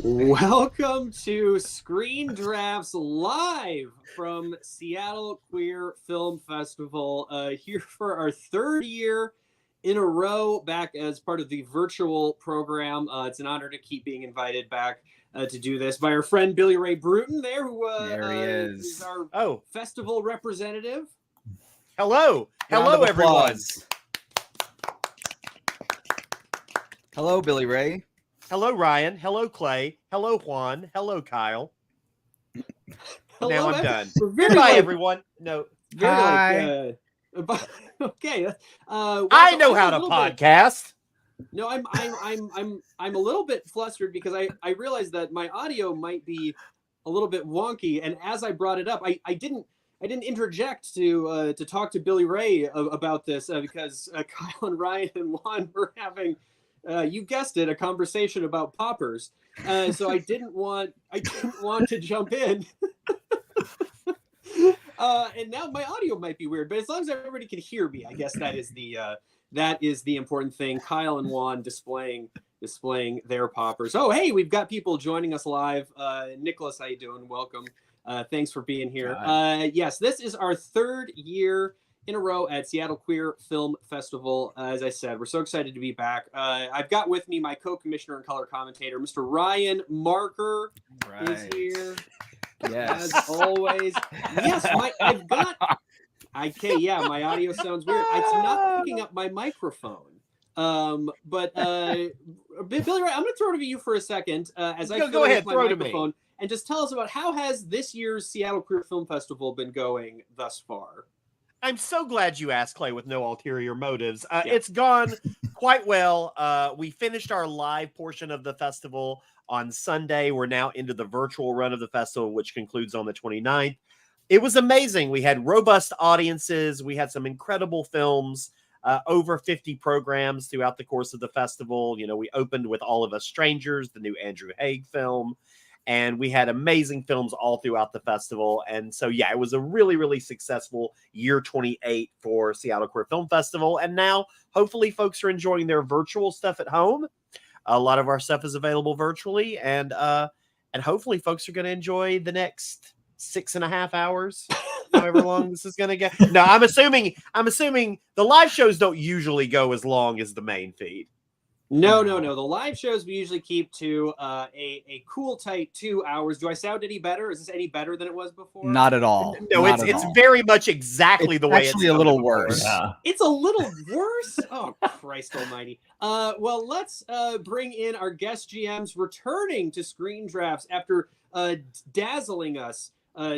Welcome to Screen Drafts live from Seattle Queer Film Festival. Here for our third year in a row back as part of the virtual program. It's an honor to keep being invited back to do this by our friend Billy Ray Bruton there, who There he is our festival representative. Hello everyone. Hello, Billy Ray. Hello, Ryan. Hello, Clay. Hello, Juan. Hello, Kyle. Hello, now I'm done. Goodbye, everyone. No. Hi. Okay. I know how to podcast. No, I'm a little bit flustered because I realized that my audio might be a little bit wonky, and as I brought it up, I didn't interject to talk to Billy Ray about this because Kyle and Ryan and Juan were having, you guessed it, a conversation about poppers. So I didn't want to jump in. And now my audio might be weird, but as long as everybody can hear me, I guess that is the important thing. Kyle and Juan displaying their poppers. Oh, hey, we've got people joining us live. Nicholas, how you doing? Welcome. Thanks for being here. Yes, this is our third year in a row at Seattle Queer Film Festival. As I said, we're so excited to be back. I've got with me my co-commissioner and color commentator, Mr. Ryan Marker, is here. Yes. As always. Yes, I've got... yeah, my audio sounds weird. It's not picking up my microphone. But Billy, Ray, I'm going to throw it to you for a second as I go ahead, my throw microphone, to me. and just tell us about how has this year's Seattle Queer Film Festival been going thus far? I'm so glad you asked, Clay, with no ulterior motives. It's gone quite well. We finished our live portion of the festival on Sunday. We're now into the virtual run of the festival, which concludes on the 29th. It was amazing. We had robust audiences. We had some incredible films, over 50 programs throughout the course of the festival. You know, we opened with All of Us Strangers, the new Andrew Haigh film, and we had amazing films all throughout the festival. And so, yeah, it was a really, really successful year 28 for Seattle Queer Film Festival. And now, hopefully, folks are enjoying their virtual stuff at home. A lot of our stuff is available virtually, and hopefully, folks are going to enjoy the next 6.5 hours, however long this is going to get. No, I'm assuming the live shows don't usually go as long as the main feed. No. The live shows we usually keep to a cool, tight 2 hours. Do I sound any better? Is this any better than it was before? Not at all. No, it's very much exactly the way it's actually a little worse. Yeah. It's a little worse? Oh, Christ almighty. Well, let's bring in our guest GMs returning to Screen Drafts after dazzling us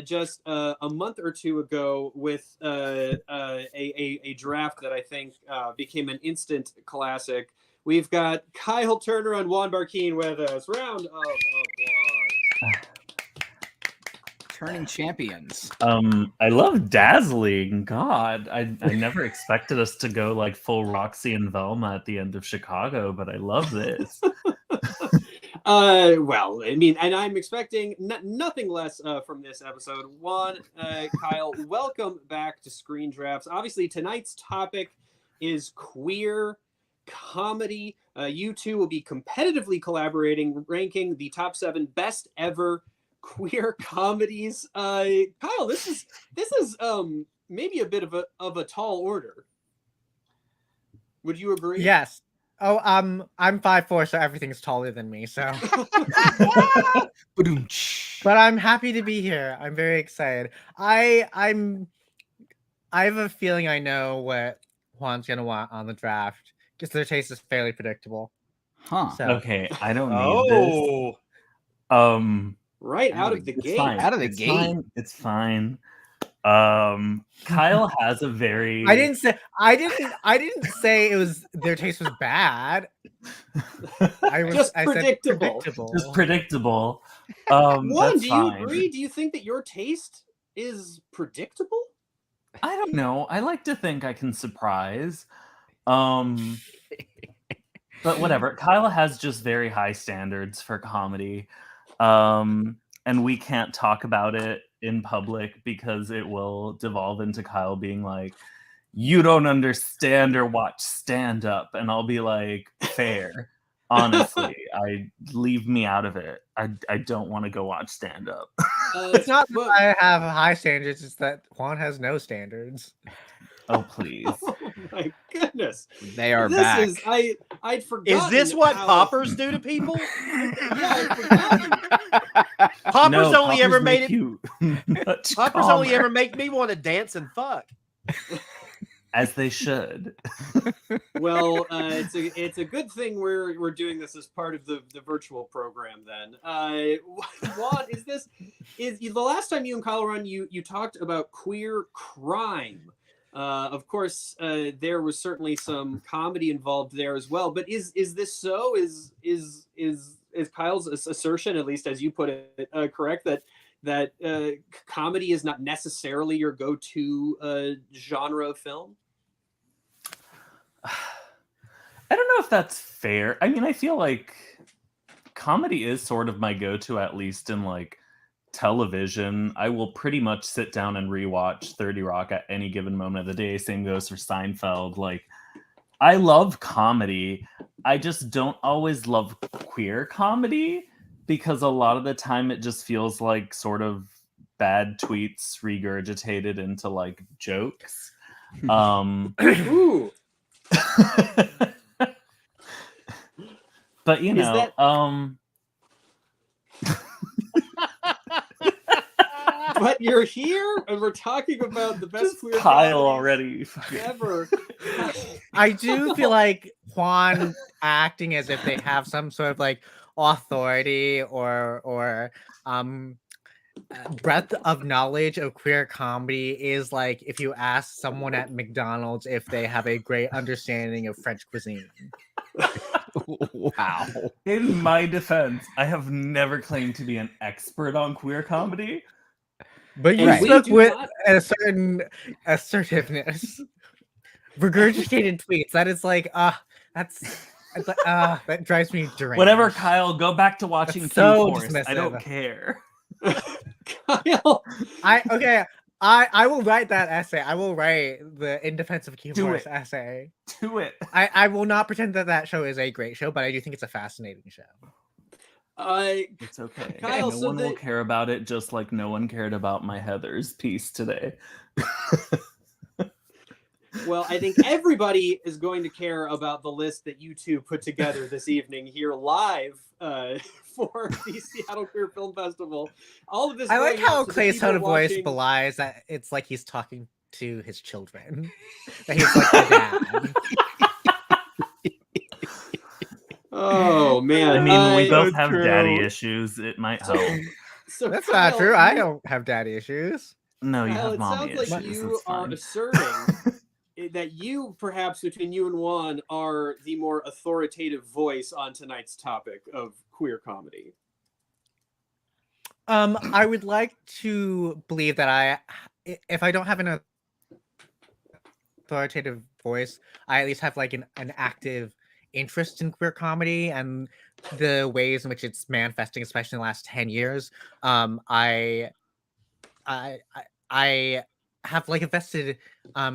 just a month or two ago with a draft that I think became an instant classic. We've got Kyle Turner and Juan Barquin with us. Round of applause. Turning champions. I love dazzling. God, I never expected us to go like full Roxy and Velma at the end of Chicago, but I love this. Well, I mean, and I'm expecting nothing less from this episode. Juan, Kyle, welcome back to Screen Drafts. Obviously, tonight's topic is queer comedy. You two will be competitively collaborating, ranking the top 7 best ever queer comedies. Kyle, this is maybe a bit of a tall order. Would you agree? Yes. Oh, I'm 5'4", so everything's taller than me. So, but I'm happy to be here. I'm very excited. I have a feeling I know what Juan's gonna want on the draft because their taste is fairly predictable. Huh. So. Okay, I don't need this. Right out of the gate. Fine. Out of the gate. It's fine. Kyle has a very. I didn't say it was their taste was bad. I said predictable. Just predictable. Juan, do you agree? Do you think that your taste is predictable? I don't know. I like to think I can surprise. But whatever. Kyle has just very high standards for comedy. And we can't talk about it in public because it will devolve into Kyle being like, you don't understand or watch stand-up. And I'll be like, fair. Honestly, leave me out of it. I don't want to go watch stand up. It's not that well, I have high standards; it's that Juan has no standards. Oh please. oh my goodness. They are This back. is I'd forgotten. Is this what how- poppers do to people? Yeah, I'd forgotten. Poppers No, only ever poppers made make it. you much Poppers only calmer, ever make me want to dance and fuck. as they should. Well, it's a good thing we're doing this as part of the virtual program. Then, Juan, is the last time you and Kyle were on? You talked about queer crime. Of course, there was certainly some comedy involved there as well. But is this so? Is Kyle's assertion, at least as you put it, correct that comedy is not necessarily your go-to genre of film? I don't know if that's fair. I mean, I feel like comedy is sort of my go-to, at least in like television. I will pretty much sit down and rewatch 30 Rock at any given moment of the day. Same goes for Seinfeld. Like, I love comedy. I just don't always love queer comedy because a lot of the time it just feels like sort of bad tweets regurgitated into like jokes. Ooh. But you Is know, that- But you're here, and we're talking about the best just queer Kyle comedies already. ever. I do feel like Juan acting as if they have some sort of like authority or breadth of knowledge of queer comedy is like if you ask someone at McDonald's if they have a great understanding of French cuisine. Wow. In my defense, I have never claimed to be an expert on queer comedy. But you And we spoke do with not- a certain assertiveness. Regurgitated tweets. That is like, that drives me deranged. Whatever, Kyle, go back to watching That's so Q Force. I don't dismissive. care. Kyle, I will write that essay. I will write the In Defense of Q Do Force it. essay. Do it. I will not pretend that show is a great show, but I do think it's a fascinating show. It's okay. Kyle, no so one will the- care about it, just like no one cared about my Heather's piece today. well, I think everybody is going to care about the list that you two put together this evening here live for the Seattle Queer Film Festival. All of this. I like going out how to the Clay's people tone of voice watching- belies that it's like he's talking to his children. That he's like the dad. Oh man! I mean, we both so have daddy true. issues. It might So- help. So That's Kyle, not true. I you- don't have daddy issues. No, you Kyle, have it mommy sounds like issues. you It's are fine. asserting that you, perhaps between you and Juan, are the more authoritative voice on tonight's topic of queer comedy. I would like to believe that if I don't have an authoritative voice, I at least have like an active interest in queer comedy and the ways in which it's manifesting, especially in the last 10 years. I have like a vested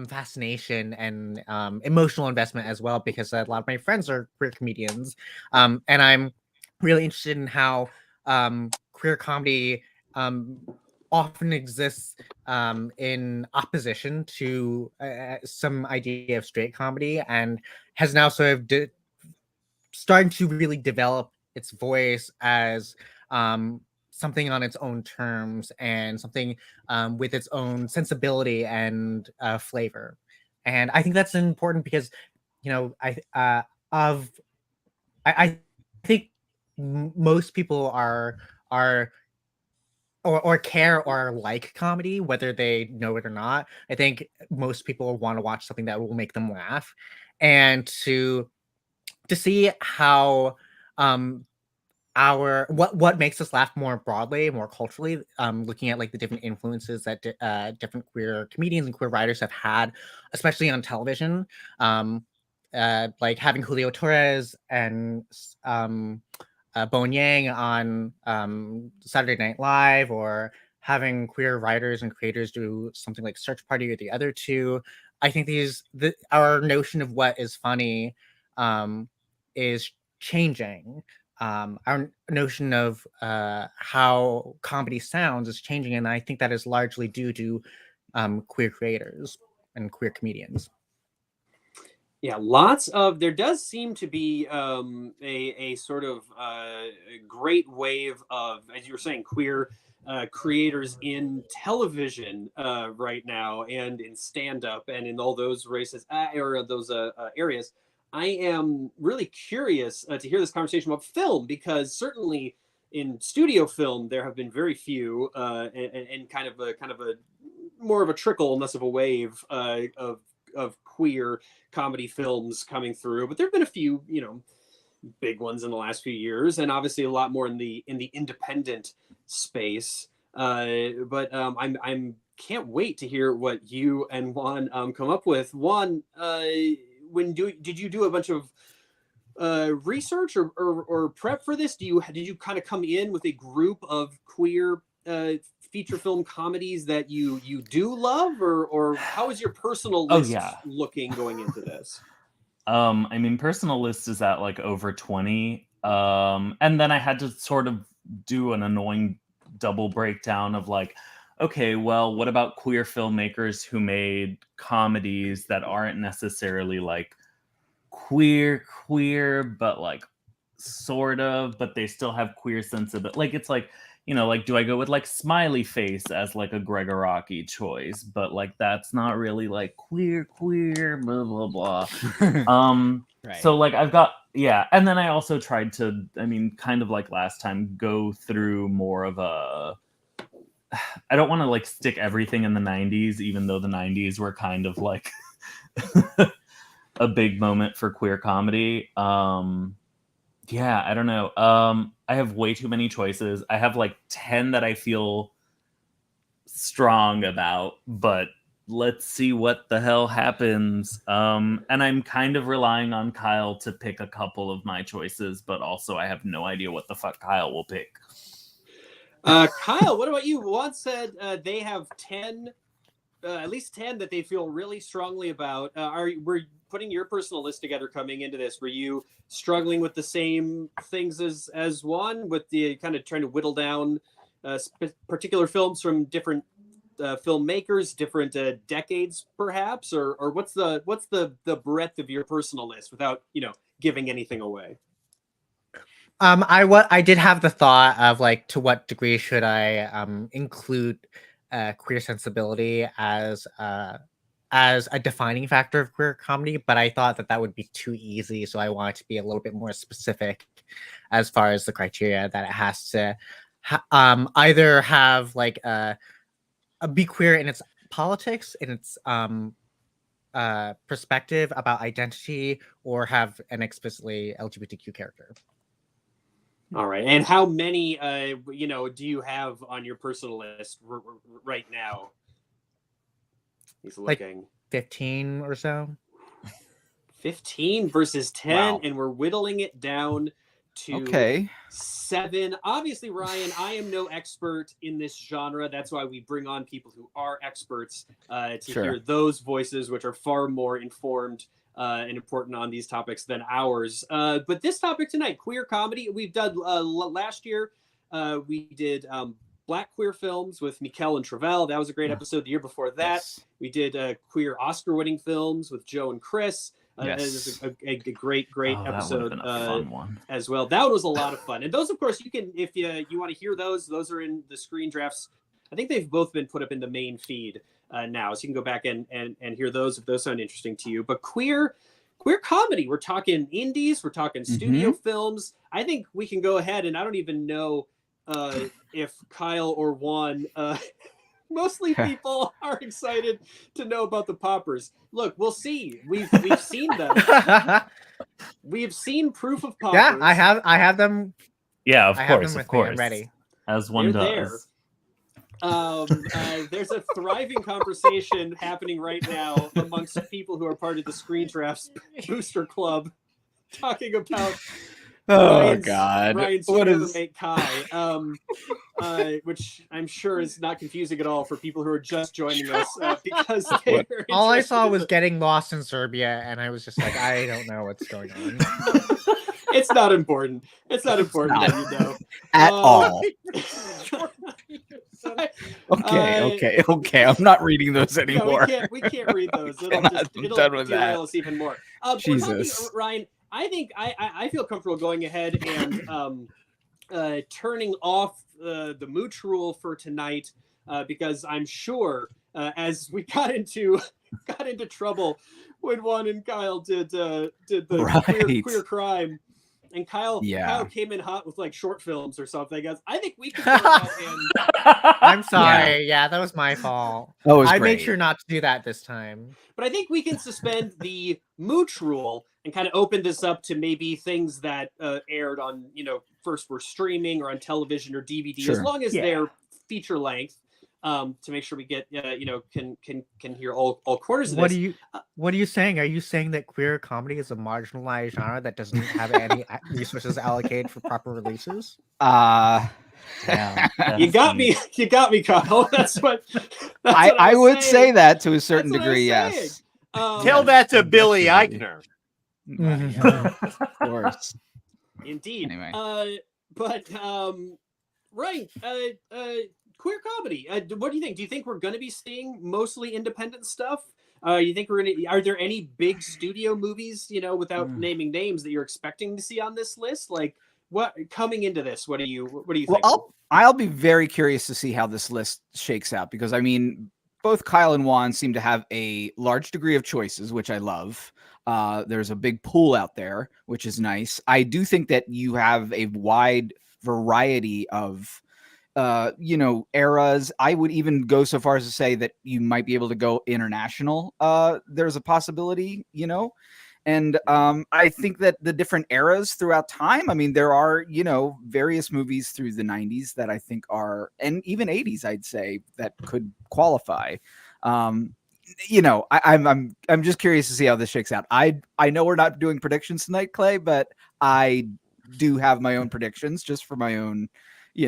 fascination and emotional investment as well because a lot of my friends are queer comedians, and I'm really interested in how queer comedy often exists in opposition to some idea of straight comedy and has now sort of starting to really develop its voice as something on its own terms and something with its own sensibility and flavor. And I think that's important because, you know, I think most people are or care or like comedy, whether they know it or not. I think most people want to watch something that will make them laugh, and to see how what makes us laugh more broadly, more culturally, looking at like the different influences that different queer comedians and queer writers have had, especially on television, like having Julio Torres and Bowen Yang on Saturday Night Live, or having queer writers and creators do something like Search Party or the other two. I think our notion of what is funny is changing. Our notion of how comedy sounds is changing, and I think that is largely due to queer creators and queer comedians. Yeah, lots of there does seem to be a sort of great wave of, as you were saying, queer creators in television right now, and in stand-up, and in all those races or those areas. I am really curious to hear this conversation about film, because certainly in studio film there have been very few, and kind of a more of a trickle and less of a wave of queer comedy films coming through. But there have been a few, big ones in the last few years, and obviously a lot more in the independent space. But I'm can't wait to hear what you and Juan come up with. Juan, did you do a bunch of research or prep for this? Did you kind of come in with a group of queer feature film comedies that you do love, or how is your personal list looking going into this? I mean, personal list is at like over 20, and then I had to sort of do an annoying double breakdown of like, okay, well, what about queer filmmakers who made comedies that aren't necessarily like queer, but like sort of, but they still have queer sensibility. Like, it's like, like, do I go with like Smiley Face as like a Gregoraki choice? But like, that's not really like queer, blah, blah, blah. Right. So like, I've got, and then I also tried to, kind of like last time, go through more of a, I don't want to like stick everything in the 90s, even though the 90s were kind of like a big moment for queer comedy. I don't know. I have way too many choices. I have like 10 that I feel strong about, but let's see what the hell happens. And I'm kind of relying on Kyle to pick a couple of my choices, but also I have no idea what the fuck Kyle will pick. Kyle, what about you? Juan said they have 10, at least 10 that they feel really strongly about. Were putting your personal list together coming into this, were you struggling with the same things as Juan, with the kind of trying to whittle down particular films from different filmmakers, different decades, perhaps, or what's the breadth of your personal list without giving anything away? I did have the thought of like, to what degree should I include queer sensibility as a defining factor of queer comedy, but I thought that would be too easy, so I wanted to be a little bit more specific as far as the criteria that it has to either have like be queer in its politics, in its perspective about identity, or have an explicitly LGBTQ character. All right. And how many, do you have on your personal list right now? He's looking. Like 15 or so. 15 versus 10, wow. And we're whittling it down to 7. Obviously, Ryan, I am no expert in this genre. That's why we bring on people who are experts to hear those voices, which are far more informed and important on these topics than ours. But this topic tonight, queer comedy, we've done last year. We did Black queer films with Mikel and Travell. That was a great episode. The year before that, we did queer Oscar-winning films with Joe and Chris. It was a great episode. That a fun one as well. That was a lot of fun. And those, of course, you can, if you want to hear those are in the screen drafts. I think they've both been put up in the main feed now, so you can go back and hear those if those sound interesting to you. But queer comedy, we're talking indies, we're talking studio films. I think we can go ahead, and I don't even know if Kyle or Juan, mostly people are excited to know about the poppers. Look, we'll see. We've seen them. We've seen proof of poppers. Yeah, I have them. Yeah, of course. I'm ready. As one They're does. There's a thriving conversation happening right now amongst people who are part of the Screen Drafts Booster Club, talking about Ryan's what is roommate Kai, which I'm sure is not confusing at all for people who are just joining us, because all I saw was getting lost in Serbia, and I was just like, I don't know what's going on. It's not important. It's not important not. that you know. At Uh, all. Uh, Okay. I'm not reading those No, anymore. we can't read those. It'll I'm just it'll done with derail that. us even more. We're talking, Jesus. Ryan. I think I feel comfortable going ahead and turning off the mooch rule for tonight because I'm sure as we got into trouble when Juan and Kyle did the Right. queer crime. And Kyle Yeah. came in hot with like short films or something. I think we could go ahead and I'm sorry. Yeah, that was my fault. That was I great. made sure not to do that this time. But I think we can suspend the mooch rule and kind of open this up to maybe things that aired on, first were streaming or on television or DVD, as Sure. long as Yeah. they're feature length, to make sure we get, can hear all corners of What this. are you saying? Are you saying that queer comedy is a marginalized genre that doesn't have any resources allocated for proper releases? Damn, You that's got deep. me, Kyle. That's what I was would saying. say that to a certain That's what I was degree, saying. yes. Tell that to Billy Definitely. Eichner. Mhm. Of course. Indeed. Anyway. But Ryan, queer comedy. What do you think? Do you think we're going to be seeing mostly independent stuff? You think we're going to? Are there any big studio movies? Without naming names, that you're expecting to see on this list? Like, what coming into this? What do you think? Well, I'll be very curious to see how this list shakes out because I mean, both Kyle and Juan seem to have a large degree of choices, which I love. There's a big pool out there, which is nice. I do think that you have a wide variety of eras. I would even go so far as to say that you might be able to go international. There's a possibility, and I think that the different eras throughout time, I mean, there are, various movies through the 90s that I think are, and even 80s, I'd say, that could qualify. I'm just curious to see how this shakes out. I know we're not doing predictions tonight, Clay, but I do have my own predictions just for my own,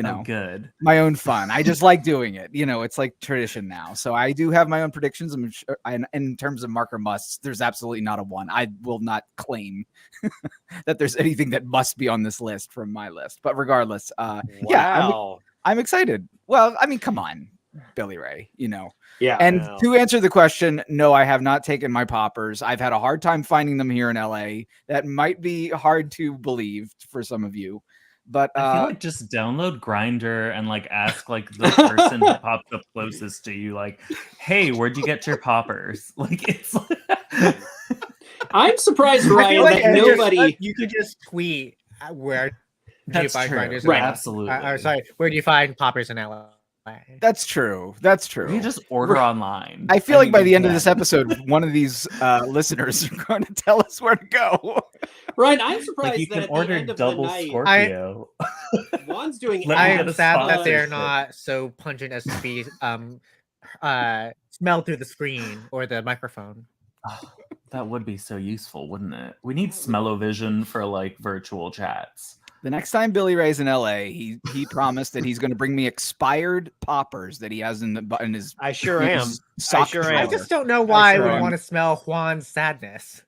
Oh, good. my own fun. I just like doing it. It's like tradition now. So I do have my own predictions. And in terms of marker musts, there's absolutely not a one. I will not claim that there's anything that must be on this list from my list. But regardless, yeah, Wow. I'm excited. Well, I mean, come on, Billy Ray, Yeah. And Wow. to answer the question, no, I have not taken my poppers. I've had a hard time finding them here in LA. That might be hard to believe for some of you. But I feel like just download Grinder and like ask like the person who popped up closest to you, like, "Hey, where'd you get your poppers?" Like it's. I'm surprised, I feel Ryan, like that nobody. you could just tweet where do you That's find true. grinders in Right. LA? Absolutely. Or sorry, where do you find poppers in LA? that's true. That's true. You just order online. I feel like mean, by you the end of can. this episode, one of these listeners are going to tell us where to go. Ryan, I'm surprised like you that can at the order end of double the night, Scorpio. Juan's doing. Let me I get am a sad that they're sponsorship. not so pungent as to be smelled through the screen or the microphone. Oh, that would be so useful, wouldn't it? We need smell-o-vision for like virtual chats. The next time Billy Ray's in LA, he promised that he's going to bring me expired poppers that he has in his. I sure in am. his sock sure drawer. am. I just don't know why I sure would am. want to smell Juan's sadness.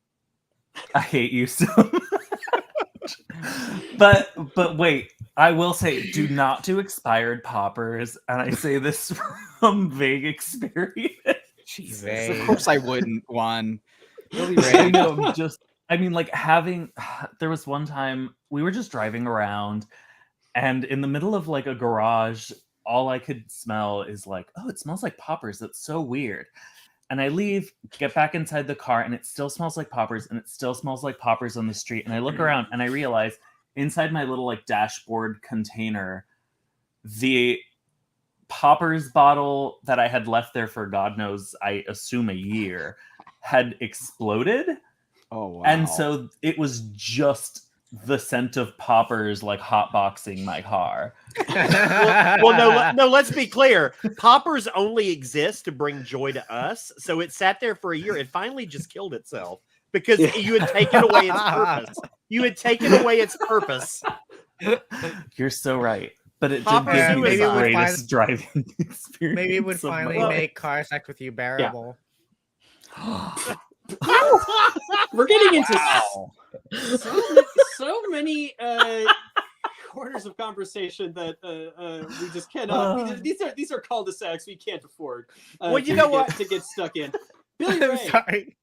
I hate you so much. But wait, I will say, do not do expired poppers, and I say this from vague experience. Jesus, Vague. of course I wouldn't, Juan. Billy I Ray. know, I mean, like there was one time we were just driving around, and in the middle of like a garage, all I could smell is like, oh, it smells like poppers. That's so weird. And I leave, get back inside the car, and it still smells like poppers, and it still smells like poppers on the street. And I look around and I realize inside my little like dashboard container, the poppers bottle that I had left there for God knows, I assume a year, had exploded. Oh wow. And so it was just the scent of poppers like hotboxing my car. Well, no. Let's be clear. Poppers only exist to bring joy to us. So it sat there for a year. It finally just killed itself because you had taken away its purpose. You had taken away its purpose. You're so right. But it did Poppers give me maybe the it would greatest driving experience. Maybe it would of my finally life. make car sex with you bearable. We're getting into Wow. so many corners of conversation that we just cannot. These are cul-de-sacs we can't afford. Well, you know what? To get stuck in. Billy I'm Ray. sorry.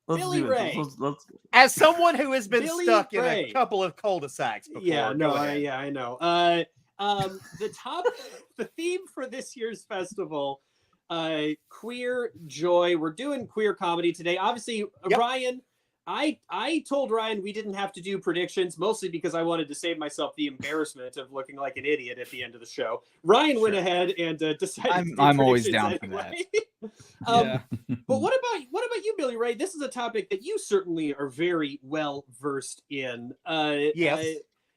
Let's Billy do Ray. it. Let's As someone who has been Billy stuck in Ray. a couple of cul-de-sacs before, Yeah, go no, ahead. I know. The theme for this year's festival, queer joy. We're doing queer comedy today. Obviously, Yep. Ryan, I told Ryan we didn't have to do predictions, mostly because I wanted to save myself the embarrassment of looking like an idiot at the end of the show. Ryan went ahead and decided. to do I'm always predictions down for that. anyway. But what about you, Billy Ray? This is a topic that you certainly are very well versed in. Yes.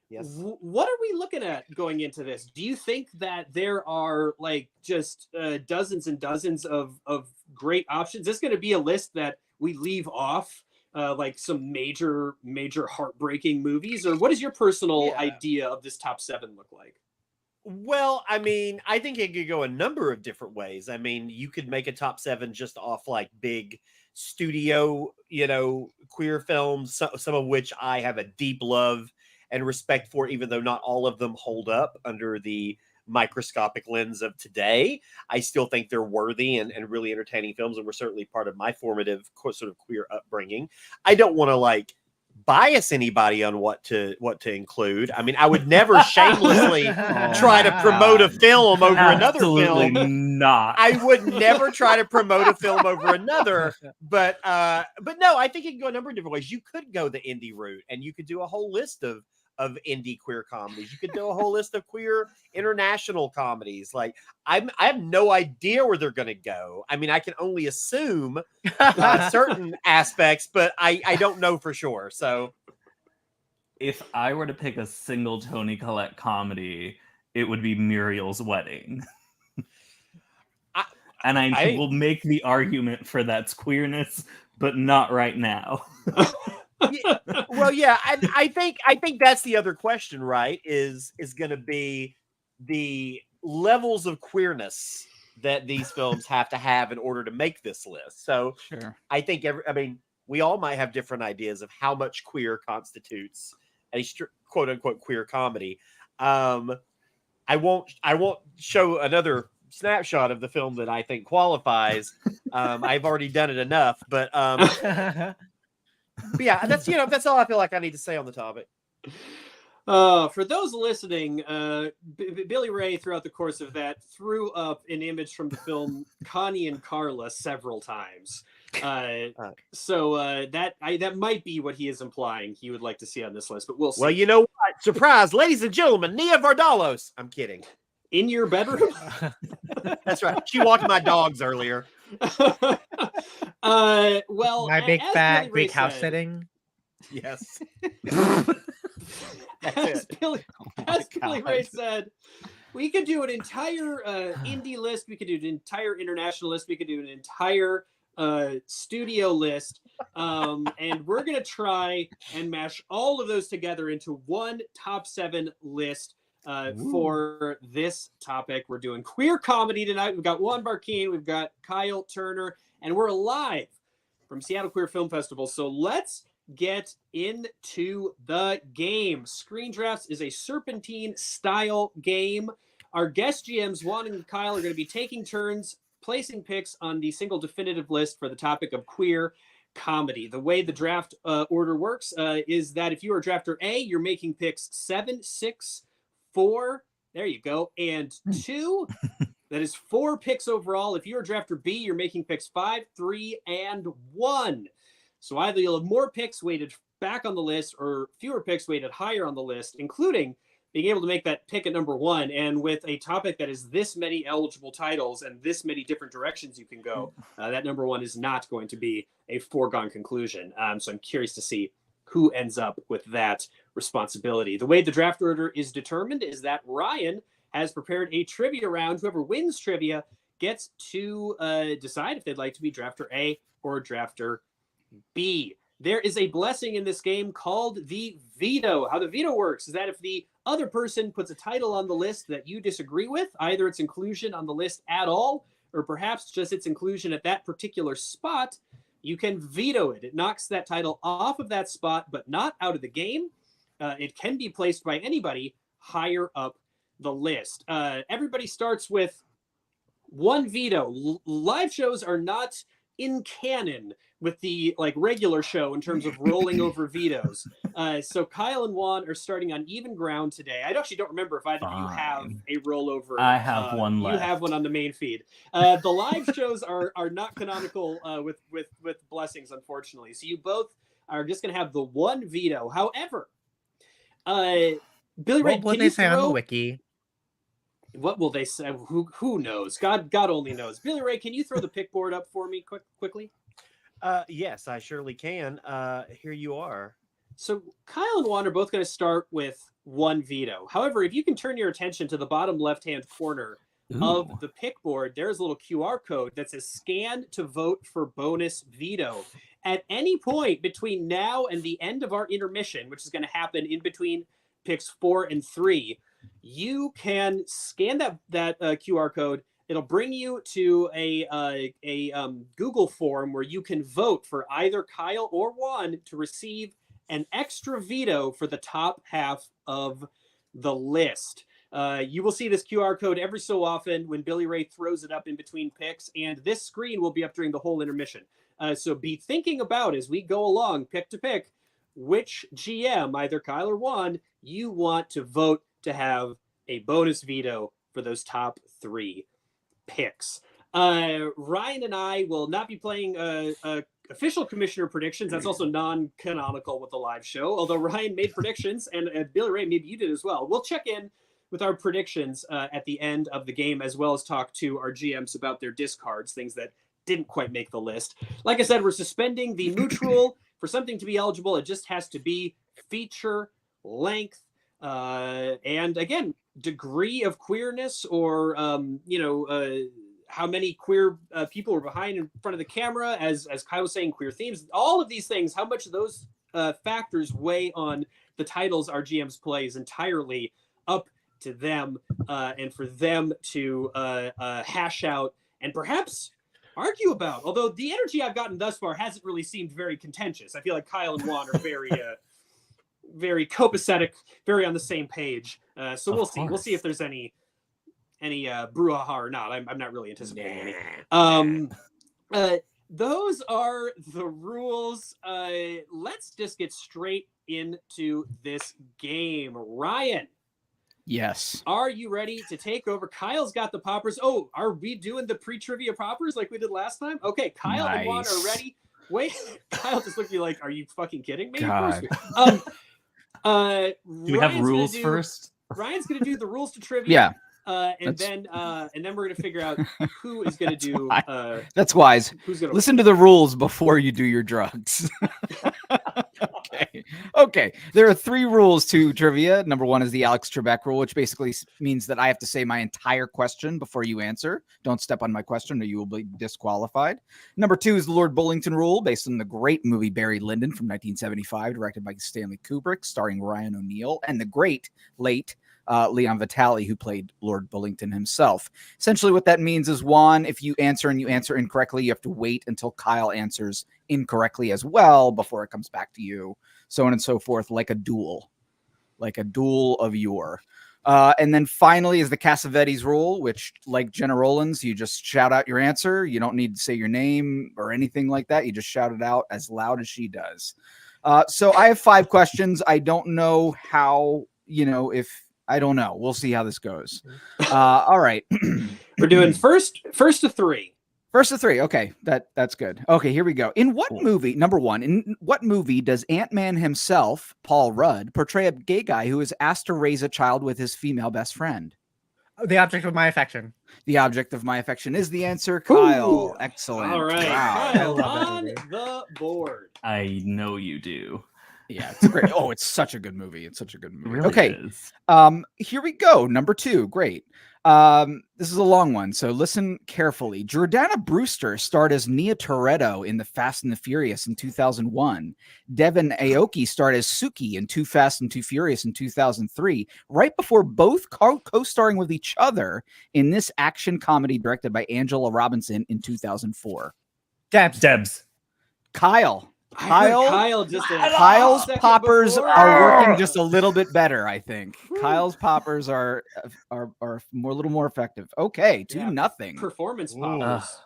What are we looking at going into this? Do you think that there are like just dozens and dozens of great options? Is this going to be a list that we leave off like some major heartbreaking movies, or what does your personal idea of this top 7 look like? Well, I mean, I think it could go a number of different ways. I mean, you could make a top 7 just off like big studio, queer films, some of which I have a deep love and respect for, even though not all of them hold up under the microscopic lens of today. I still think they're worthy and really entertaining films, and were certainly part of my formative sort of queer upbringing. I don't want to like bias anybody on what to include. I mean, I would never shamelessly try to promote a film over another Absolutely film. not. I would never try to promote a film over another, but no, I think it can go a number of different ways. You could go the indie route, and you could do a whole list of indie queer comedies. You could do a whole list of queer international comedies. Like I have no idea where they're going to go. I mean, I can only assume certain aspects, but I don't know for sure. So If I were to pick a single Toni Collette comedy, it would be Muriel's Wedding. And I will make the argument for that's queerness, but not right now. Well, yeah, I think that's the other question, right? Is going to be the levels of queerness that these films have to have in order to make this list. So Sure. I think we all might have different ideas of how much queer constitutes a quote unquote queer comedy. I won't show another snapshot of the film that I think qualifies. I've already done it enough, but yeah, that's all I feel like I need to say on the topic. For those listening, Billy Ray, throughout the course of that, threw up an image from the film Connie and Carla several times. So that might be what he is implying he would like to see on this list, but we'll see. Well, you know what? Surprise, ladies and gentlemen, Nia Vardalos. I'm kidding. In your bedroom? That's right. She walked my dogs earlier. Well, My big as fat Billy Ray Greek house said- sitting. Yes. as Billy God. Ray said, we could do an entire indie list. We could do an entire international list. We could do an entire studio list. And we're going to try and mash all of those together into one top 7 list for this topic. We're doing queer comedy tonight. We've got Juan Barquin, we've got Kyle Turner, and we're live from Seattle Queer Film Festival. So let's get into the game. Screen Drafts is a serpentine style game. Our guest GMs, Juan and Kyle, are going to be taking turns placing picks on the single definitive list for the topic of queer comedy. The way the draft order works is that if you are drafter A, you're making picks 7, 6, 4, there you go, and 2. That is 4 picks overall. If you're drafter B, you're making picks 5, 3, and 1. So either you'll have more picks weighted back on the list or fewer picks weighted higher on the list, including being able to make that pick at number 1. And with a topic that is this many eligible titles and this many different directions you can go, that number 1 is not going to be a foregone conclusion. So I'm curious to see who ends up with that responsibility. The way the draft order is determined is that Ryan has prepared a trivia round. Whoever wins trivia gets to decide if they'd like to be drafter A or drafter B. There is a blessing in this game called the veto. How the veto works is that if the other person puts a title on the list that you disagree with, either its inclusion on the list at all, or perhaps just its inclusion at that particular spot, you can veto it. It knocks that title off of that spot, but not out of the game. It can be placed by anybody higher up the list. Everybody starts with one veto. Live shows are not in canon with the regular show in terms of rolling over vetoes. So Kyle and Juan are starting on even ground today. I actually don't remember if either of you have a rollover. I have one left. You have one on the main feed. The live shows are not canonical with blessings, unfortunately. So you both are just going to have the one veto. However, Billy Ray, What will they say on the wiki? What will they say? Who knows? God only knows. Billy Ray, can you throw the pick board up for me quickly? Yes, I surely can. Here you are. So Kyle and Juan are both going to start with one veto. However, if you can turn your attention to the bottom left-hand corner of the pick board, there's a little QR code that says scan to vote for bonus veto. At any point between now and the end of our intermission, which is going to happen in between picks 4 and 3, you can scan that QR code. It'll bring you to a Google form where you can vote for either Kyle or Juan to receive an extra veto for the top half of the list. You will see this QR code every so often when Billy Ray throws it up in between picks, and this screen will be up during the whole intermission. So be thinking about, as we go along, pick to pick, which GM, either Kyle or Juan, you want to vote to have a bonus veto for those top 3 picks. Ryan and I will not be playing official commissioner predictions. That's also non-canonical with the live show, although Ryan made predictions, and Billy Ray, maybe you did as well. We'll check in with our predictions at the end of the game, as well as talk to our GMs about their discards, things that didn't quite make the list. Like I said, we're suspending the mooch rule. For something to be eligible, it just has to be feature, length, and again, degree of queerness, or how many queer people are behind in front of the camera, as Kyle was saying, queer themes, all of these things, how much of those factors weigh on the titles our GMs play is entirely up to them, and for them to hash out and perhaps argue about. Although the energy I've gotten thus far hasn't really seemed very contentious. I feel like Kyle and Juan are very very copacetic, very on the same page. So we'll see. We'll see if there's any brouhaha or not. I'm not really anticipating any. Those are the rules. Let's just get straight into this game. Ryan. Yes. Are you ready to take over? Kyle's got the poppers. Oh, are we doing the pre-trivia poppers like we did last time? Okay, Kyle and Juan are ready. Wait, Kyle just looked at me like, are you fucking kidding me? God. Do we have rules first? Ryan's going to do the rules to trivia. Yeah. And then we're going to figure out who is going to do. That's wise. Who's going to listen to the rules before you do your drugs. Okay. There are 3 rules to trivia. Number 1 is the Alex Trebek rule, which basically means that I have to say my entire question before you answer. Don't step on my question or you will be disqualified. Number 2 is the Lord Bullington rule, based on the great movie Barry Lyndon from 1975, directed by Stanley Kubrick, starring Ryan O'Neal, and the great late Leon Vitali, who played Lord Bullington himself. Essentially what that means is, Juan, if you answer and you answer incorrectly, you have to wait until Kyle answers incorrectly as well before it comes back to you, so on and so forth, like a duel of yore. And then finally is the Cassavetes rule, which, like Jenna Rollins, you just shout out your answer. You don't need to say your name or anything like that. You just shout it out as loud as she does. So I have 5 questions. I don't know how, I don't know. We'll see how this goes. All right. We're doing first to 3. First of 3. Okay, that's good. Okay, here we go. In what movie, number 1, in what movie does Ant-Man himself, Paul Rudd, portray a gay guy who is asked to raise a child with his female best friend? The Object of My Affection. The Object of My Affection is the answer, Kyle. Ooh. Excellent. All right. Wow. Kyle on the board. I know you do. Yeah, it's great. Oh, it's such a good movie. It's such a good movie. Really Okay. is. Here we go. Number 2. Great. This is a long one, so listen carefully. Jordana Brewster starred as Nia Toretto in The Fast and the Furious in 2001. Devin Aoki starred as Suki in Too Fast and Too Furious in 2003, right before both co-starring with each other in this action comedy directed by Angela Robinson in 2004. Debs. Kyle. I heard Kyle? Kyle just a Kyle's second poppers before. are working just a little bit better, I think. Kyle's poppers are more a little more effective. Okay, 2-0. Performance Ooh. poppers.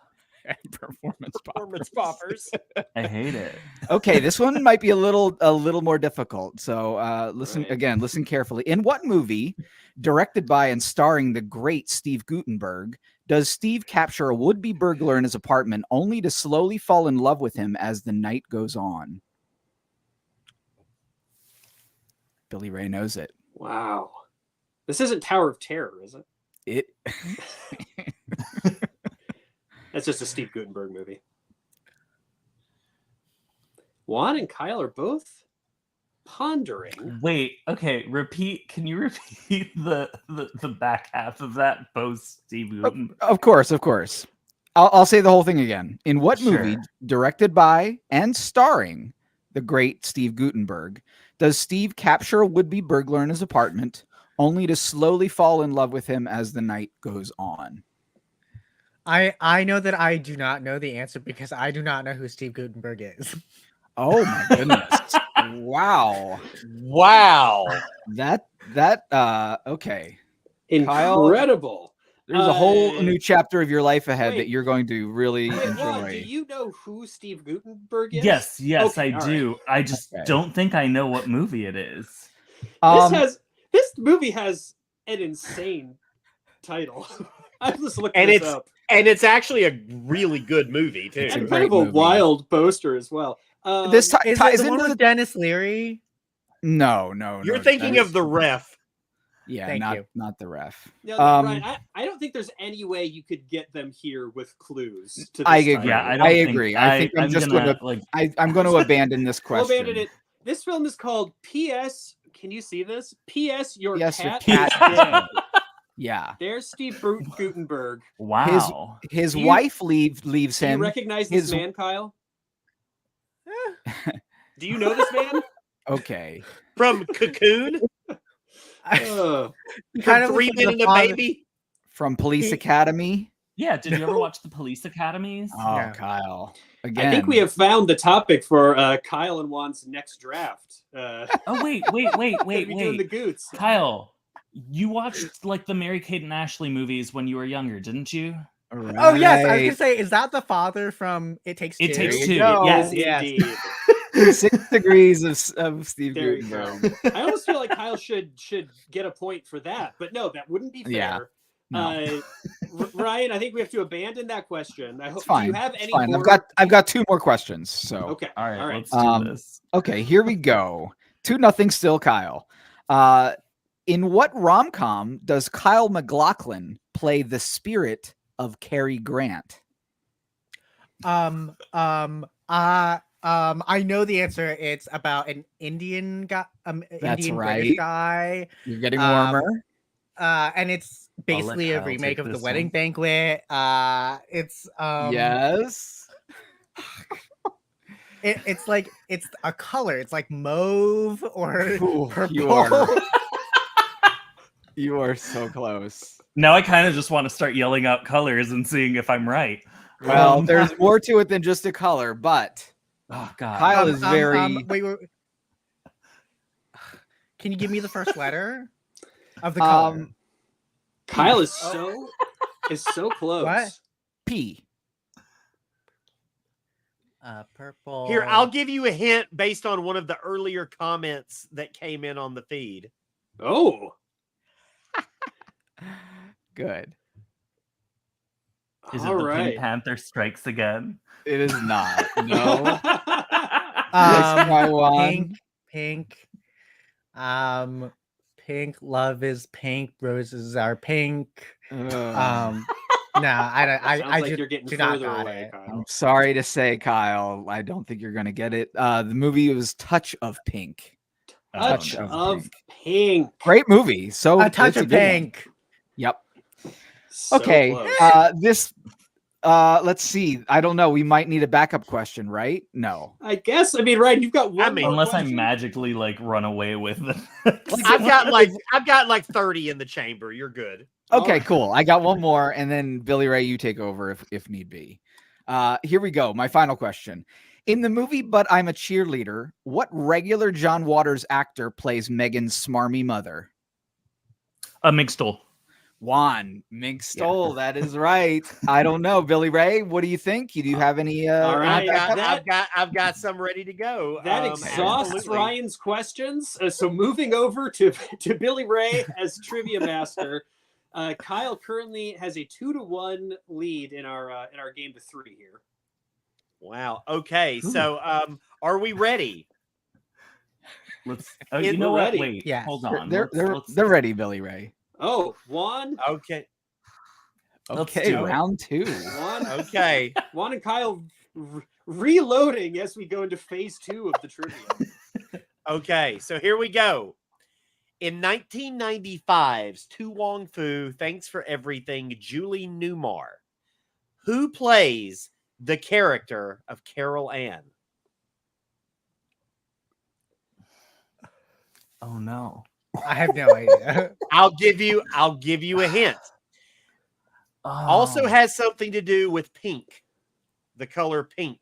Performance Performance poppers. I hate it. Okay, this one might be a little more difficult. So listen Right. again, listen carefully. In what movie, directed by and starring the great Steve Guttenberg, does Steve capture a would-be burglar in his apartment only to slowly fall in love with him as the night goes on? Billy Ray knows it. Wow. This isn't Tower of Terror, is it? It That's just a Steve Guttenberg movie. Juan and Kyle are both pondering. Wait, okay, repeat. Can you repeat the back half of that post Steve Guttenberg? Of course. I'll say the whole thing again. In what movie, Sure. directed by and starring the great Steve Guttenberg, does Steve capture a would-be burglar in his apartment only to slowly fall in love with him as the night goes on? I know that I do not know the answer because I do not know who Steve Guttenberg is. Oh my goodness. Wow. Wow. That okay. Incredible. There's a whole new chapter of your life ahead wait. that you're going to really Wait, Juan, do enjoy. you know who Steve Guttenberg is? Yes, Okay, I all do. I just Okay. don't think I know what movie it is. This movie has an insane title. I just looked And this it's up. and it's actually a really good movie too. It's a And great kind of a movie. wild poster as well. This Is ties it the one into with the Dennis Leary? no. You're thinking that's- of the ref. yeah, Thank not you. not the ref. No, Um, Ryan, I don't think there's any way you could get them here with clues. To this I title. agree. Yeah, I I don't think, agree. I think I'm just gonna- like. I'm going to abandon this We'll question. abandon it. This film is called P.S. Can you see this? P.S. Your Yes, your cat, cat is dead. Yeah. There's Steve Guttenberg. Wow. His Do you- wife leaves Do you him. recognize this his- man, Kyle? Do you know this man? Okay. From Cocoon. Ugh. Kind From of 3 looks like Men the and a father- Baby. From Police Academy. Yeah, did you ever watch the Police Academies? Oh, Yeah. Kyle. Again. I think we have found the topic for Kyle and Juan's next draft. Oh wait, we're doing the wait. Goots. Kyle, you watched like the Mary Kate and Ashley movies when you were younger, didn't you? Oh yes, I was Right. gonna say, is that the father from It Takes Two? It Takes you Two. go. Yes. Yes, yes. indeed. 6 degrees of Steve There you Guttenberg. go. I almost feel like Kyle should get a point for that, but no, that wouldn't be fair. Yeah. No. Ryan, I think we have to abandon that question. I hope. It's fine. Do you have It's any fine. more? I've got 2 more questions. So Okay. All right, All right. let's do Um, this. okay, here we go. 2-0 still, Kyle. In what rom-com does Kyle MacLachlan play the spirit of Cary Grant? I know the answer. It's about an Indian guy, Indian British right. guy, You're getting Um, warmer. and it's let basically a Kyle remake take of The this Wedding one. Banquet. It's Yes. it's like it's a color. It's like mauve or Ooh, purple. you are so close. Now I kind of just want to start yelling out colors and seeing if I'm right. Well, there's more to it than just a color, but Oh God. Kyle is very wait. Can you give me the first letter of the color? Kyle is so close. What? P. Purple. Here, I'll give you a hint based on one of the earlier comments that came in on the feed. Oh. Good. Is it All the right. Pink Panther Strikes Again? It is not. No. Let's Um, try one. pink. Pink. Love is pink. Roses are pink. No, I Sounds like just you're getting do not further got away, it. Kyle. I'm sorry to say, Kyle, I don't think you're gonna get it. The movie was Touch of Pink. Touch of of pink. Great movie. So A touch it's a of good one. pink. Yep. So Okay. close. Let's see. I don't know. We might need a backup question, right? No. I guess. I mean, right? You've got one. I mean, more Unless I question? magically like run away with the I've got like 30 in the chamber. You're good. All Okay, right. cool. I got one more, and then Billy Ray, you take over if need be. Here we go. My final question. In the movie But I'm a Cheerleader, what regular John Waters actor plays Megan's smarmy mother? A Mixtool. Juan Mink Stoll, that is right. I don't know, Billy Ray. What do you think? Do you have any? All right. I've got some ready to go. That exhausts absolutely. Ryan's questions. So moving over to Billy Ray as trivia master. Kyle currently has a 2-1 lead in our game to 3 here. Wow. Okay. So are we ready? Let's. We're You know what? ready. Wait. Yes. Hold on. They're ready, Billy Ray. Oh, Juan. Okay. Let's Okay, do it. round 2. Juan, Okay. Juan and Kyle reloading as we go into phase 2 of the trivia. Okay. So here we go. In 1995's To Wong Fu, Thanks for Everything, Julie Newmar, who plays the character of Carol Ann? Oh no. I have no idea. I'll give you a hint. Also Oh. has something to do with pink, the color pink.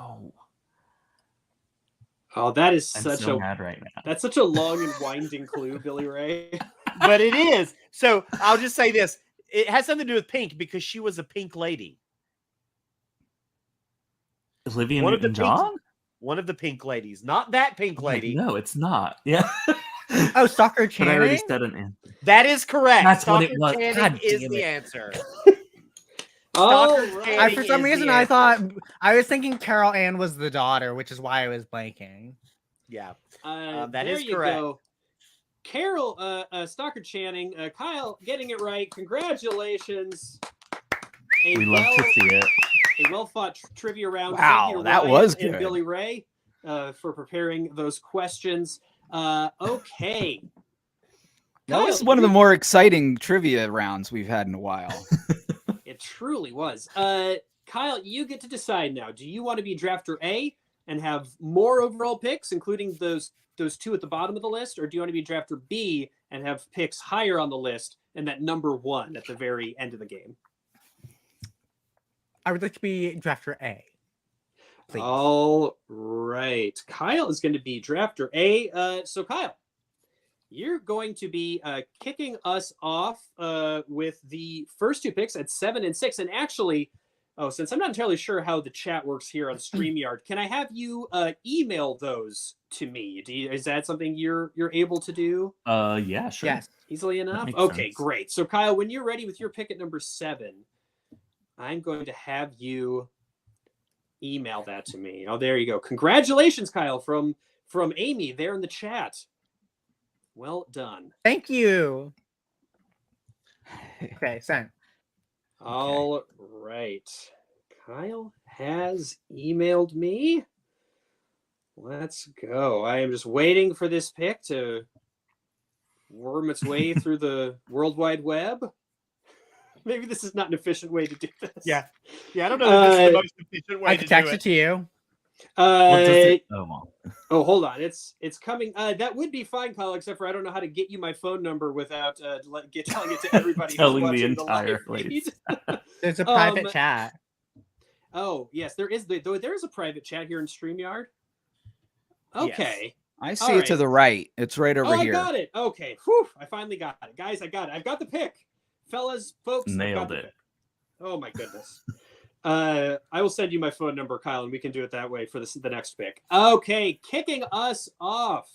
Oh. Oh, that is I'm such so a mad right now. that's such a long and winding clue, Billy Ray. But it is. So I'll just say this. It has something to do with pink because she was a pink lady. Olivia One of the Newton-John? One of the pink ladies. Not that pink lady. No, it's not. Yeah. Oh, Stalker But I already Channing. said an answer. That is correct. That's what it Stalker was. Channing God is damn the it. answer. Oh, Stalker right. Channing For some is reason, the I answer. thought I was thinking Carol Ann was the daughter, which is why I was blanking. Yeah. That that is is correct. Go. Carol, Stalker Channing, Kyle getting it right. Congratulations. We love to see it. A well-fought trivia round. Wow, Thank you, that Ryan was and good. Billy Ray for preparing those questions. Okay. That was Kyle, one of the more exciting trivia rounds we've had in a while. It truly was. Kyle, you get to decide now. Do you want to be drafter A and have more overall picks, including those 2 at the bottom of the list, or do you want to be drafter B and have picks higher on the list and that number 1 at the very end of the game? I would like to be drafter A. Please. All right. Kyle is going to be drafter A. So Kyle, you're going to be kicking us off with the first 2 picks at 7 and 6. And actually, since I'm not entirely sure how the chat works here on StreamYard, can I have you email those to me? Is that something you're able to do Yeah, sure. Yes. easily enough? makes Okay, sense. great. So Kyle, when you're ready with your pick at number 7, I'm going to have you email that to me. Oh, there you go. Congratulations, Kyle, from Amy there in the chat. Well done. Thank you. Okay, sent. All right. Kyle has emailed me. Let's go. I am just waiting for this pick to worm its way through the World Wide Web. Maybe this is not an efficient way to do this. Yeah. Yeah, I don't know if this is the most efficient way I to can do text it. it to you. What does it? Oh, well. Oh, hold on. It's coming. That would be fine, Kyle, except for I don't know how to get you my phone number without telling it to everybody. who's Telling the watching entire live feed. There's a private Um, chat. Oh, yes, there is. There is a private chat here in StreamYard. Okay. I see All it to right. the right. It's right over I here. got it. Okay. Whew, I finally got it. Guys, I got it. I've got the pick. Fellas, folks, I've got Nailed the it. pick. Oh, my goodness. I will send you my phone number, Kyle, and we can do it that way for the next pick. Okay, kicking us off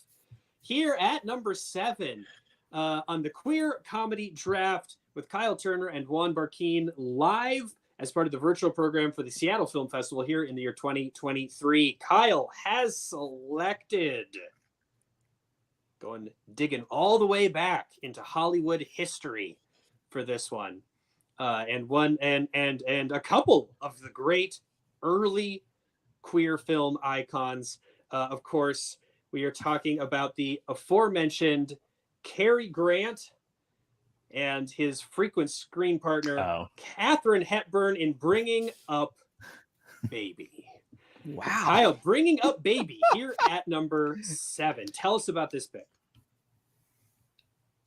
here at number 7 on the Queer Comedy Draft with Kyle Turner and Juan Barkeen live as part of the virtual program for the Seattle Film Festival here in the year 2023. Kyle has selected, digging all the way back into Hollywood history for this one. And a couple of the great early queer film icons. Of course, we are talking about the aforementioned Cary Grant and his frequent screen partner, Oh. Katharine Hepburn, in Bringing Up Baby. Wow. Kyle, Bringing Up Baby here at number 7. Tell us about this pick.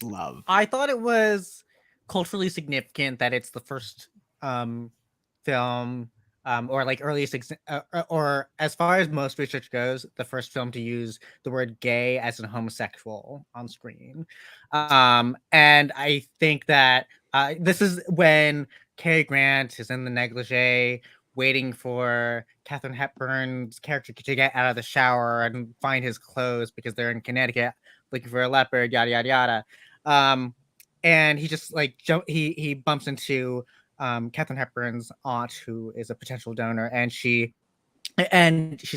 Love. I thought it was culturally significant that it's the first film or like or as far as most research goes, the first film to use the word gay as an homosexual on screen. And I think that this is when Cary Grant is in the negligee waiting for Katharine Hepburn's character to get out of the shower and find his clothes because they're in Connecticut looking for a leopard, yada yada yada. And he just like he bumps into Katharine Hepburn's aunt, who is a potential donor, and she's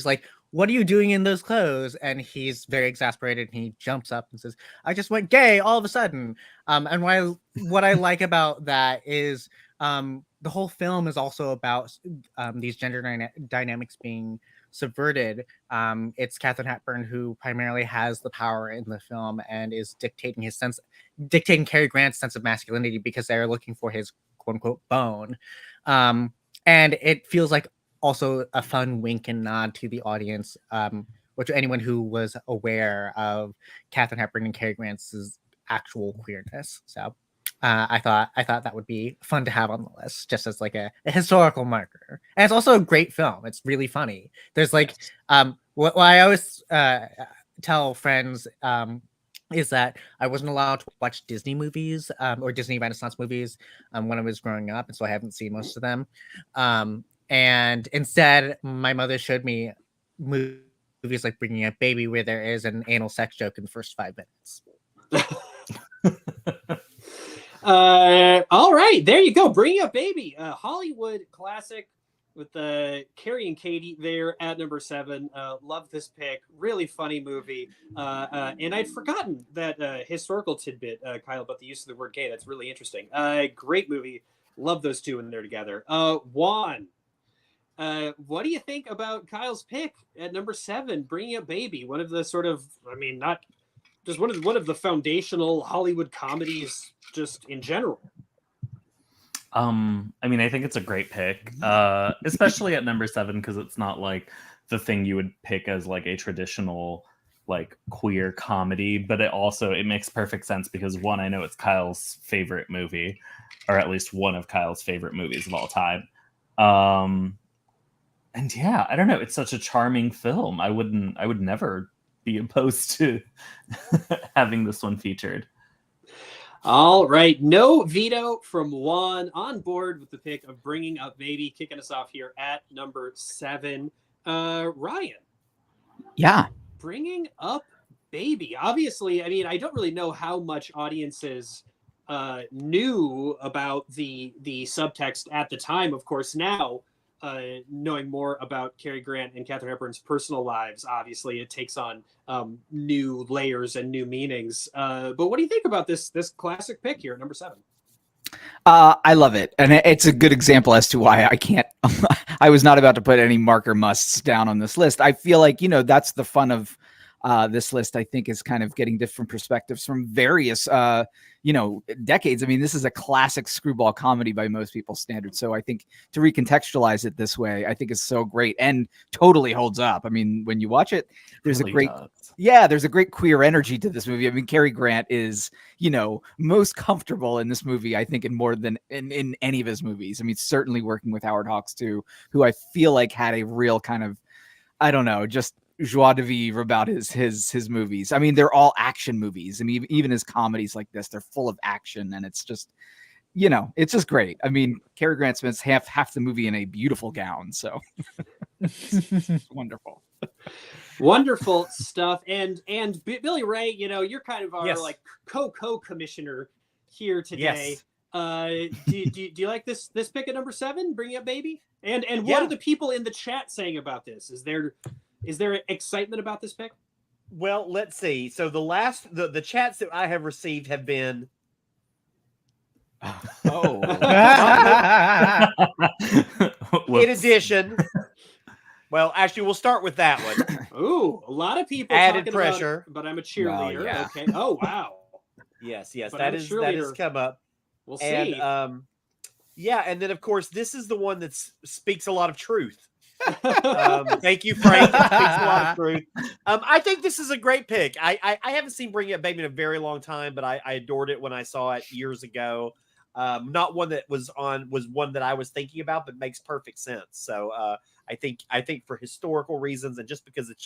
like, "What are you doing in those clothes?" And he's very exasperated, and he jumps up and says, "I just went gay all of a sudden." And what I like about that is the whole film is also about these gender dynamics being subverted. It's Katharine Hepburn who primarily has the power in the film and is dictating Cary Grant's sense of masculinity because they're looking for his quote unquote bone. And it feels like also a fun wink and nod to the audience, or to anyone who was aware of Katharine Hepburn and Cary Grant's actual queerness. So I thought that would be fun to have on the list, just as like a historical marker. And it's also a great film. It's really funny. There's like what I always tell friends is that I wasn't allowed to watch Disney movies or Disney Renaissance movies when I was growing up, and so I haven't seen most of them. And instead, my mother showed me movies like Bringing Up Baby, where there is an anal sex joke in the first 5 minutes. All right, there you go. Bringing Up Baby, a Hollywood classic with Carrie and Katie there at number 7. Love this pick. Really funny movie. And I'd forgotten that historical tidbit, Kyle, about the use of the word gay. That's really interesting. Great movie. Love those two when they're together. Juan, what do you think about Kyle's pick at number 7, Bringing Up Baby? One of the sort of, I mean, not just one of the foundational Hollywood comedies just in general. I mean, I think it's a great pick, especially at number 7, because it's not like the thing you would pick as like a traditional like queer comedy, but it makes perfect sense because one, I know it's Kyle's favorite movie, or at least one of Kyle's favorite movies of all time. And yeah, I don't know, it's such a charming film. I would never be opposed to having this one featured. All right, no veto from Juan, on board with the pick of Bringing Up Baby, kicking us off here at number 7. Ryan. Yeah. Bringing Up Baby. Obviously, I mean, I don't really know how much audiences knew about the subtext at the time. Of course, now knowing more about Cary Grant and Katharine Hepburn's personal lives, obviously it takes on new layers and new meanings. But what do you think about this classic pick here at number 7? I love it. And it's a good example as to why I was not about to put any marker musts down on this list. I feel like, that's the fun of this list, I think, is kind of getting different perspectives from various, decades. I mean, this is a classic screwball comedy by most people's standards. So I think to recontextualize it this way, I think is so great and totally holds up. I mean, when you watch it, there's a great queer energy to this movie. I mean, Cary Grant is, most comfortable in this movie, I think, in more than in any of his movies. I mean, certainly working with Howard Hawks too, who I feel like had a real kind of, I don't know, just joie de vivre about his movies. I mean, they're all action movies. I mean, even his comedies like this, they're full of action, and it's just, it's just great. I mean, Cary Grant spends half the movie in a beautiful gown, so it's wonderful. Wonderful stuff. And Billy Ray, you're kind of our like co-commissioner here today. Yes. Do you like this pick at number 7, Bringing Up Baby? And what are the people in the chat saying about this? Is there excitement about this pick? Well, let's see. So the chats that I have received have been in addition. Well, actually, we'll start with that one. Ooh, a lot of people added talking pressure, but I'm a cheerleader. Well, yeah. Okay. Oh wow. Yes, But that has come up. We'll see. And and then of course this is the one that speaks a lot of truth. Thank you, Frank. It speaks a lot of truth. I think this is a great pick. I haven't seen Bringing Up Baby in a very long time, but I adored it when I saw it years ago. Not one that was one that I was thinking about, but makes perfect sense. So I think for historical reasons and just because it's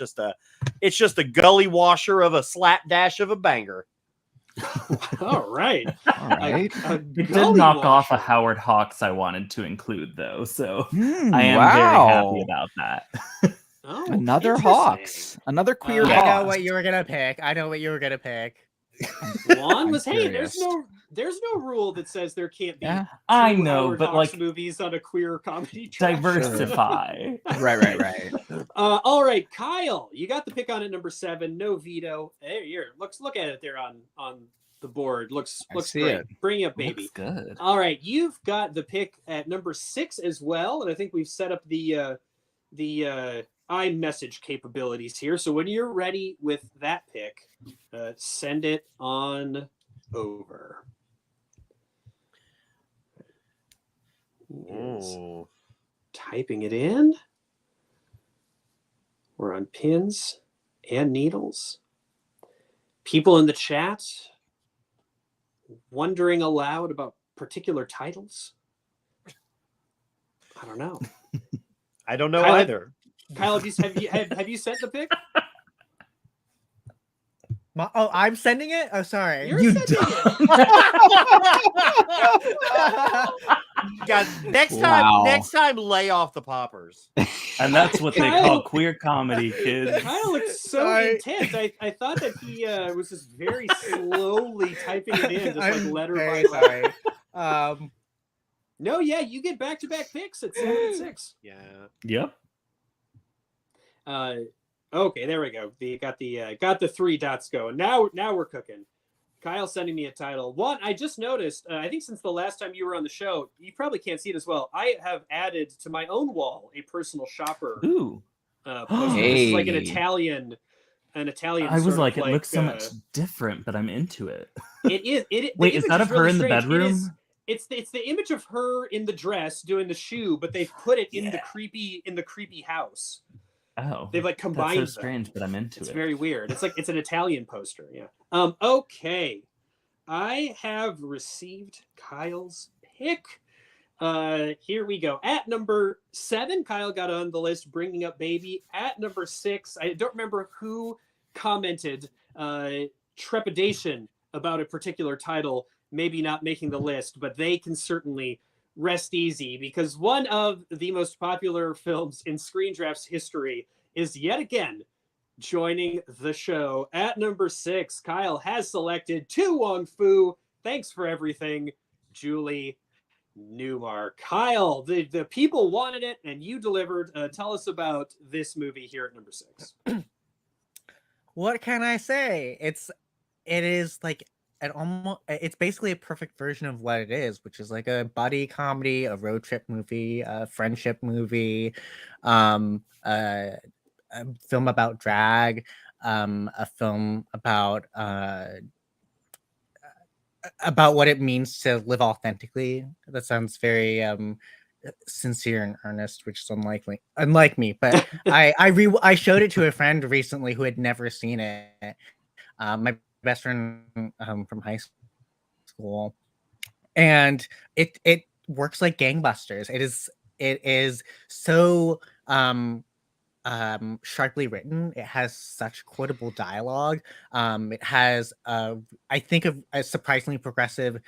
just a gully washer of a slapdash of a banger. All right. All right. It did knock off a Howard Hawks I wanted to include, though, so I am wow. very happy about that. Oh, Another interesting. Hawks. Another queer I I Hawks. know what you were gonna pick. I know what you were gonna pick. Juan was I'm hey. curious. There's no rule that says there can't be. Yeah. I two know, Howard but Hawks like movies on a queer comedy track. diversify. Right. All right, Kyle, you got the pick on it, number 7. No veto. There, look at it there on the board. Looks see great. it. Bring it up, baby. Looks good. All right, you've got the pick at number 6 as well, and I think we've set up the iMessage capabilities here. So when you're ready with that pick, send it on over. Is typing it in. We're on pins and needles. People in the chat wondering aloud about particular titles. I don't know. I don't know Kyle, either. Kyle, have you sent the pick? I'm sending it. Oh, sorry. You're You sending it. Guys, next Wow. time, lay off the poppers. And that's what they Kyle- call queer comedy, kids. Kyle looks so Sorry. intense. I thought that he was just very slowly typing it in, just like I'm letter very by letter. sorry. No, yeah, you get back-to-back picks at 7 and 6. Yeah. Yep. Okay, there we go. Got the 3 dots going. Now we're cooking. Kyle sending me a title. One, I just noticed, I think since the last time you were on the show, you probably can't see it as well. I have added to my own wall a personal shopper Ooh. poster. This is like an Hey. Italian. I was sort like, of it looks so much different, but I'm into it. It is. The Wait, is image that of her really in the strange. It bedroom? is- It's the image of her in the dress doing the shoe, but they've put it in the Yeah. creepy house. Oh, They've like that's combined so them. strange, but I'm into It's it. very weird. It's an Italian poster. Yeah. Okay. I have received Kyle's pick. Here we go. At number 7, Kyle got on the list, Bringing Up Baby. At number 6, I don't remember who commented trepidation about a particular title maybe not making the list, but they can certainly rest easy because one of the most popular films in Screen Draft's history is yet again joining the show. At number 6, Kyle has selected To Wong Fu. Thanks for everything, Julie Newmar. Kyle, the people wanted it and you delivered. Tell us about this movie here at number 6. What can I say? It is like it's basically a perfect version of what it is, which is like a buddy comedy, a road trip movie, a friendship movie, a film about drag, a film about what it means to live authentically. That sounds very sincere and earnest, which is unlike me. But I showed it to a friend recently who had never seen it. My best friend from high school, and it works like gangbusters. It is so sharply written. It has such quotable dialogue. It has I think of a surprisingly progressive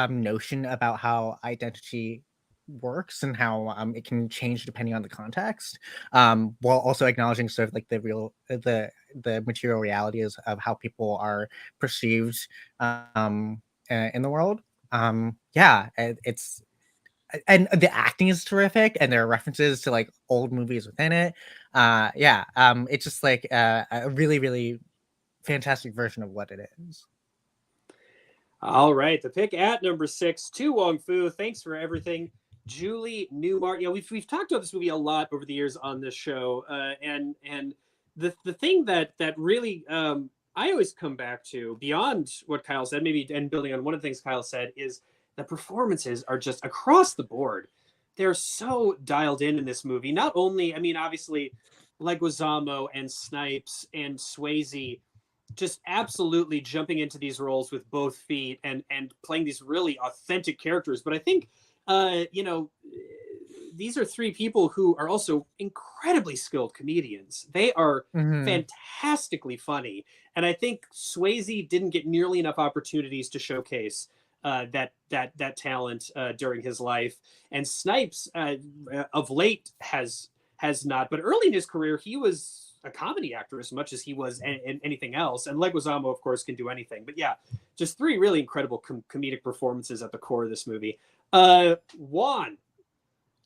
notion about how identity works and how it can change depending on the context, while also acknowledging sort of like the material realities of how people are perceived in the world. It's and the acting is terrific, and there are references to like old movies within it. It's just like a really, really fantastic version of what it is. All right, the pick at number 6, To Wong Fu. Thanks for everything, Julie Newmar. Yeah, we've talked about this movie a lot over the years on this show, and the thing that really I always come back to beyond what Kyle said, maybe and building on one of the things Kyle said, is the performances are just across the board. They're so dialed in this movie. Not only, I mean, obviously, Leguizamo and Snipes and Swayze just absolutely jumping into these roles with both feet and playing these really authentic characters. But I think, you know, these are three people who are also incredibly skilled comedians. They are fantastically funny, and I think Swayze didn't get nearly enough opportunities to showcase that talent during his life. And Snipes, of late, has not. But early in his career, he was a comedy actor as much as he was anything else. And Leguizamo, of course, can do anything. But yeah, just three really incredible comedic performances at the core of this movie. Juan,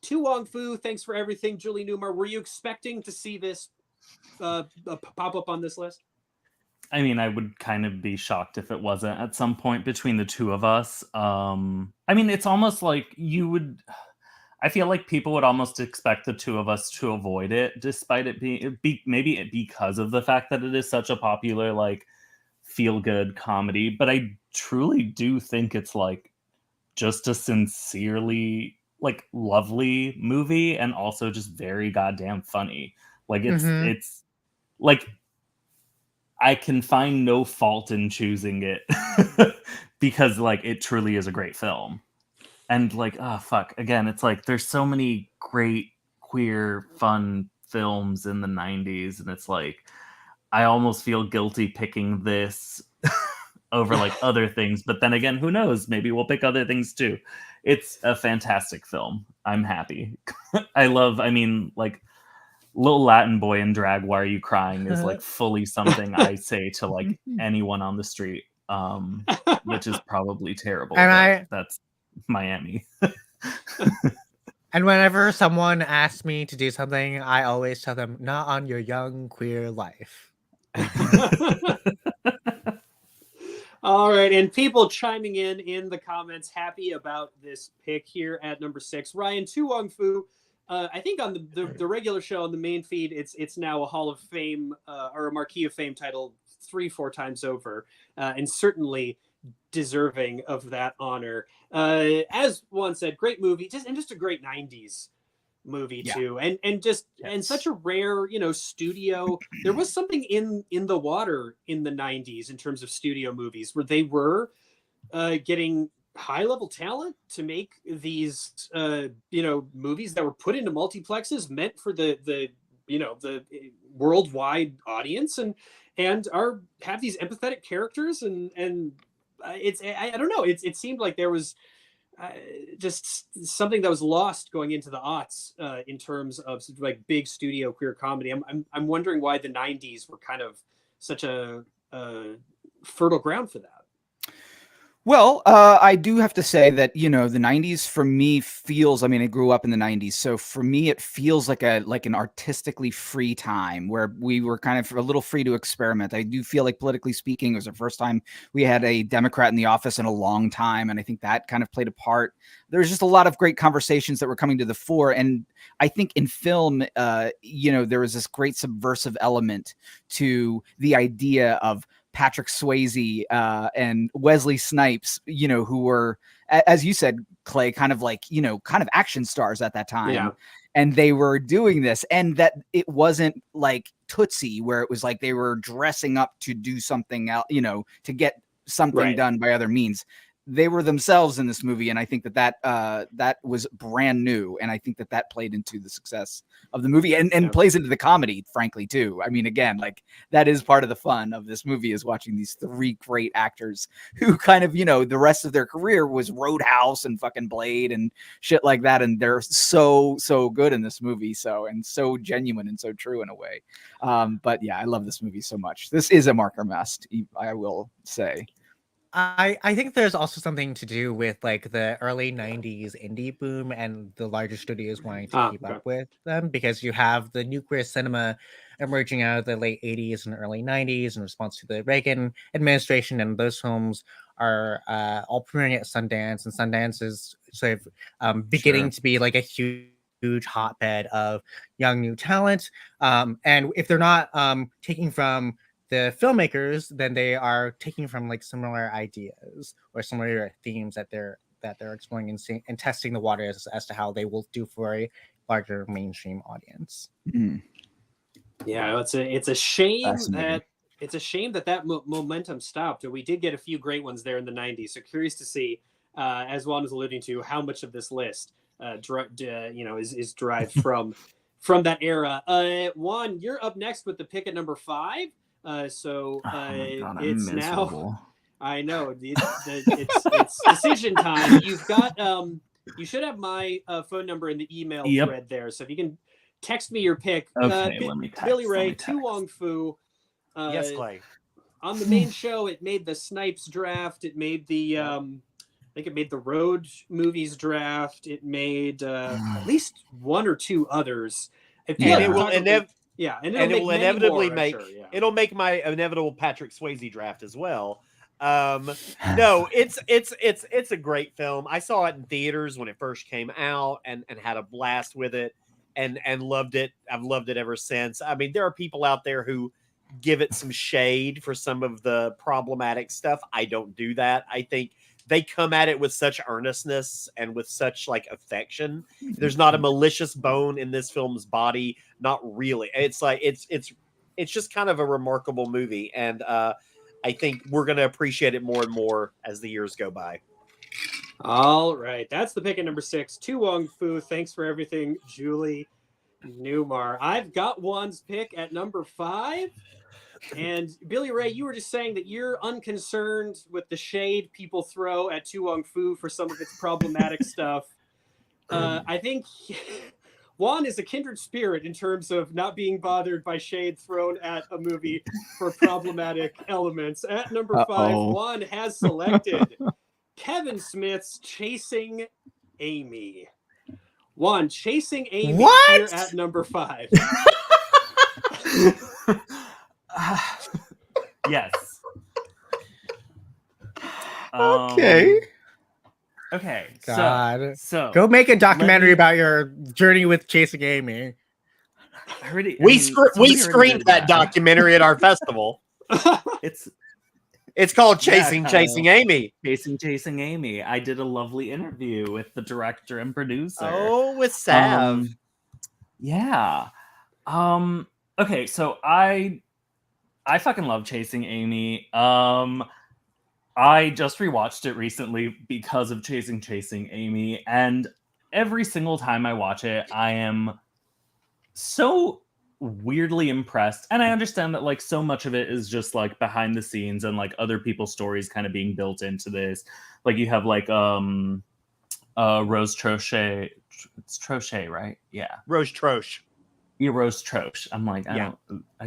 To Wong Fu, thanks for everything. Julie Newmar, were you expecting to see this pop up on this list? I mean, I would kind of be shocked if it wasn't at some point between the two of us. I mean, it's almost like you would. I feel like people would almost expect the two of us to avoid it, despite it being maybe because of the fact that it is such a popular, like, feel-good comedy. But I truly do think it's like just a sincerely, like, lovely movie, and also just very goddamn funny. Like, it's like, I can find no fault in choosing it because, like, it truly is a great film. And, like, oh fuck, again, it's like there's so many great queer fun films in the 90s, and it's like I almost feel guilty picking this over, like, other things. But then again, who knows? Maybe we'll pick other things too. It's a fantastic film. I'm happy. I mean, like, Little Latin Boy in drag, Why Are You Crying is, like, fully something I say to, like, anyone on the street, which is probably terrible. And that's Miami. And whenever someone asks me to do something, I always tell them, not on your young queer life. All right, and people chiming in the comments, happy about this pick here at number 6. Ryan, To Wong Fu, I think on the regular show on the main feed, it's now a Hall of Fame or a Marquee of Fame title 3-4 times over, and certainly deserving of that honor. As Juan said, great movie, just a great 90s movie too, and such a rare, you know, studio. There was something in the water in the 90s in terms of studio movies where they were getting high level talent to make these you know, movies that were put into multiplexes meant for the you know, the worldwide audience, and have these empathetic characters, and it's I don't know, it seemed like there was just something that was lost going into the aughts in terms of, like, big studio queer comedy. I'm wondering why the 90s were kind of such a fertile ground for that. Well, I do have to say that, you know, the 90s for me feels, I mean, I grew up in the 90s. So for me, it feels like an artistically free time where we were kind of a little free to experiment. I do feel like, politically speaking, it was the first time we had a Democrat in the office in a long time. And I think that kind of played a part. There's just a lot of great conversations that were coming to the fore. And I think in film, you know, there was this great subversive element to the idea of Patrick Swayze and Wesley Snipes, you know, who were, as you said, Clay, kind of like, you know, kind of action stars at that time. Yeah. And they were doing this, and that it wasn't like Tootsie, where it was like they were dressing up to do something else, you know, to get something done by other means. They were themselves in this movie, and I think that was brand new, and I think that played into the success of the movie, and plays into the comedy, frankly, too. I mean, again, like, that is part of the fun of this movie, is watching these three great actors who kind of, you know, the rest of their career was Roadhouse and fucking Blade and shit like that, and they're so good in this movie, and so genuine and so true in a way. But yeah, I love this movie so much. This is a Marker must, I will say. I think there's also something to do with, like, the early 90s indie boom and the larger studios wanting to keep up with them, because you have the new queer cinema emerging out of the late 80s and early 90s in response to the Reagan administration, and those films are all premiering at Sundance, and Sundance is sort of beginning to be like a huge hotbed of young new talent, and if they're not taking from the filmmakers, then they are taking from, like, similar ideas or similar themes that they're exploring and testing the waters as to how they will do for a larger mainstream audience. Yeah, it's a shame that it's a shame that momentum stopped. We did get a few great ones there in the 90s. So curious to see, as Juan was alluding to, how much of this list, is derived from that era. Juan, you're up next with the pick at number 5. Oh my God, I'm it's now. miserable. I know it's decision time. You've got you should have my phone number in the email Yep. thread there. So if you can text me your pick. Okay, let me text. Billy Ray, let me Tu text. Wong Fu. Yes, Clay. On the main show, it made the Snipes draft. It made the I think it made the Road movies draft. It made at least one or two others. I feel And like it we're will talking- inev- yeah, and and it it'll will make many inevitably more, I'm make sure, yeah. it'll make my inevitable Patrick Swayze draft as well. No, it's a great film. I saw it in theaters when it first came out and had a blast with it and loved it. I've loved it ever since. I mean, there are people out there who give it some shade for some of the problematic stuff. I don't do that. I think they come at it with such earnestness and with such like affection. There's not a malicious bone in this film's body. Not really. It's like it's just kind of a remarkable movie, and I think we're going to appreciate it more and more as the years go by. All right, that's the pick at number 6. Tu Wong Fu. Thanks for everything, Julie Newmar. I've got Juan's pick at number 5. And Billy Ray, you were just saying that you're unconcerned with the shade people throw at Tu Wong Fu for some of its problematic stuff. I think Juan is a kindred spirit in terms of not being bothered by shade thrown at a movie for problematic elements. At number 5, Juan has selected Kevin Smith's Chasing Amy. Juan, Chasing Amy here at number 5. Yes. Okay. Okay. God. So Go make a documentary me- about your journey with Chasing Amy. We screened that documentary at our festival. It's called Chasing Amy. Chasing Amy. I did a lovely interview with the director and producer. Oh, with Sav. Yeah. Okay, so I fucking love Chasing Amy. I just rewatched it recently because of Chasing Amy, and every single time I watch it, I am so weirdly impressed. And I understand that like so much of it is just like behind the scenes and like other people's stories kind of being built into this. Like you have like Rose Trochet. It's Trochet, right? Yeah. Rose Troche. Yeah, Rose Troche. I'm like, I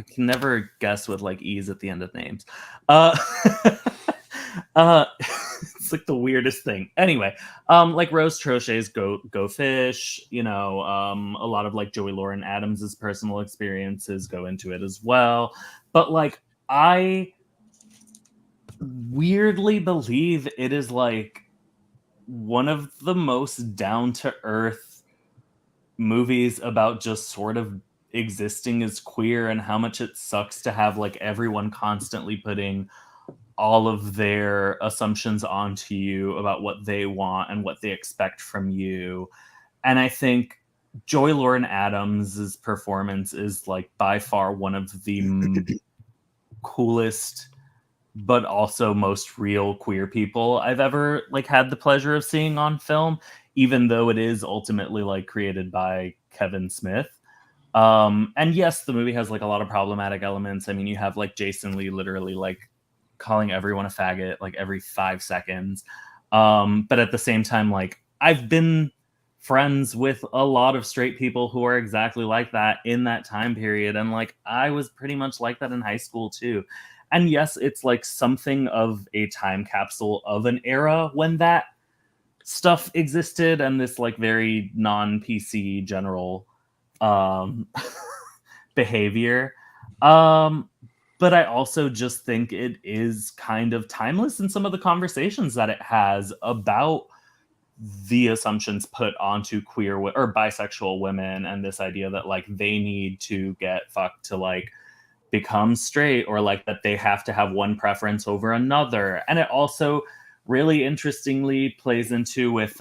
can never guess with like E's at the end of names. It's like the weirdest thing. Anyway, like Rose Trochet's Go Fish, you know, a lot of like Joey Lauren Adams's personal experiences go into it as well. But like I weirdly believe it is like one of the most down to earth movies about just sort of existing as queer and how much it sucks to have like everyone constantly putting all of their assumptions onto you about what they want and what they expect from you. And I think Joy Lauren Adams' performance is like by far one of the coolest but also most real queer people I've ever like had the pleasure of seeing on film, even though it is ultimately like created by Kevin Smith. And yes, the movie has like a lot of problematic elements. I mean, you have like Jason Lee literally like calling everyone a faggot like every 5 seconds. But at the same time, like I've been friends with a lot of straight people who are exactly like that in that time period. And like, I was pretty much like that in high school too. And yes, it's like something of a time capsule of an era when that stuff existed and this like very non-PC general behavior. But I also just think it is kind of timeless in some of the conversations that it has about the assumptions put onto queer or bisexual women and this idea that like they need to get fucked to like become straight, or like that they have to have one preference over another. And it also really interestingly plays into with he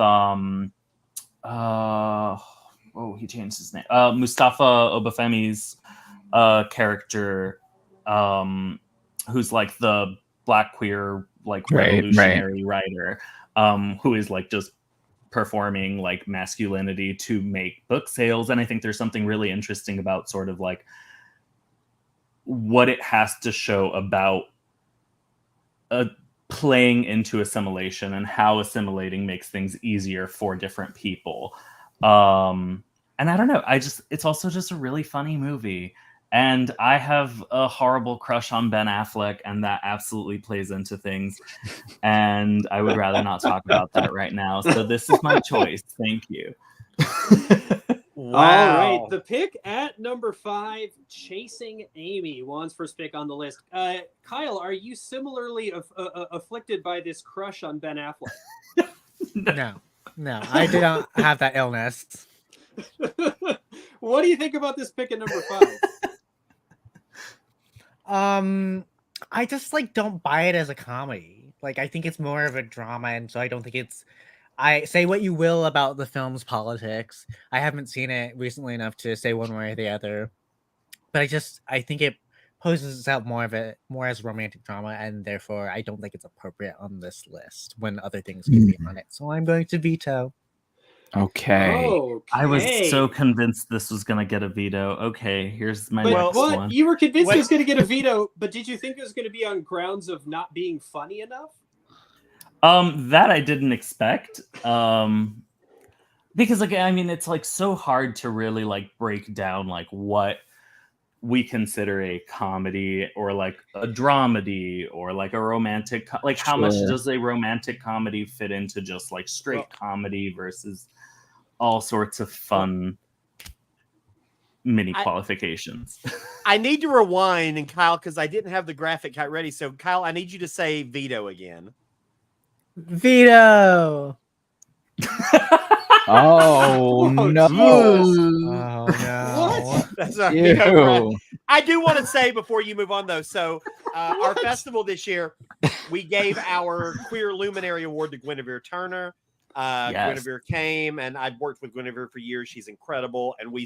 changed his name, Mustafa Obafemi's character who's like the Black queer like Right, right. revolutionary writer, who is like just performing like masculinity to make book sales. And I think there's something really interesting about sort of like what it has to show about playing into assimilation and how assimilating makes things easier for different people. And I don't know, it's also just a really funny movie. And I have a horrible crush on Ben Affleck, and that absolutely plays into things. And I would rather not talk about that right now. So this is my choice. Thank you. Wow. All right, the pick at number 5, Chasing Amy, Juan's first pick on the list. Kyle, are you similarly afflicted by this crush on Ben Affleck? No, I do not have that illness. What do you think about this pick at number 5? I just like don't buy it as a comedy. Like I think it's more of a drama, and so I don't think it's. I say what you will about the film's politics. I haven't seen it recently enough to say one way or the other, but I think it poses itself more as romantic drama, and therefore I don't think it's appropriate on this list when other things can be on it. So I'm going to veto. Okay. I was so convinced this was going to get a veto. Okay, here's my next one. You were convinced it was going to get a veto, but did you think it was going to be on grounds of not being funny enough? That I didn't expect. Because like, I mean, it's like so hard to really like break down like what we consider a comedy or like a dramedy or like a romantic, like how much does a romantic comedy fit into just like straight comedy versus all sorts of fun mini qualifications. I need to rewind, and Kyle, because I didn't have the graphic ready. So Kyle, I need you to say veto again. Veto. Oh no! Oh no! That's our veto. I do want to say before you move on, though. So, our festival this year, we gave our Queer Luminary Award to Guinevere Turner. Guinevere came, and I've worked with Guinevere for years. She's incredible, and we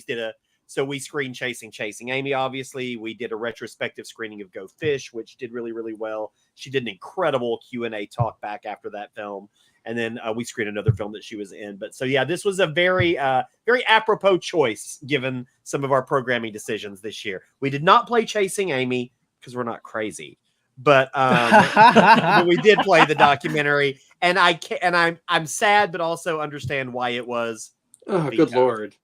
screened Chasing Amy. Obviously, we did a retrospective screening of Go Fish, which did really, really well. She did an incredible Q&A talk back after that film. And then we screened another film that she was in. But so, yeah, this was a very, very apropos choice given some of our programming decisions this year. We did not play Chasing Amy because we're not crazy, but, but we did play the documentary. And I'm sad, but also understand why it was. Oh, good Lord.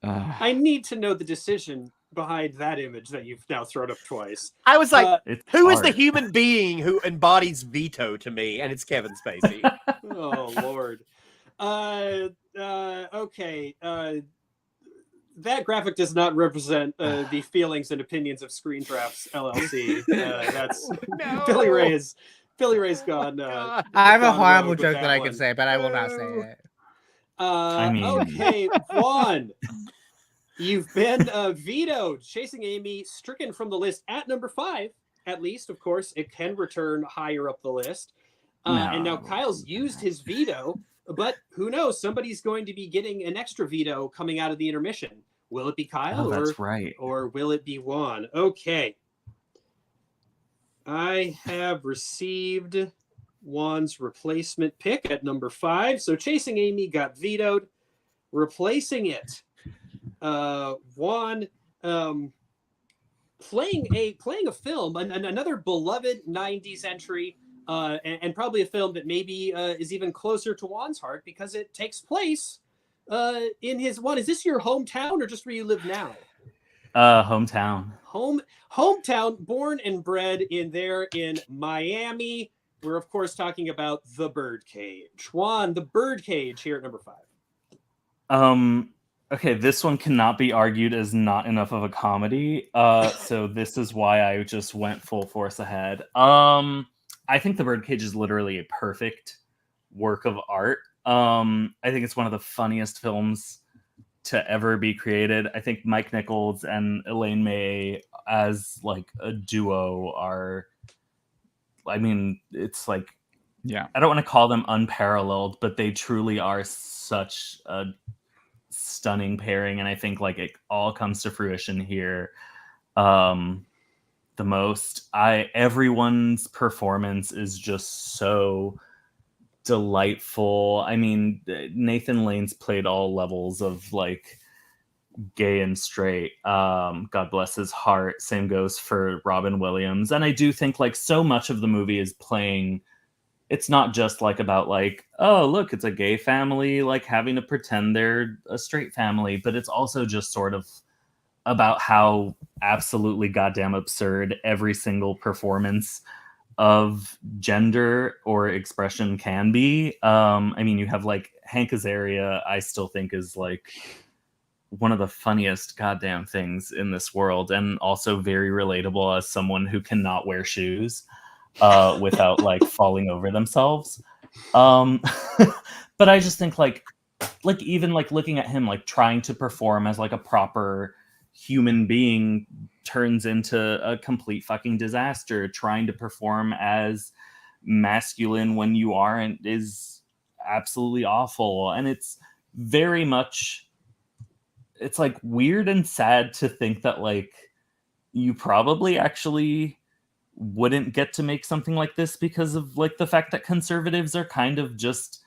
I need to know the decision behind that image that you've now thrown up twice. I was like, who is hard. the human being who embodies veto to me? And it's Kevin Spacey. Oh, Lord. Okay. That graphic does not represent the feelings and opinions of Screen Drafts LLC. That's No. Billy Ray's gone. I have a gone horrible rogue with joke that that I one. can say, but I will not say it. I mean- Okay, Juan, you've been vetoed. Chasing Amy stricken from the list at number 5. At least, of course, it can return higher up the list. And now Kyle's used his veto, but who knows? Somebody's going to be getting an extra veto coming out of the intermission. Will it be Kyle that's right. or will it be Juan? Okay. I have received Juan's replacement pick at number 5. So Chasing Amy got vetoed. Replacing it, Juan playing a film, another beloved 90s entry, and probably a film that maybe is even closer to Juan's heart because it takes place in his Juan. Is this your hometown or just where you live now? Hometown. Hometown, born and bred in Miami. We're of course talking about The Birdcage. Juan, The Birdcage here at number 5. Okay, this one cannot be argued as not enough of a comedy. So this is why I just went full force ahead. I think The Birdcage is literally a perfect work of art. I think it's one of the funniest films to ever be created. I think Mike Nichols and Elaine May as like a duo are, I mean, it's like, Yeah. I don't want to call them unparalleled, but they truly are such a stunning pairing. And I think like it all comes to fruition here. the most. Everyone's performance is just so delightful. I mean, Nathan Lane's played all levels of like gay and straight. God bless his heart. Same goes for Robin Williams. And I do think like so much of the movie is playing, it's not just like about like, oh, look, it's a gay family like having to pretend they're a straight family, but it's also just sort of about how absolutely goddamn absurd every single performance of gender or expression can be. I mean, you have like Hank Azaria, I still think is like one of the funniest goddamn things in this world, and also very relatable as someone who cannot wear shoes without like falling over themselves. But I just think like even like looking at him like trying to perform as like a proper human being turns into a complete fucking disaster. Trying to perform as masculine when you aren't is absolutely awful. And it's very much, it's like weird and sad to think that like you probably actually wouldn't get to make something like this because of like the fact that conservatives are kind of just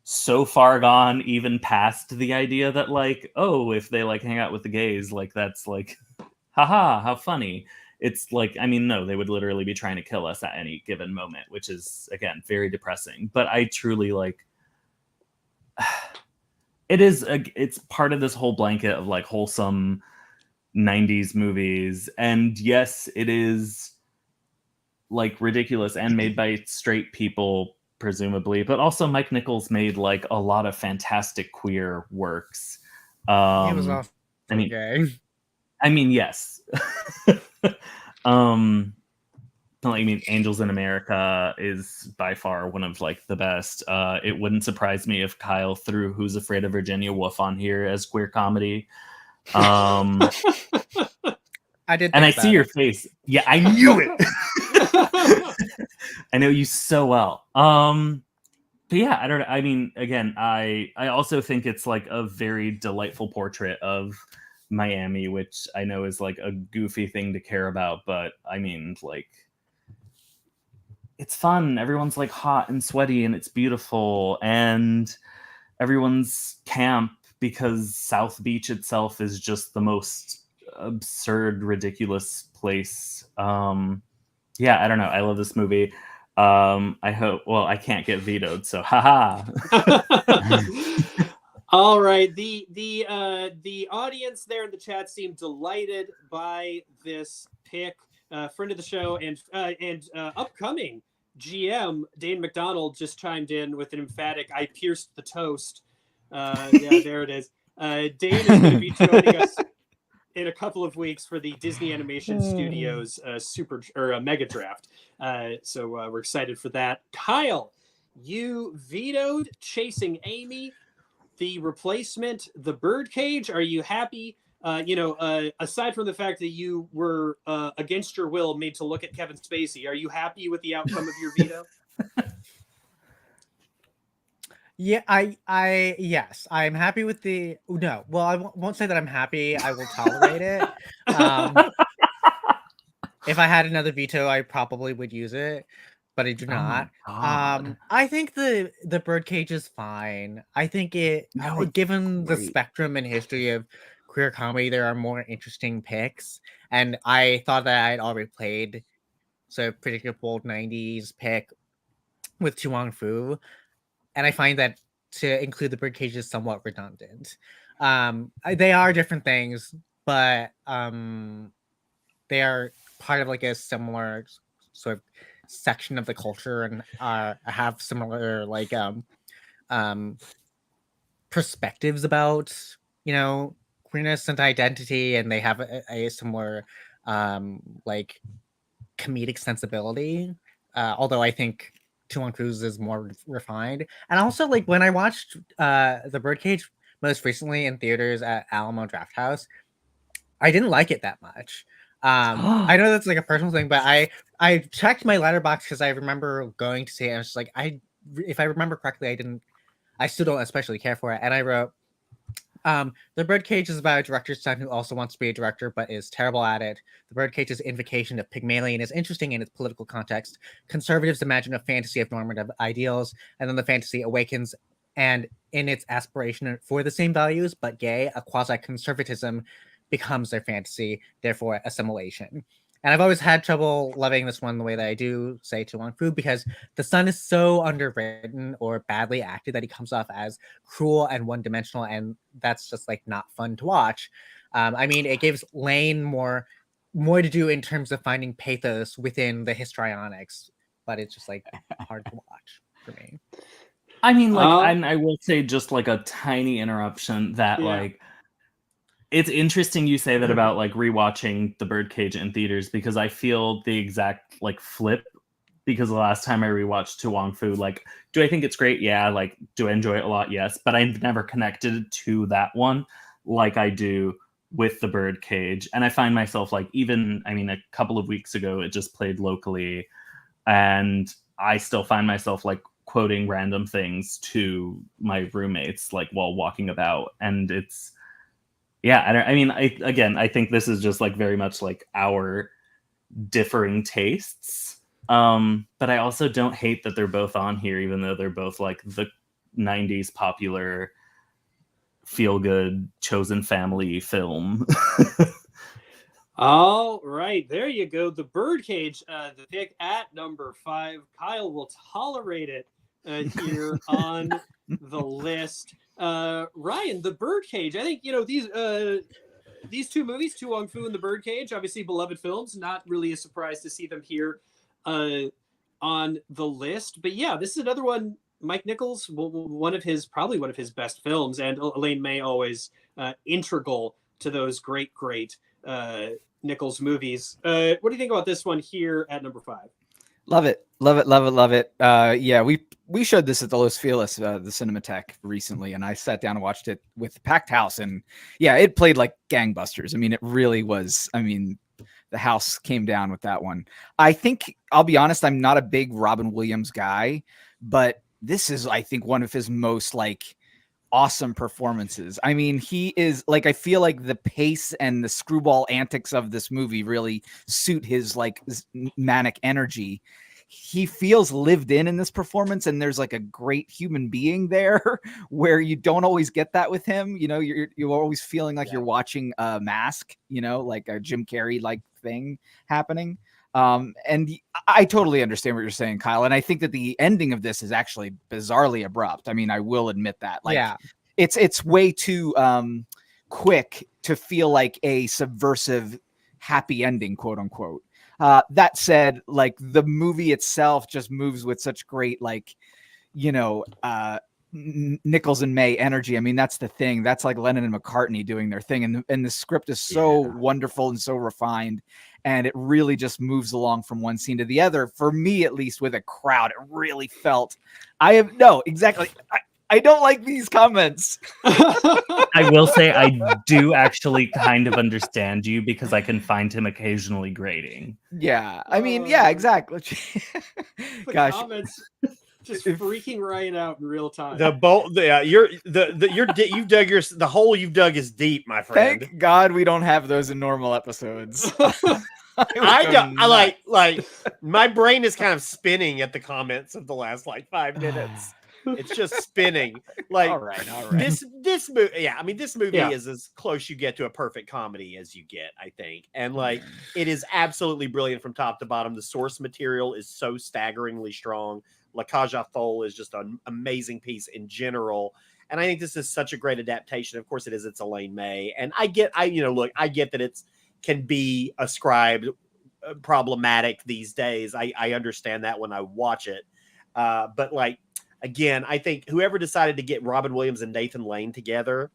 so far gone, even past the idea that like, oh, if they like hang out with the gays, like that's like, haha, how funny. It's like, I mean, no, they would literally be trying to kill us at any given moment, which is again very depressing. But I truly like, it's part of this whole blanket of like wholesome 90s movies. And yes, it is like ridiculous and made by straight people presumably, but also Mike Nichols made like a lot of fantastic queer works. He was also gay. I mean, yes. I mean, Angels in America is by far one of like the best. It wouldn't surprise me if Kyle threw Who's Afraid of Virginia Woolf on here as queer comedy. I did, and I see your face. Yeah, I knew it. I know you so well. But yeah, I don't know. I mean, again, I also think it's like a very delightful portrait of Miami, which I know is like a goofy thing to care about, but I mean, like, it's fun. Everyone's like hot and sweaty and it's beautiful, and everyone's camp because South Beach itself is just the most absurd, ridiculous place. Yeah, I don't know. I love this movie. I hope, well, I can't get vetoed, so haha. All right. The audience there in the chat seemed delighted by this pick. Friend of the show and upcoming GM Dane McDonald just chimed in with an emphatic "I pierced the toast." Yeah, there it is. Dane is going to be joining us in a couple of weeks for the Disney Animation Studios Mega Draft. So we're excited for that. Kyle, you vetoed Chasing Amy, The Replacement, The Birdcage. Are you happy? Aside from the fact that you were against your will made to look at Kevin Spacey, are you happy with the outcome of your veto? Yeah, yes, I'm happy with the. No, well, I won't say that I'm happy. I will tolerate it. If I had another veto, I probably would use it, but I do not. I think the Birdcage is fine. I think given the spectrum and history of queer comedy, there are more interesting picks, and I thought that I'd already played so predictable 90s pick with To Wong Foo. And I find that to include the Birdcage is somewhat redundant. They are different things, but they are part of like a similar sort of section of the culture and have similar like perspectives about, queerness and identity, and they have a similar like comedic sensibility. Although I think To Wong Foo's is more refined. And also, like, when I watched The Birdcage most recently in theaters at Alamo Drafthouse, I didn't like it that much. I know that's like a personal thing, but I checked my letterbox because I remember going to see it, and I was just like, if I remember correctly, I still don't especially care for it. And I wrote, The Birdcage is about a director's son who also wants to be a director but is terrible at it. The Birdcage's invocation of Pygmalion is interesting in its political context. Conservatives imagine a fantasy of normative ideals, and then the fantasy awakens, and in its aspiration for the same values but gay, a quasi-conservatism becomes their fantasy, therefore assimilation. And I've always had trouble loving this one the way that I do, say, To Wong Fu, because the son is so underwritten or badly acted that he comes off as cruel and one-dimensional, and that's just like not fun to watch. I mean, it gives Lane more to do in terms of finding pathos within the histrionics, but it's just like hard to watch for me. I mean, like, I will say just like a tiny interruption that like. It's interesting you say that about like rewatching The Birdcage in theaters, because I feel the exact like flip, because the last time I rewatched To Wong Fu, like, do I think it's great? Yeah. Like, do I enjoy it a lot? Yes. But I've never connected to that one like I do with The Birdcage. And I find myself like, even, I mean, a couple of weeks ago, it just played locally, and I still find myself like quoting random things to my roommates, like while walking about. And it's, yeah, I think this is just like very much like our differing tastes. But I also don't hate that they're both on here, even though they're both like the 90s popular feel-good chosen family film. All right, there you go. The Birdcage, the pick at number 5. Kyle will tolerate it here on the list. Ryan, The Birdcage. I think, you know, these two movies, To Wong Fu and The Birdcage, obviously beloved films. Not really a surprise to see them here on the list. But yeah, this is another one. Mike Nichols, probably one of his best films, and Elaine May always integral to those great Nichols movies. What do you think about this one here at number 5? Love it. Yeah, we showed this at the Los Feliz, the Cinematheque recently, and I sat down and watched it with packed house, and yeah, it played like gangbusters. I mean, it really was. I mean, the house came down with that one. I think, I'll be honest, I'm not a big Robin Williams guy, but this is, I think, one of his most like awesome performances. I mean, he is like, I feel like the pace and the screwball antics of this movie really suit his like manic energy. He feels lived in this performance, and there's like a great human being there where you don't always get that with him. You know, you're always feeling like you're watching a Mask, you know, like a Jim Carrey like thing happening. And I totally understand what you're saying, Kyle. And I think that the ending of this is actually bizarrely abrupt. I mean, I will admit that. Like, yeah, it's way too quick to feel like a subversive happy ending, quote unquote. That said, like, the movie itself just moves with such great, like, you know, Nichols and May energy. I mean, that's the thing. That's like Lennon and McCartney doing their thing. And the script is so wonderful and so refined. And it really just moves along from one scene to the other. For me, at least, with a crowd, it really felt. I don't like these comments. I will say I do actually kind of understand you, because I can find him occasionally grating. Yeah, I mean, yeah, exactly. Gosh, comments just freaking Ryan out in real time. The hole you've dug is deep, my friend. Thank God we don't have those in normal episodes. I like my brain is kind of spinning at the comments of the last like 5 minutes. It's just spinning. Like, all right. This movie, yeah. I mean, this movie is as close you get to a perfect comedy as you get, I think. And like, it is absolutely brilliant from top to bottom. The source material is so staggeringly strong. La Cage aux Folles is just an amazing piece in general. And I think this is such a great adaptation. Of course, it is. It's Elaine May, and I get that it's can be ascribed problematic these days. I understand that when I watch it, but like. Again, I think whoever decided to get Robin Williams and Nathan Lane together,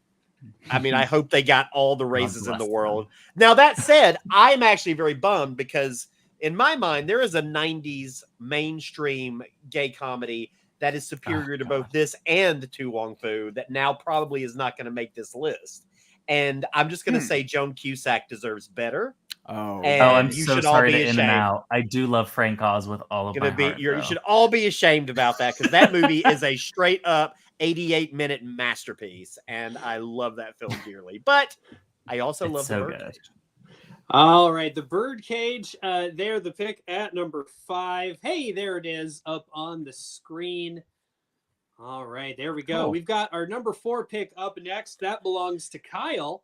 I mean, I hope they got all the raises in the world. Now, that said, I'm actually very bummed, because in my mind, there is a 90s mainstream gay comedy that is superior to both this and To Wong Fu that now probably is not going to make this list. And I'm just going to say Joan Cusack deserves better. I'm so sorry to In and Out. I do love Frank Oz with all of my heart. You should all be ashamed about that, because that movie is a straight up 88-minute masterpiece, and I love that film dearly. But I also It's love so The good. Birdcage. All right, the Birdcage. They're the pick at number 5. Hey, there it is up on the screen. All right, there we go. Cool. We've got our number 4 pick up next. That belongs to Kyle.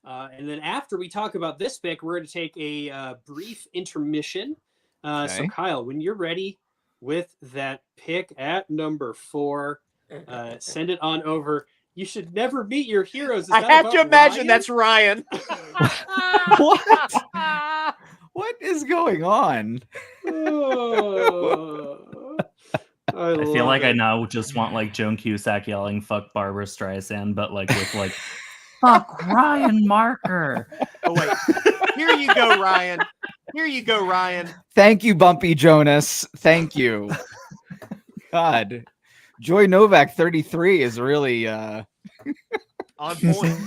And then after we talk about this pick, we're going to take a brief intermission. So, Okay. Kyle, when you're ready with that pick at number 4, send it on over. You should never meet your heroes. Is I that have to about imagine Ryan? that's Ryan. What? What is going on? Oh, I feel love like I it. now just want like Joan Cusack yelling "fuck Barbara Streisand," but like with like "fuck Ryan Marker." Oh wait, here you go, Ryan. Here you go, Ryan. Thank you, Bumpy Jonas. Thank you. God. Joy Novak 33 is really On point.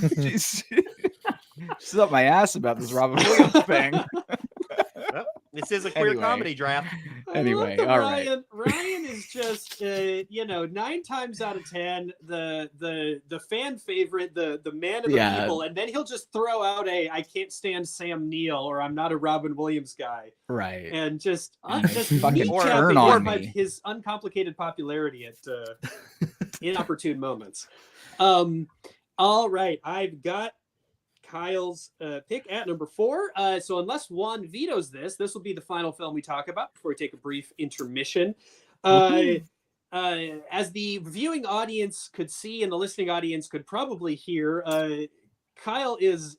she's up my ass about this Robin Williams thing. This is a queer Anyway. comedy draft. I Anyway, love that all right. Ryan is just 9 times out of 10 the fan favorite, the man of the Yeah. people, and then he'll just throw out I can't stand Sam Neill or I'm not a Robin Williams guy, Right. and just Just meat fucking chapping turn on by me. his uncomplicated popularity at inopportune moments. All right, I've got Kyle's pick at number 4. So unless Juan vetoes this will be the final film we talk about before we take a brief intermission. As the viewing audience could see and the listening audience could probably hear, Kyle is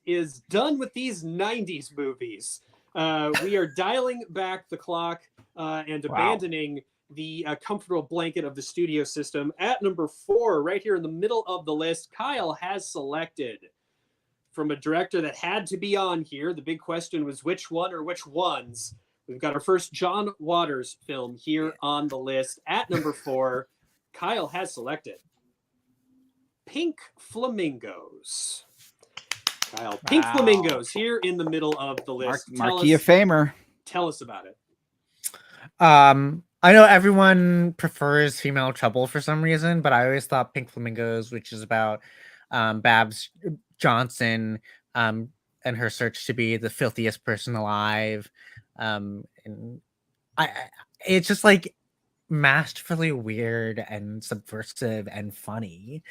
done with these 90s movies. We are dialing back the clock and abandoning the comfortable blanket of the studio system. At number 4, right here in the middle of the list, Kyle has selected from a director that had to be on here. The big question was which one or which ones. We've got our first John Waters film here on the list. At number 4, Kyle has selected Pink Flamingos. Kyle, Pink Wow. Flamingos here in the middle of the list. Marquis of Famer. Tell us about it. I know everyone prefers Female Trouble for some reason, but I always thought Pink Flamingos, which is about Babs Johnson and her search to be the filthiest person alive. And it's just like masterfully weird and subversive and funny.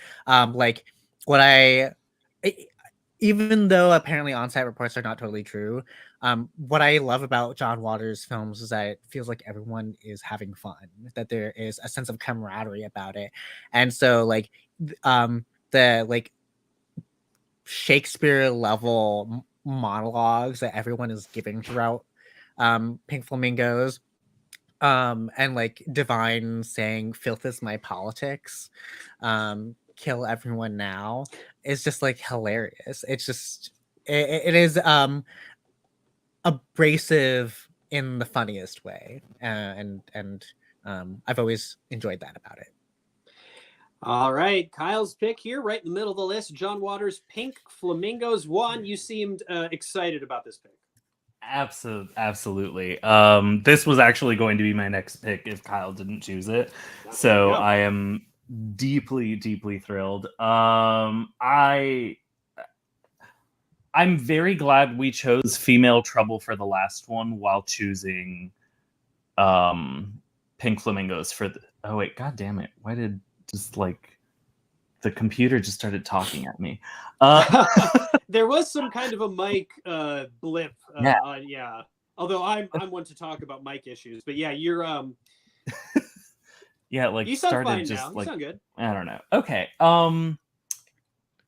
Even though apparently on-site reports are not totally true, what I love about John Waters films is that it feels like everyone is having fun, that there is a sense of camaraderie about it. And so the Shakespeare level monologues that everyone is giving throughout Pink Flamingos, and like Divine saying "filth is my politics," kill everyone now, is just like hilarious. It's just it is abrasive in the funniest way, and I've always enjoyed that about it. All right, Kyle's pick here, right in the middle of the list. John Waters, Pink Flamingos. Juan, you seemed excited about this pick. Absolutely. This was actually going to be my next pick if Kyle didn't choose it. So Yeah. I am deeply thrilled. I'm very glad we chose Female Trouble for the last one while choosing Pink Flamingos for the oh wait, god damn it. Why did just like the computer just started talking at me? There was some kind of a mic blip. Yeah. Although I'm one to talk about mic issues, but yeah, you're yeah, like you sound started fine just now. like You sound good. I don't know. Okay. Don't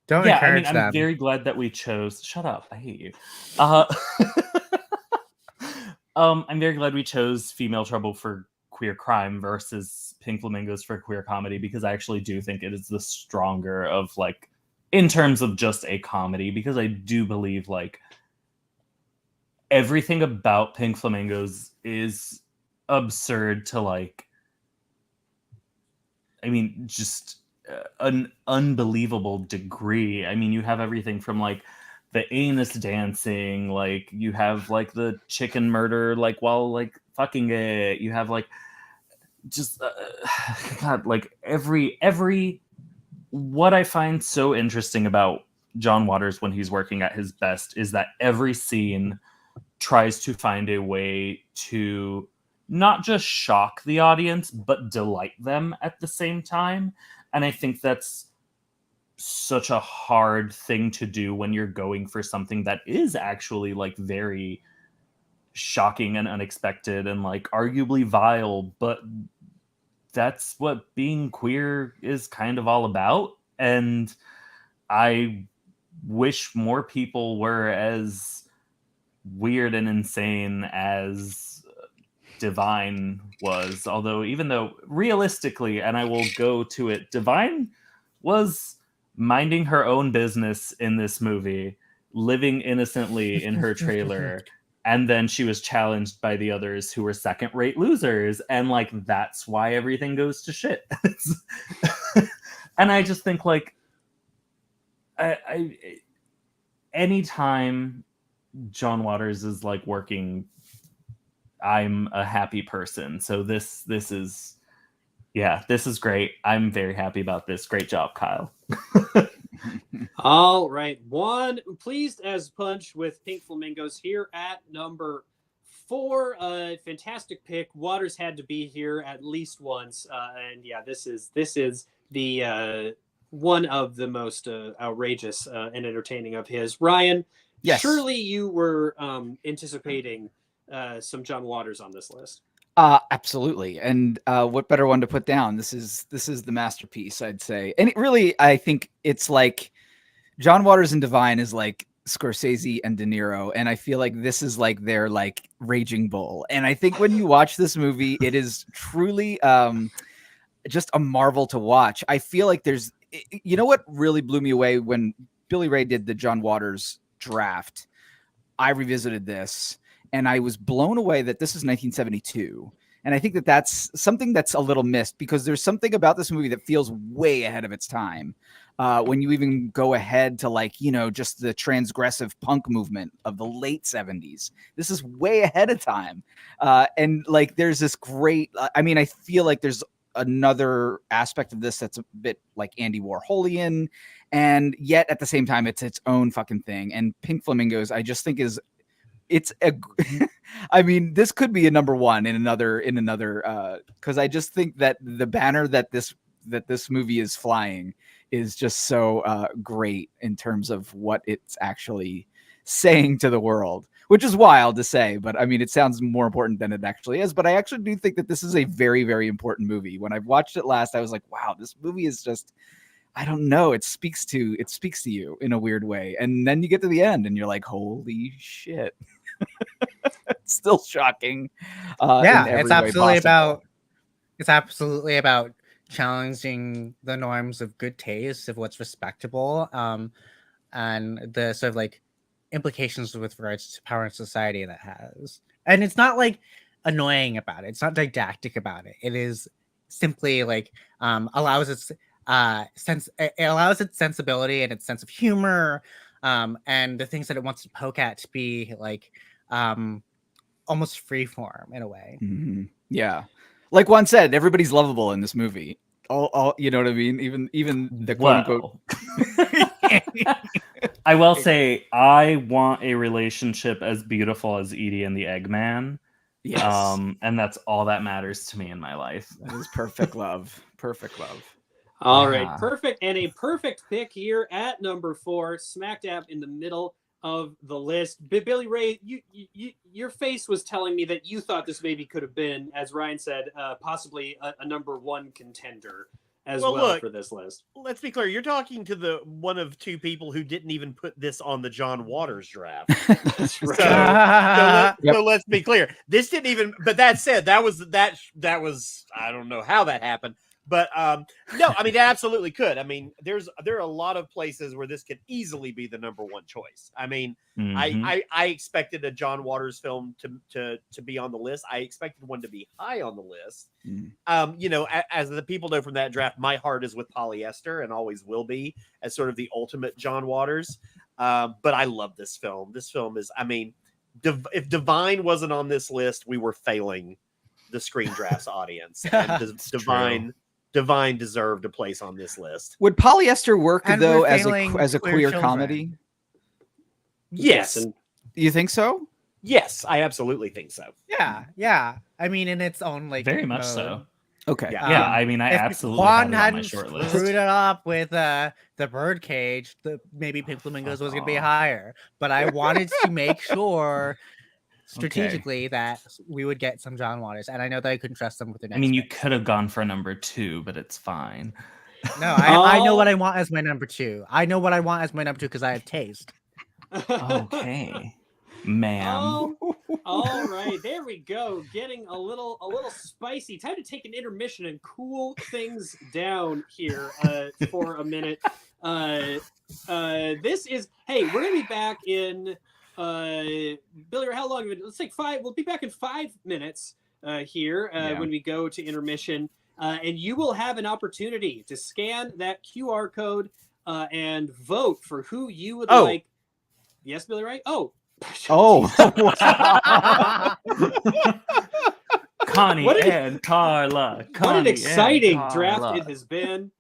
Yeah, I encourage mean, I'm them. very glad that we chose. Shut up! I hate you. I'm very glad we chose Female Trouble for queer crime versus Pink Flamingos for queer comedy, because I actually do think it is the stronger of like in terms of just a comedy, because I do believe like everything about Pink Flamingos is absurd to like. I mean, just an unbelievable degree. I mean, you have everything from like the anus dancing, like you have like the chicken murder, like while like fucking it. You have like just God, like every what I find so interesting about John Waters when he's working at his best is that every scene tries to find a way to not just shock the audience, but delight them at the same time. And I think that's such a hard thing to do when you're going for something that is actually like very shocking and unexpected and like arguably vile, but that's what being queer is kind of all about. And I wish more people were as weird and insane as Divine was. Although, even though realistically, and I will go to it, Divine was minding her own business in this movie, living innocently in her trailer. And then she was challenged by the others who were second-rate losers. And like, that's why everything goes to shit. And I just think like, I anytime John Waters is like working, I'm a happy person. So this is great. I'm very happy about this. Great job, Kyle. All right. One pleased as punch with Pink Flamingos here at number 4. Fantastic pick. Waters had to be here at least once. And yeah, this is the one of the most outrageous and entertaining of his. Ryan, Yes. surely you were anticipating some John Waters on this list. Absolutely. And what better one to put down? This is the masterpiece, I'd say. And it really, I think it's like John Waters and Divine is like Scorsese and De Niro. And I feel like this is like their like Raging Bull. And I think when you watch this movie, it is truly just a marvel to watch. I feel like there's, you know what really blew me away when Billy Ray did the John Waters draft? I revisited this and I was blown away that this is 1972. And I think that that's something that's a little missed because there's something about this movie that feels way ahead of its time. When you even go ahead to like, you know, just the transgressive punk movement of the late 70s, this is way ahead of time. And like, there's this great, I mean, I feel like there's another aspect of this that's a bit like Andy Warholian, and yet at the same time, it's its own fucking thing. And Pink Flamingos, I just think I mean, this could be a number 1 in another, because I just think that the banner that this movie is flying is just so great in terms of what it's actually saying to the world, which is wild to say, but I mean, it sounds more important than it actually is. But I actually do think that this is a very, very important movie. When I watched it last, I was like, wow, this movie is just, I don't know. It speaks to you in a weird way. And then you get to the end and you're like, holy shit. It's still shocking. Yeah, it's absolutely about challenging the norms of good taste, of what's respectable, and the sort of like implications with regards to power in society that has. And it's not like annoying about it. It's not didactic about it. It is simply like allows its sensibility and its sense of humor, and the things that it wants to poke at to be like almost free form in a way. Mm-hmm. Yeah, like Juan said, everybody's lovable in this movie. All you know what I mean. Even the quote unquote. I will say, I want a relationship as beautiful as Edie and the Eggman. Yes, and that's all that matters to me in my life. That is perfect love. Perfect love. All right, perfect, and a perfect pick here at number 4, smack dab in the middle of the list. Billy Ray, your face was telling me that you thought this maybe could have been, as Ryan said, possibly a number 1 contender as well look, for this list. Let's be clear. You're talking to the one of 2 people who didn't even put this on the John Waters draft. That's right. So let's be clear. This didn't even. But that said, that was. I don't know how that happened. But no, I mean, it absolutely could. I mean, there are a lot of places where this could easily be the number 1 choice. I mean, I expected a John Waters film to be on the list. I expected one to be high on the list. You know, as the people know from that draft, my heart is with Polyester and always will be as sort of the ultimate John Waters. But I love this film. This film is, I mean, if Divine wasn't on this list, we were failing the Screen Drafts audience. And Divine. Divine deserved a place on this list. Would polyester work And though we're as failing a queer queer children. comedy? Yes. And You think so? Yes, I absolutely think so. Yeah. I mean, in its own like Very much mode. so. Okay. Yeah. Yeah, Um, I mean, I if absolutely Juan had it on my hadn't short list. screwed it up with the birdcage, maybe Pink Flamingos was going to be Aw. higher. But I wanted to make sure strategically that we would get some John Waters, and I know that I couldn't trust them with the next. I mean, you pick. could have gone for number 2, but it's fine. No, I know what Oh. I want as my number 2. I know what I want as my number 2 because I have taste. Okay, ma'am. Oh, all right, there we go. Getting a little spicy. Time to take an intermission and cool things down here for a minute. This is we're gonna be back in Billy. How long? Let's take 5. We'll be back in 5 minutes here when we go to intermission, and you will have an opportunity to scan that QR code and vote for who you would like. Yes, Billy, right? Oh. Connie What an- and Carla. What Connie an exciting and draft Carla. it has been.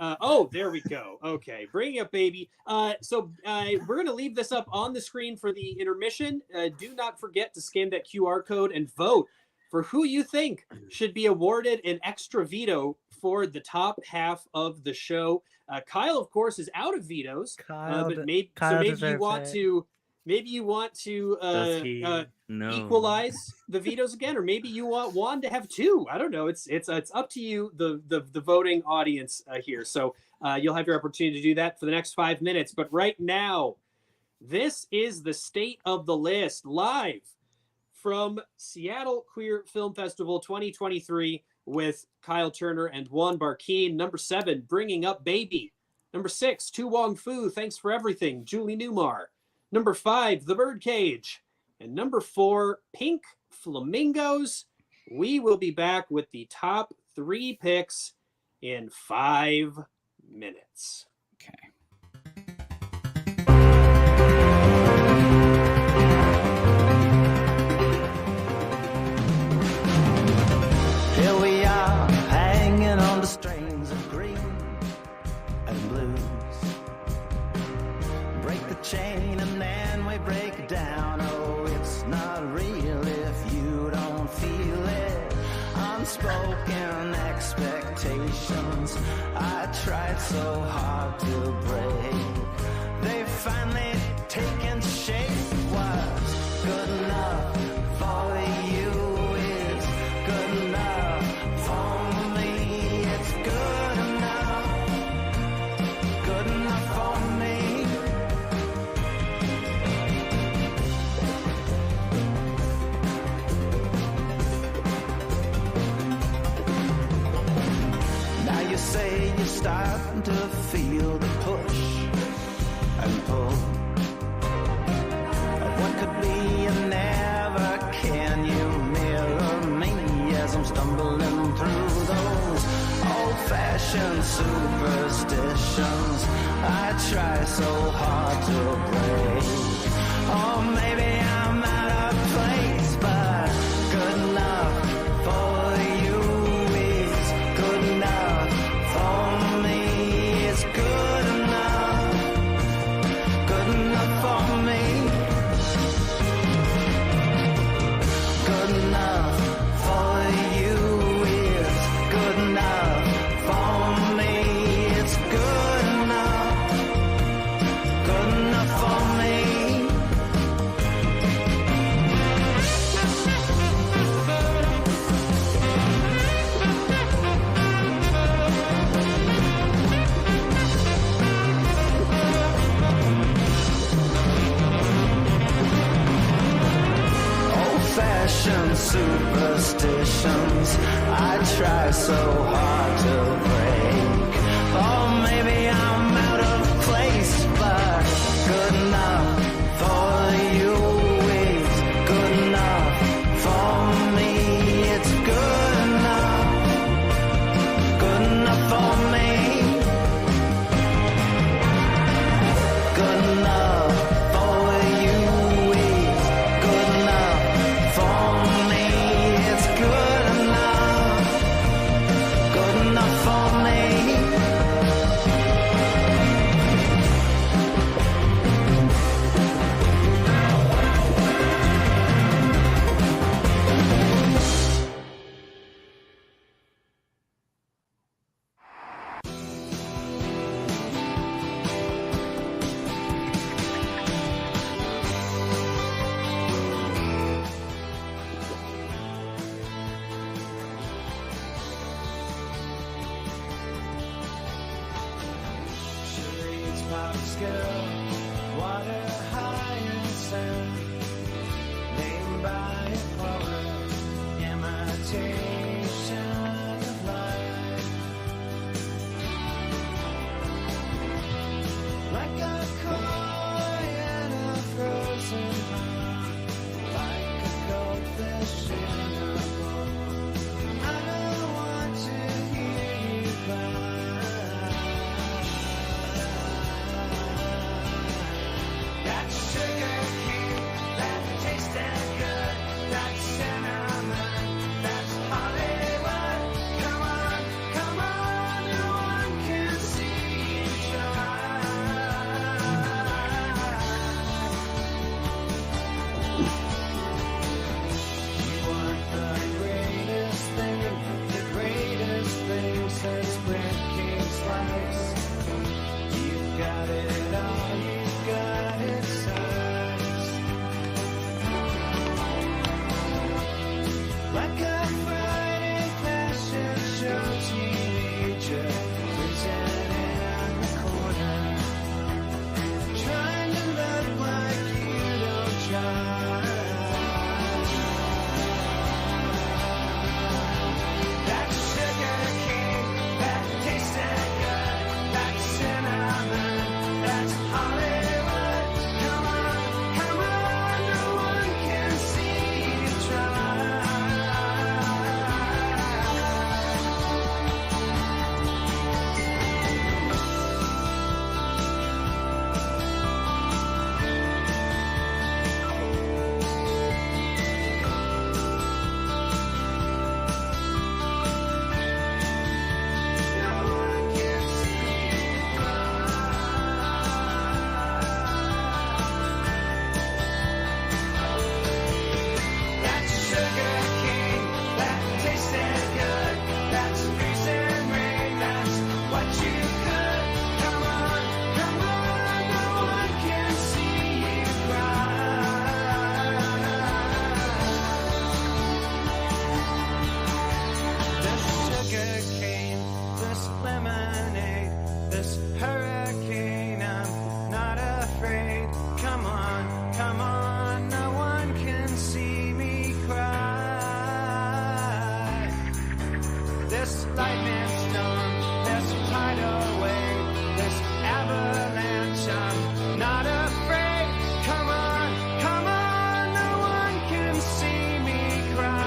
There we go. Okay, bringing up baby. So we're going to leave this up on the screen for the intermission. Do not forget to scan that QR code and vote for who you think should be awarded an extra veto for the top half of the show. Kyle, of course, is out of vetoes, but maybe you want to Does he know? equalize the vetoes again, or maybe you want Juan to have 2. I don't know. It's up to you, the voting audience here. So you'll have your opportunity to do that for the next 5 minutes. But right now, this is the state of the list live from Seattle Queer Film Festival 2023 with Kyle Turner and Juan Barquin. Number 7, Bringing Up Baby. Number 6, Tu Wong Fu, Thanks for Everything, Julie Newmar. Number 5, The Birdcage. And number 4, Pink Flamingos. We will be back with the top 3 picks in 5 minutes. Okay. Here we are, hanging on the strings of green and blues. Break the chain and then we break it down. Oh, it's not real if you don't feel it. Unspoken expectations I tried so hard to break. They finally taken shape. What's good enough for you is good enough for me. It's good enough for me. Now you say you're starting to feel the push and pull. What could be and never can you mirror me as I'm stumbling through those old-fashioned superstitions I try so hard to break. Or maybe I'm out of place, but good enough for you is good enough for me. It's good enough for me. Good enough for you is good enough for me. It's good enough for me. Old-fashioned superstitions I try so hard to break. Oh, maybe I'm out of place, but good enough for you is good enough for me. It's good enough for me. Good enough for you is good enough for me. It's good enough for top skill, water hyacinth, named by a poet, imitation of life. Like a koi in a frozen pond, like a goldfish in a bowl. I don't want to hear you cry. That sugar cane, that tasted good, that cinnamon, that's Hollywood. Come on, come on, no one can see you try. You want the greatest thing since Brent King Slice. You've got it all, you've got it size. Like a Friday fashion show teenager, freezing in the corner, trying to look like you don't try. That sugar cane, that tasted good, that cinnamon, that's Hollywood. Come on, no one can see you try. No one can see you That sugar cane, that tasted good, that's freezing rain, that's what you could. Come on, no one can see you cry. This sugar cane, this lemonade, this hurricane, I'm not afraid. Come on, no one can see me cry. This lightning storm, this tidal wave, this avalanche, I'm not afraid. Come on, no one can see me cry.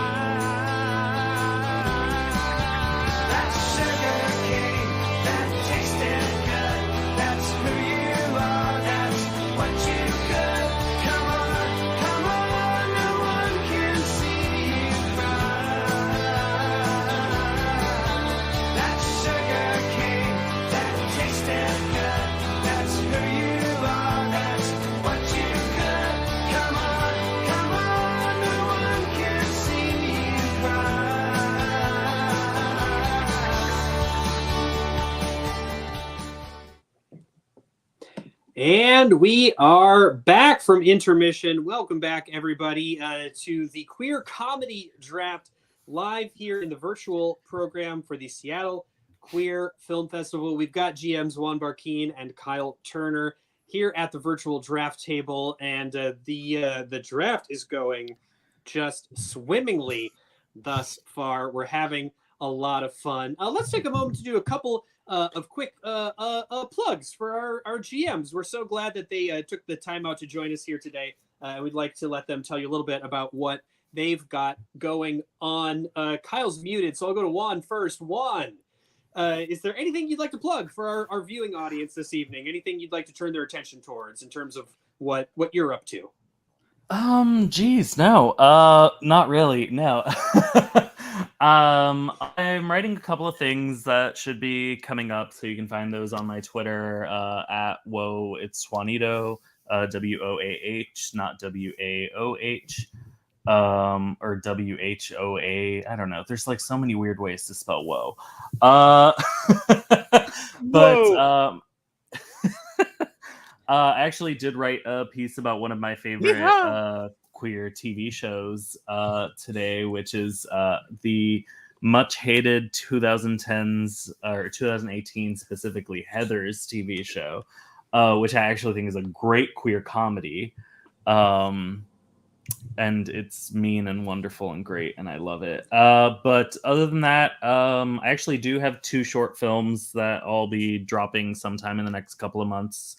That sugar cane, that tasted good, that's who you are, that's what you could. Come on, no one can see you cry. That sugar cane, that tasted good, that's who you are, that's what you could. Come on, no one can see you cry. And we are back from intermission. Welcome back, everybody, to the Queer Comedy Draft live here in the virtual program for the Seattle Queer Film Festival. We've got GMs Juan Barkeen and Kyle Turner here at the virtual draft table, and the draft is going just swimmingly thus far. We're having a lot of fun. Let's take a moment to do a couple of quick plugs for our GMs. We're so glad that they took the time out to join us here today. We'd like to let them tell you a little bit about what they've got going on. Kyle's muted, so I'll go to Juan first. Juan, is there anything you'd like to plug for our viewing audience this evening? Anything you'd like to turn their attention towards in terms of what you're up to? Geez, no. Not really. No. I'm writing a couple of things that should be coming up, so you can find those on my Twitter at Whoa It's Juanito, WOAH, not WAOH, or WHOA. I don't know. There's like so many weird ways to spell whoa. But I actually did write a piece about one of my favorite queer TV shows today, which is the much hated 2010s or 2018 specifically Heathers TV show. which I actually think is a great queer comedy. And it's mean and wonderful and great, and I love it. But other than that, I actually do have 2 short films that I'll be dropping sometime in the next couple of months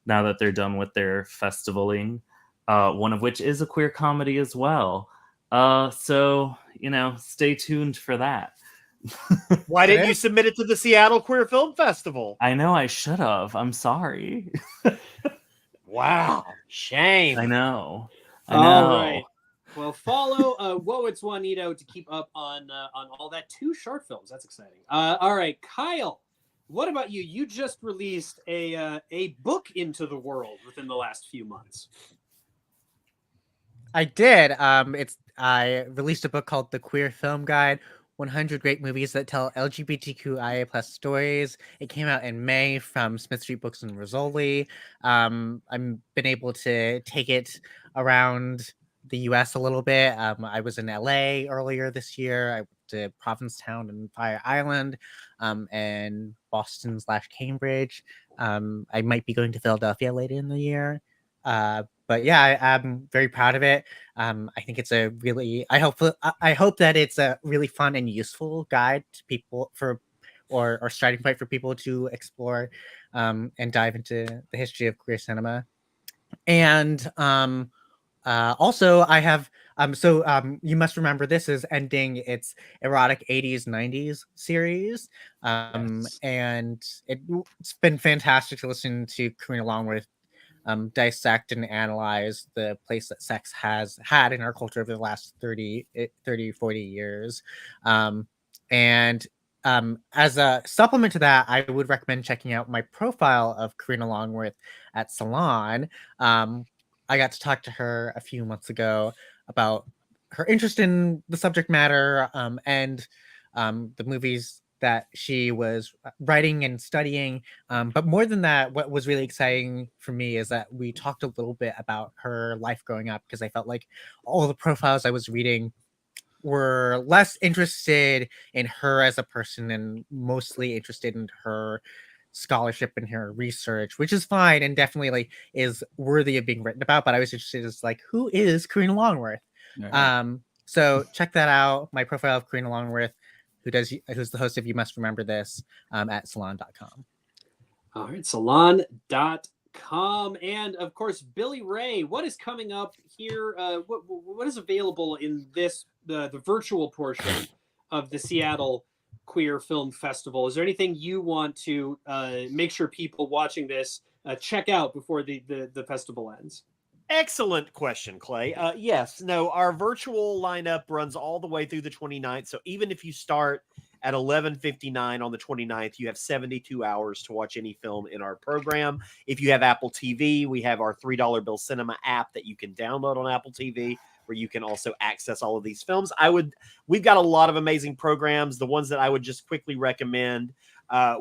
now that they're done with their festivaling. One of which is a queer comedy as well. So, stay tuned for that. Why didn't you submit it to the Seattle Queer Film Festival? I know I should have. I'm sorry. Wow. Shame. I know. All right. Well, follow Whoa, It's Juanito to keep up on all that. 2 short films. That's exciting. All right, Kyle. What about you? You just released a book into the world within the last few months. I did. I released a book called The Queer Film Guide: 100 Great Movies That Tell LGBTQIA+ Stories. It came out in May from Smith Street Books and Rizzoli. I've been able to take it around the US a little bit. I was in LA earlier this year. I went to Provincetown and Fire Island, and Boston/Cambridge. I might be going to Philadelphia later in the year. But yeah, I'm very proud of it. I think it's a really, I hope that it's a really fun and useful guide to people or starting point for people to explore and dive into the history of queer cinema. And also I have You Must Remember This is ending its erotic 80s 90s series. Yes. And it's been fantastic to listen to Karina Longworth dissect and analyze the place that sex has had in our culture over the last 30, 40 years. And as a supplement to that, I would recommend checking out my profile of Karina Longworth at Salon. I got to talk to her a few months ago about her interest in the subject matter and the movies that she was writing and studying. But more than that, what was really exciting for me is that we talked a little bit about her life growing up, because I felt like all the profiles I was reading were less interested in her as a person and mostly interested in her scholarship and her research, which is fine and definitely is worthy of being written about. But I was interested in who is Karina Longworth? Right. So check that out. My profile of Karina Longworth, who's the host of You Must Remember This, at salon.com. All right, salon.com. And of course, Billy Ray, what is coming up here? What is available in the virtual portion of the Seattle Queer Film Festival? Is there anything you want to make sure people watching this check out before the festival ends? Excellent question, Clay. Yes, no, our virtual lineup runs all the way through the 29th. So even if you start at 11:59 on the 29th, you have 72 hours to watch any film in our program. If you have Apple TV, we have our $3 Bill Cinema app that you can download on Apple TV, where you can also access all of these films. We've got a lot of amazing programs. The ones that I would just quickly recommend,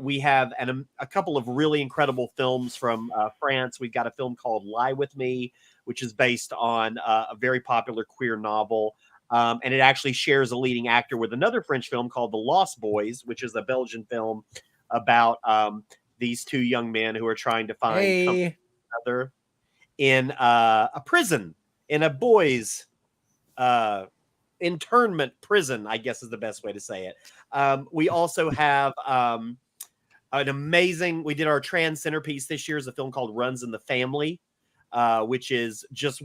we have a couple of really incredible films from France. We've got a film called Lie With Me, which is based on a very popular queer novel. And it actually shares a leading actor with another French film called The Lost Boys, which is a Belgian film about these 2 young men who are trying to find each other in a prison, in a boys' internment prison, I guess is the best way to say it. We also have we did our trans centerpiece this year, is a film called Runs in the Family, which is just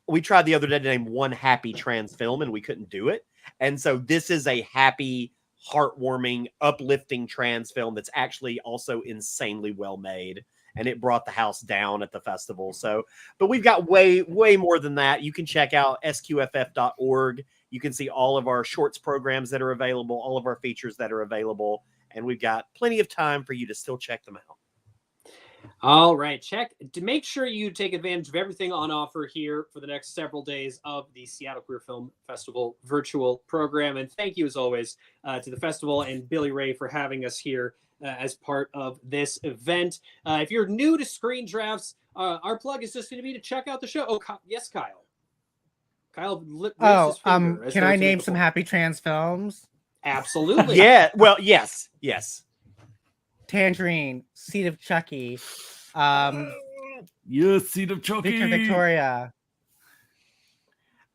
we tried the other day to name one happy trans film and we couldn't do it. And so this is a happy, heartwarming, uplifting trans film that's actually also insanely well made. And it brought the house down at the festival. But we've got way, way more than that. You can check out sqff.org. You can see all of our shorts programs that are available, all of our features that are available. And we've got plenty of time for you to still check them out. All right, check to make sure you take advantage of everything on offer here for the next several days of the Seattle Queer Film Festival virtual program. And thank you, as always, to the festival and Billy Ray for having us here as part of this event. If you're new to Screen Drafts, our plug is just going to be to check out the show. Oh, yes, Kyle. Can I name some happy trans films? Absolutely. Yeah. Well, yes. Tangerine, Seed of Chucky, Yes, Seed of Chucky. Victor Victoria.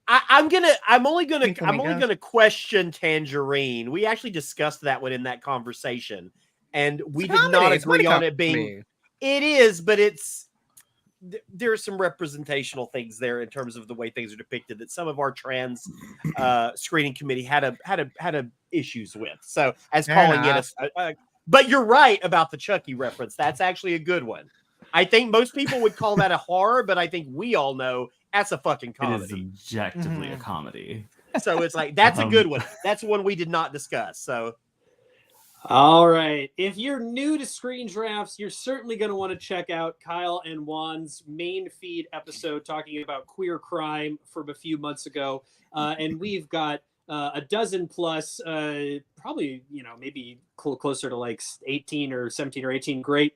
I'm only Pink Flamingos. gonna question Tangerine. We actually discussed that one in that conversation, and we It's a did not comedy. It's agree a on it being. comedy. It is, but there are some representational things there in terms of the way things are depicted that some of our trans screening committee had a issues with. So as Fair calling enough. it but you're right about the Chucky reference. That's actually a good one. I think most people would call that a horror, but I think we all know that's a fucking It is comedy. objectively a comedy. So it's like that's a good one. That's one we did not discuss. So All right. If you're new to Screen Drafts, you're certainly going to want to check out Kyle and Juan's main feed episode talking about queer crime from a few months ago. And we've got a dozen plus, probably, maybe closer to like 18 or 17 or 18 great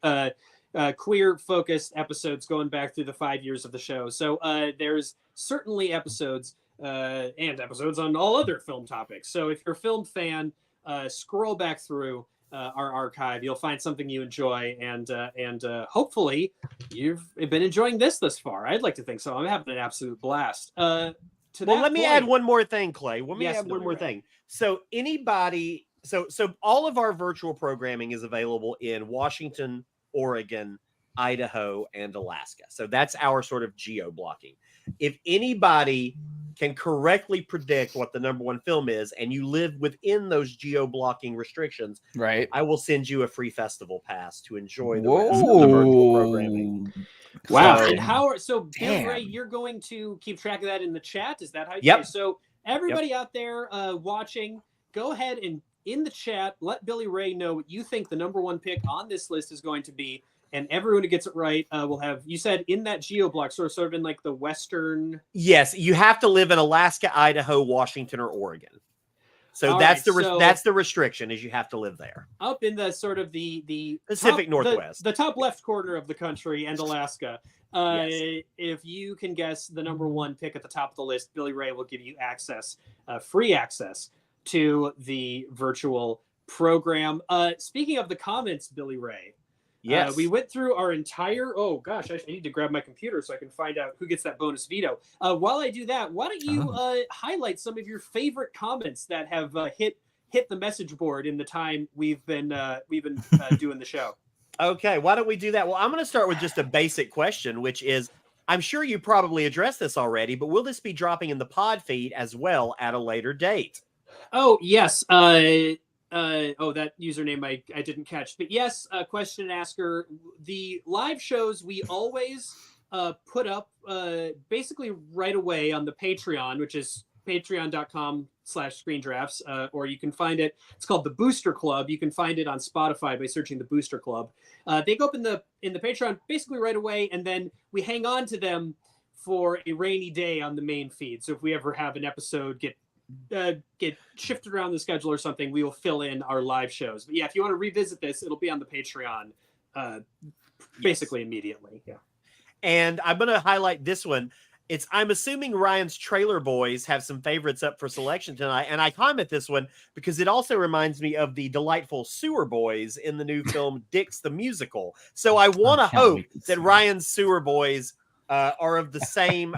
queer focused episodes going back through the 5 years of the show. So there's certainly episodes and episodes on all other film topics. So if you're a film fan, scroll back through our archive. You'll find something you enjoy, and hopefully you've been enjoying this thus far. I'd like to think so. I'm having an absolute blast. let me add one more thing, Clay. Let me Yes, add one Billy more Ray. thing. So anybody, so all of our virtual programming is available in Washington, Oregon, Idaho, and Alaska. So that's our sort of geo blocking. If anybody can correctly predict what the number one film is, and you live within those geo blocking restrictions, Right. I will send you a free festival pass to enjoy the rest of the virtual programming. Wow. So- And how Bill Damn. Ray, you're going to keep track of that in the chat? Is that how you Yep. So everybody out there watching, go ahead and in the chat, let Billy Ray know what you think the number one pick on this list is going to be. And everyone who gets it right will have, you said in that geo block, sort of in like the Western. Yes, you have to live in Alaska, Idaho, Washington, or Oregon. So All that's right, so- that's the restriction, is you have to live there. Up in the sort of the Pacific top, Northwest. the top left corner of the country and Alaska. Yes. If you can guess the number one pick at the top of the list, Billy Ray will give you access, free access to the virtual program. Speaking of the comments, Billy Ray, Yes. we went through our entire. Oh gosh, I need to grab my computer so I can find out who gets that bonus veto. While I do that, why don't you highlight some of your favorite comments that have hit the message board in the time we've been doing the show? Okay, why don't we do that? Well, I'm going to start with just a basic question, which is, I'm sure you probably addressed this already, but will this be dropping in the pod feed as well at a later date? Oh yes. That username I didn't catch, but yes, question asker. The live shows we always put up basically right away on the Patreon, which is patreon.com/screendrafts, or you can find it. It's called the Booster Club. You can find it on Spotify by searching the Booster Club. They go up in the Patreon basically right away, and then we hang on to them for a rainy day on the main feed. So if we ever have an episode get shifted around the schedule or something, we will fill in our live shows. But yeah, if you want to revisit this, it'll be on the Patreon basically immediately. Yeah. And I'm going to highlight this one. I'm assuming Ryan's Trailer Boys have some favorites up for selection tonight. And I comment this one because it also reminds me of the delightful Sewer Boys in the new film Dix the Musical. So I want to can't hope wait to see that it. Ryan's Sewer Boys are of the same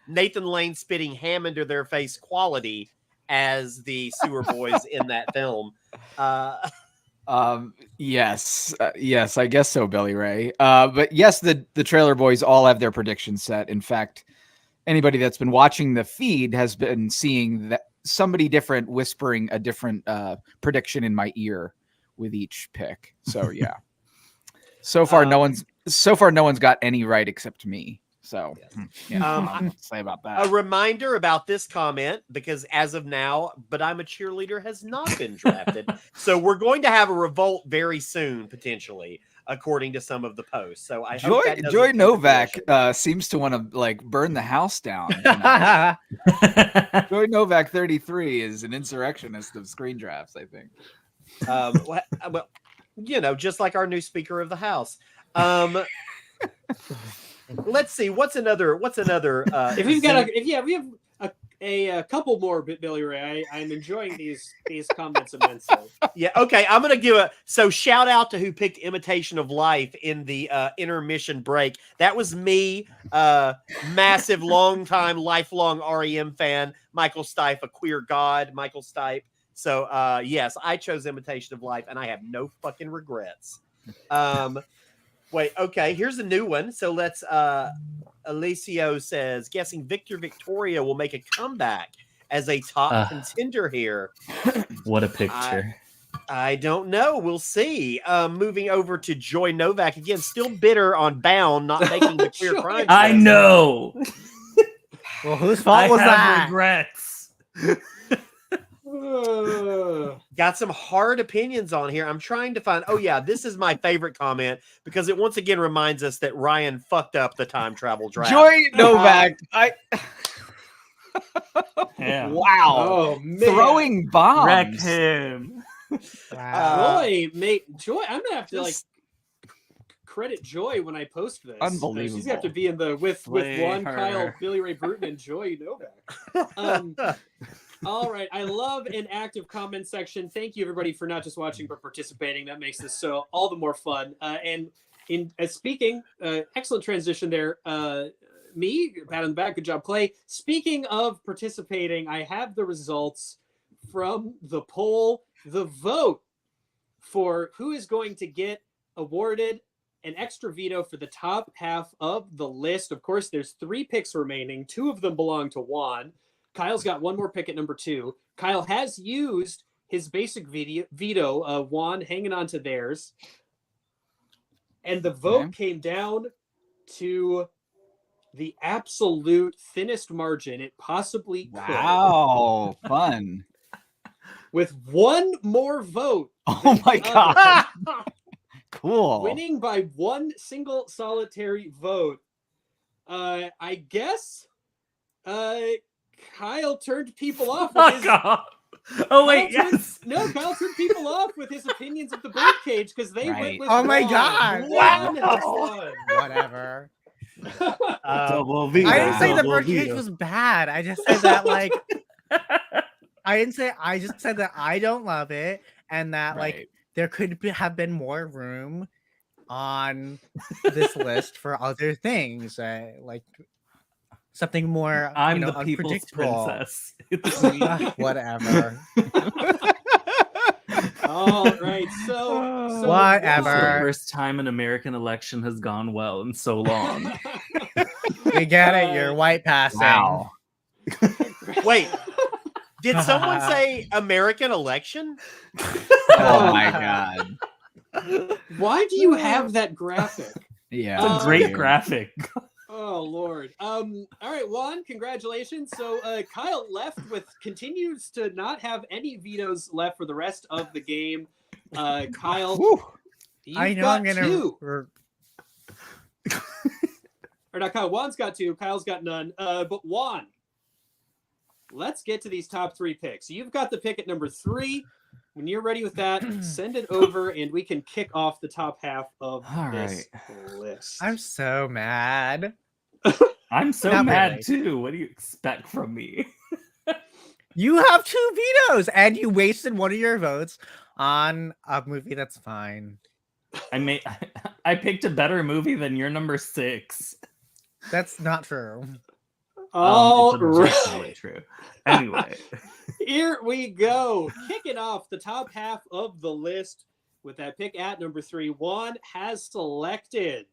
Nathan Lane spitting ham into their face quality as the Sewer Boys in that film. Yes, I guess so, Billy Ray. But yes, the Trailer Boys all have their predictions set. In fact, anybody that's been watching the feed has been seeing that somebody different whispering a different prediction in my ear with each pick. So yeah. So far, no one's got any right except me. So yeah, nothing to say about that. A reminder about this comment, because as of now, But I'm a Cheerleader has not been drafted. So we're going to have a revolt very soon, potentially, according to some of the posts. So I hope that doesn't Joy come to Novak fruition. seems to want to like burn the house down. Joy Novak 33 is an insurrectionist of screen drafts, I think. Well, just like our new Speaker of the House. Let's see. What's another? If we've got we have a couple more, Billy Ray. I'm enjoying these comments immensely. Yeah, okay. I'm gonna give so shout out to who picked Imitation of Life in the intermission break. That was me, massive, lifelong REM fan. Michael Stipe, a queer god, Michael Stipe. So yes, I chose Imitation of Life, and I have no fucking regrets. Wait, okay, here's a new one. So let's Alicio says, guessing Victor Victoria will make a comeback as a top contender here. What a picture. I don't know. We'll see. Moving over to Joy Novak again, still bitter on Bound not making the queer crime. I know. Well, whose fault was I have that? regrets. Got some hard opinions on here. I'm trying to find. Oh yeah, this is my favorite comment because it once again reminds us that Ryan fucked up the time travel draft. Joy Novak. Yeah. Wow. Oh man. Throwing bombs. Wreck him. Wow. Joy, I'm gonna have to like credit Joy when I post this. Unbelievable. She's gonna have to be in the with Slay Juan, her. Kyle, Billy Ray Burton, and Joy Novak. All right, I love an active comment section. Thank you everybody for not just watching but participating. That makes this so all the more fun. And in speaking, excellent transition there. Me, pat on the back, good job, Clay. Speaking of participating, I have the results from the poll, the vote for who is going to get awarded an extra veto for the top half of the list. Of course, there's 3 picks remaining. 2 of them belong to Juan. Kyle's got 1 more pick at number 2. Kyle has used his basic veto. Juan hanging on to theirs. And the vote came down to the absolute thinnest margin it possibly could. Wow. Fun. With 1 more vote. Oh my God. Cool. Winning by 1 single solitary vote. I guess Kyle turned people off with his... God. Oh wait, Kyle yes. Kyle turned people off with his opinions of the birdcage because they went with Oh my Juan. God. Wow. Whatever. Double V. I didn't say the double birdcage veto. was bad. I just said that like I just said that I don't love it and that like there could have been more room on this list for other things, like something more. I'm you know, the people's unpredictable. princess. Whatever. All right, so Whatever. It's the first time an American election has gone well in so long. We get it. You're white passing. Wow. Wait, did someone say American election? Oh my God. Why do you have that graphic? Yeah. It's a great graphic. Oh Lord. All right, Juan, congratulations. So Kyle continues to not have any vetoes left for the rest of the game. Kyle, you've I know got I'm gonna. 2. Or not Kyle, Juan's got 2, Kyle's got none. But Juan, let's get to these top 3 picks. You've got the pick at number 3. When you're ready with that, send it over and we can kick off the top half of this list. I'm so mad. I'm so Not mad really. too. What do you expect from me? You have 2 vetoes and you wasted one of your votes on a movie that's fine. I picked a better movie than your number 6. That's not true. All it's right. objectively true. Anyway, Here we go. Kicking off the top half of the list with that pick at number 3. Juan has selected.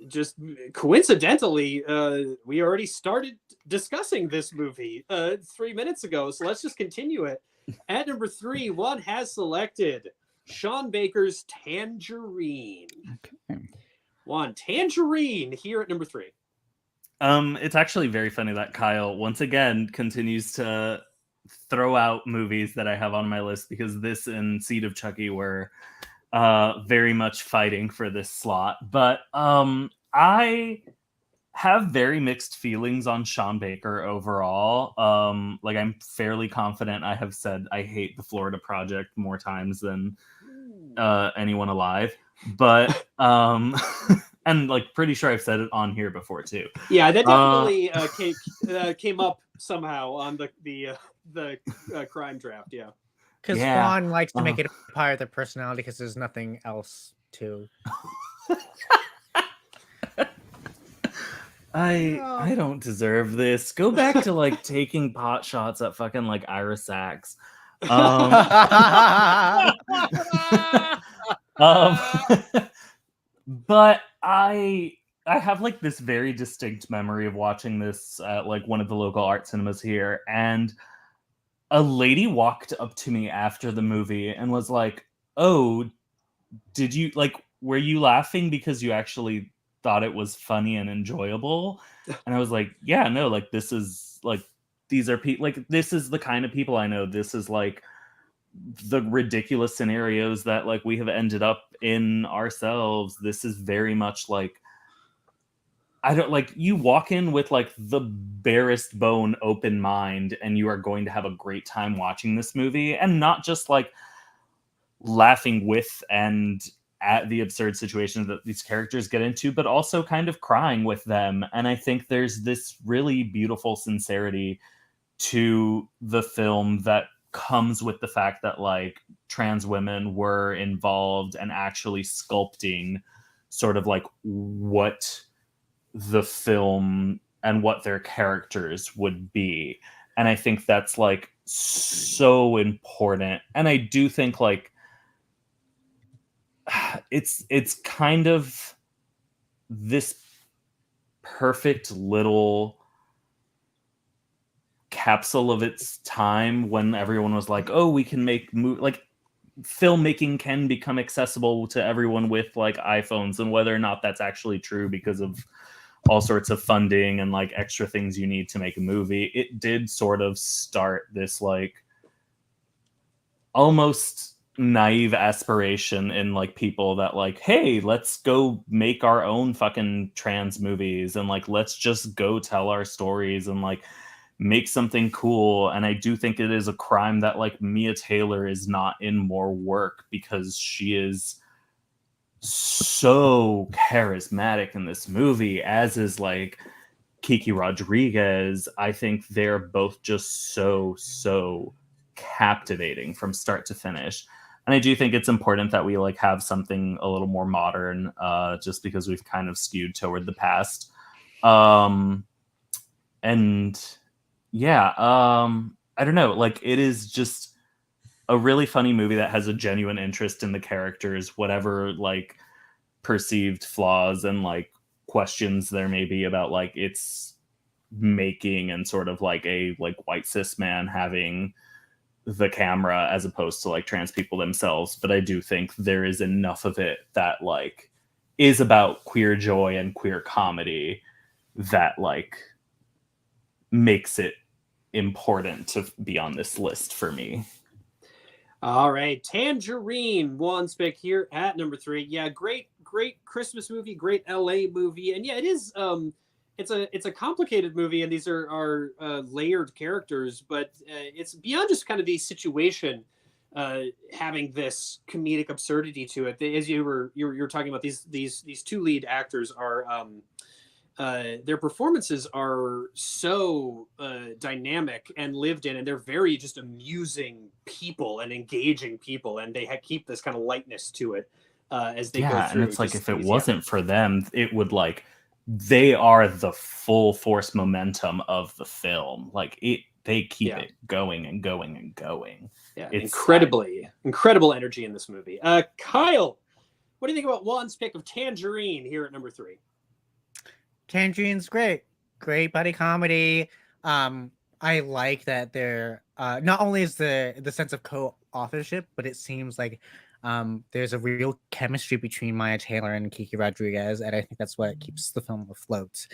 Just coincidentally, we already started discussing this movie 3 minutes ago, so let's just continue it. At number 3, Juan has selected Sean Baker's Tangerine. Okay. Juan, Tangerine here at number 3. it's actually very funny that Kyle once again continues to throw out movies that I have on my list because this and Seed of Chucky were very much fighting for this slot. But I have very mixed feelings on Sean Baker overall. Like I'm fairly confident I have said I hate the Florida Project more times than anyone alive. But and and like pretty sure I've said it on here before too. Yeah, that definitely came up somehow on the crime draft. Yeah. Because Yeah. Juan likes to make it a part of their personality because there's nothing else to. I don't deserve this. Go back to like taking pot shots at fucking like Ira Sachs. But I have like this very distinct memory of watching this at like one of the local art cinemas here, and a lady walked up to me after the movie and was like, "Oh, did you were you laughing because you actually thought it was funny and enjoyable?" And I was like, "Yeah, no, like this is like these are people like this is the kind of people I know. This is like the ridiculous scenarios that like we have ended up in ourselves. This is very much like I don't like you walk in with like the barest bone open mind and you are going to have a great time watching this movie, and not just like laughing with and at the absurd situations that these characters get into, but also kind of crying with them. And I think there's this really beautiful sincerity to the film that comes with the fact that like trans women were involved and actually sculpting sort of like what the film and what their characters would be. And I think that's like so important. And I do think like it's kind of this perfect little capsule of its time when everyone was like, oh, we can make like filmmaking can become accessible to everyone with like iPhones, and whether or not that's actually true because of all sorts of funding and like extra things you need to make a movie, it did sort of start this like almost naive aspiration in like people that like, hey, let's go make our own fucking trans movies and like let's just go tell our stories and like make something cool. And I do think it is a crime that like Mia Taylor is not in more work, because she is so charismatic in this movie, as is like Kiki Rodriguez. I think they're both just so captivating from start to finish. And I do think it's important that we like have something a little more modern, just because we've kind of skewed toward the past. And yeah, I don't know, like it is just a really funny movie that has a genuine interest in the characters, whatever like perceived flaws and like questions there may be about like its making and sort of like a like white cis man having the camera as opposed to like trans people themselves. But I do think there is enough of it that like is about queer joy and queer comedy that like makes it important to be on this list for me. All right, Tangerine, Juan's pick here at number 3. Yeah, great Christmas movie, great LA movie, and yeah, it is. It's a complicated movie, and these are layered characters, but it's beyond just kind of the situation having this comedic absurdity to it. As you were talking about, these two lead actors are. Their performances are so dynamic and lived in, and they're very just amusing people and engaging people, and they keep this kind of lightness to it as they go through. And it's like if it wasn't for them, it would like they are the full force momentum of the film. Like they keep it going and going and going. Yeah, it's incredible energy in this movie. Kyle, what do you think about Juan's pick of Tangerine here at number 3? Tangerine's great buddy comedy. I like that they're not only is the sense of co-authorship, but it seems like there's a real chemistry between Maya Taylor and Kiki Rodriguez, and I think that's what keeps the film afloat.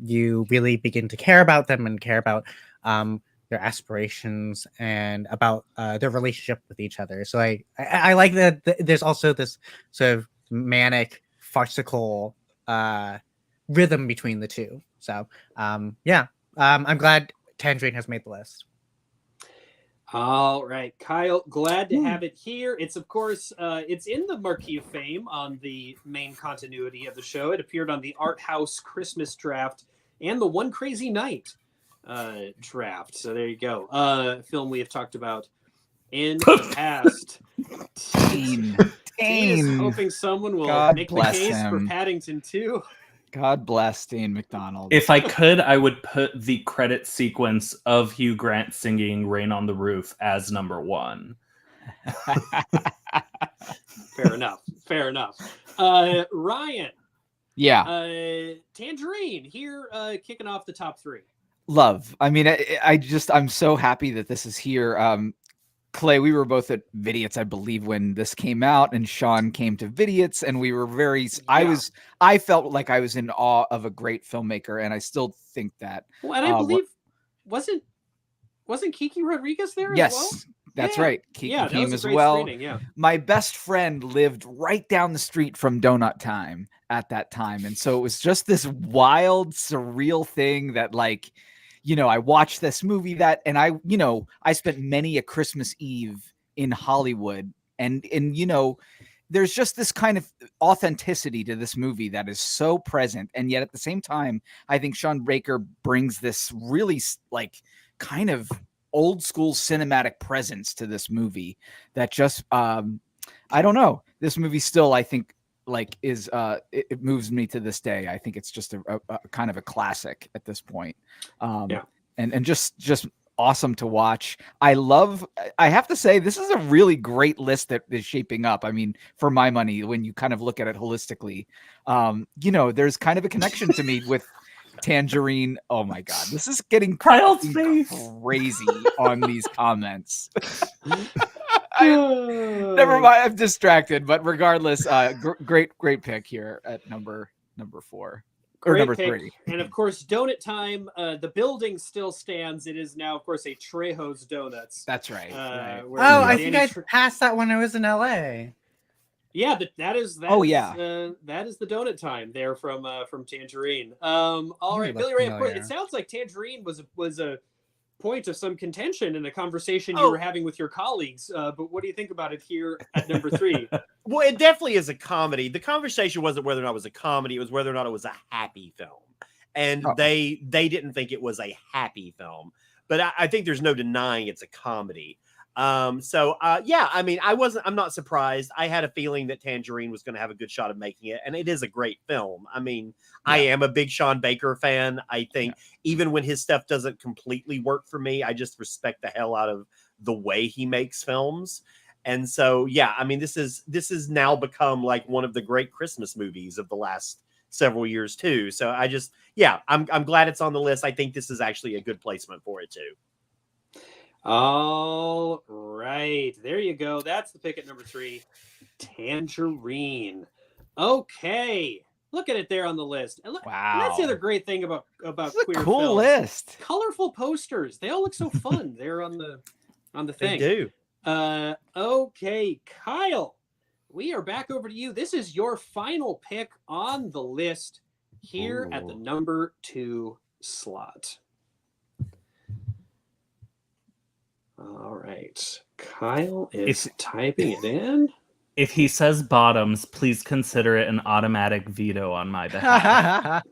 You really begin to care about them and care about their aspirations and about their relationship with each other. So I like that there's also this sort of manic, farcical rhythm between the two. So I'm glad Tangerine has made the list. All right, Kyle, glad to have it here. It's, of course, it's in the Marquee of Fame on the main continuity of the show. It appeared on the Art House Christmas draft and the One Crazy Night draft. So there you go. Film we have talked about in the past. Teen. Teen is hoping someone will God make the bless case for him. Paddington 2. God bless Dean McDonald. If I could, I would put the credit sequence of Hugh Grant singing "Rain on the Roof" as number 1. Fair enough. Fair enough. Ryan, Yeah, Tangerine here, kicking off the top 3. love. I mean, I'm so happy that this is here. Clay, we were both at Vidiots, I believe, when this came out, and Sean came to Vidiots, and we were very. I felt like I was in awe of a great filmmaker, and I still think that. Well, and I believe wasn't Kiki Rodriguez there? Yes, as well? that's Yeah. right. Kiki Yeah, that came was a as great well. screening, yeah. My best friend lived right down the street from Donut Time at that time, and so it was just this wild, surreal thing that, like, I watched this movie and I spent many a Christmas Eve in Hollywood, and there's just this kind of authenticity to this movie that is so present, and yet at the same time, I think Sean Baker brings this really like kind of old school cinematic presence to this movie that just I don't know. This movie still, I think, like is it moves me to this day. I think it's just a kind of a classic at this point. And just awesome to watch. I have to say, this is a really great list that is shaping up. I mean, for my money, when you kind of look at it holistically, there's kind of a connection to me with Tangerine. Oh my God, this is getting Kyle's face. crazy on these comments. Never mind, I'm distracted. But regardless, great pick here at number 4 or number pick. 3. And of course, Donut Time. The building still stands. It is now, of course, a Trejo's Donuts. That's right. Right. where I Danny think I passed that when I was in LA. Yeah, that is. Oh, yeah. That is the Donut Time there from Tangerine. All right, Billy Ray. Of course, it sounds like Tangerine was a point of some contention in a conversation you were having with your colleagues. But what do you think about it here at number 3? Well, it definitely is a comedy. The conversation wasn't whether or not it was a comedy; it was whether or not it was a happy film. And they didn't think it was a happy film, but I think there's no denying it's a comedy. Yeah, I mean, I'm not surprised. I had a feeling that Tangerine was going to have a good shot of making it, and it is a great film. I mean, I am a big Sean Baker fan. I think even when his stuff doesn't completely work for me, I just respect the hell out of the way he makes films. And so, yeah, I mean, this has now become like one of the great Christmas movies of the last several years too. So I'm glad it's on the list. I think this is actually a good placement for it too. All right, there you go. That's the pick at number 3, Tangerine. Okay, look at it there on the list. And wow, that's the other great thing about queer cool films. list. Colorful posters. They all look so fun. They're on the thing. They do. Okay, Kyle, we are back over to you. This is your final pick on the list here at the number 2 slot. All right, Kyle is typing it in. If he says bottoms, please consider it an automatic veto on my behalf.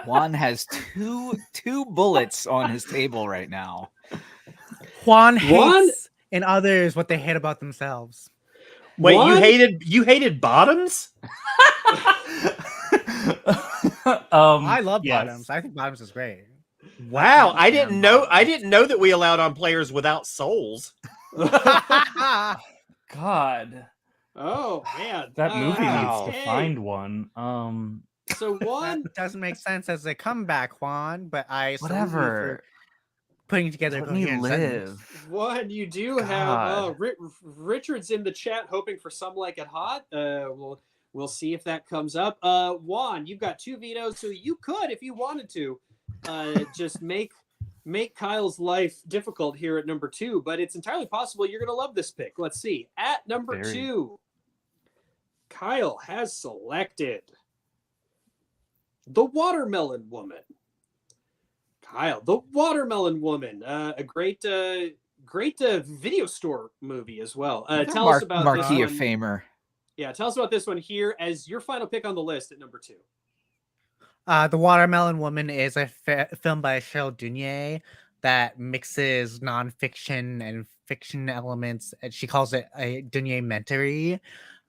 Juan has two bullets on his table right now. Juan hates in others what they hate about themselves. Wait, you hated bottoms? I love bottoms. I think bottoms is great. Wow, I didn't know that we allowed on players without souls. God. Oh man, that movie needs to okay. find one. So Juan that doesn't make sense as a comeback, Juan, but I salute you Whatever. for putting together. Let me live. Juan, you do have Richard's in the chat hoping for Some Like It Hot. We'll see if that comes up. Juan, you've got 2 vetoes, so you could, if you wanted to, just make Kyle's life difficult here at number 2, but it's entirely possible you're going to love this pick. Let's see. At number 2, Kyle has selected The Watermelon Woman. Kyle, The Watermelon Woman, a great video store movie as well. Tell us about this Marquee one. of Famer. Yeah, tell us about this one here as your final pick on the list at number 2. The Watermelon Woman is a film by Cheryl Dunye that mixes nonfiction and fiction elements. And she calls it a Dunye-mentary.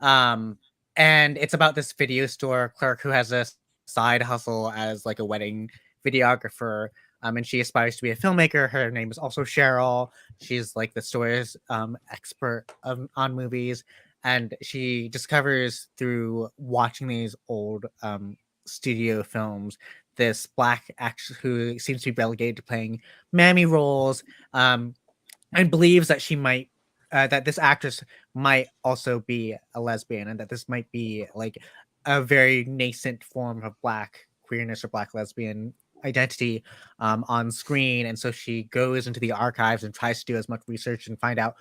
And it's about this video store clerk who has a side hustle as like a wedding videographer. And she aspires to be a filmmaker. Her name is also Cheryl. She's like the store's expert on movies. And she discovers through watching these old studio films this black actress who seems to be relegated to playing mammy roles, and believes that she might that this actress might also be a lesbian, and that this might be like a very nascent form of black queerness or black lesbian identity on screen. And so she goes into the archives and tries to do as much research and find out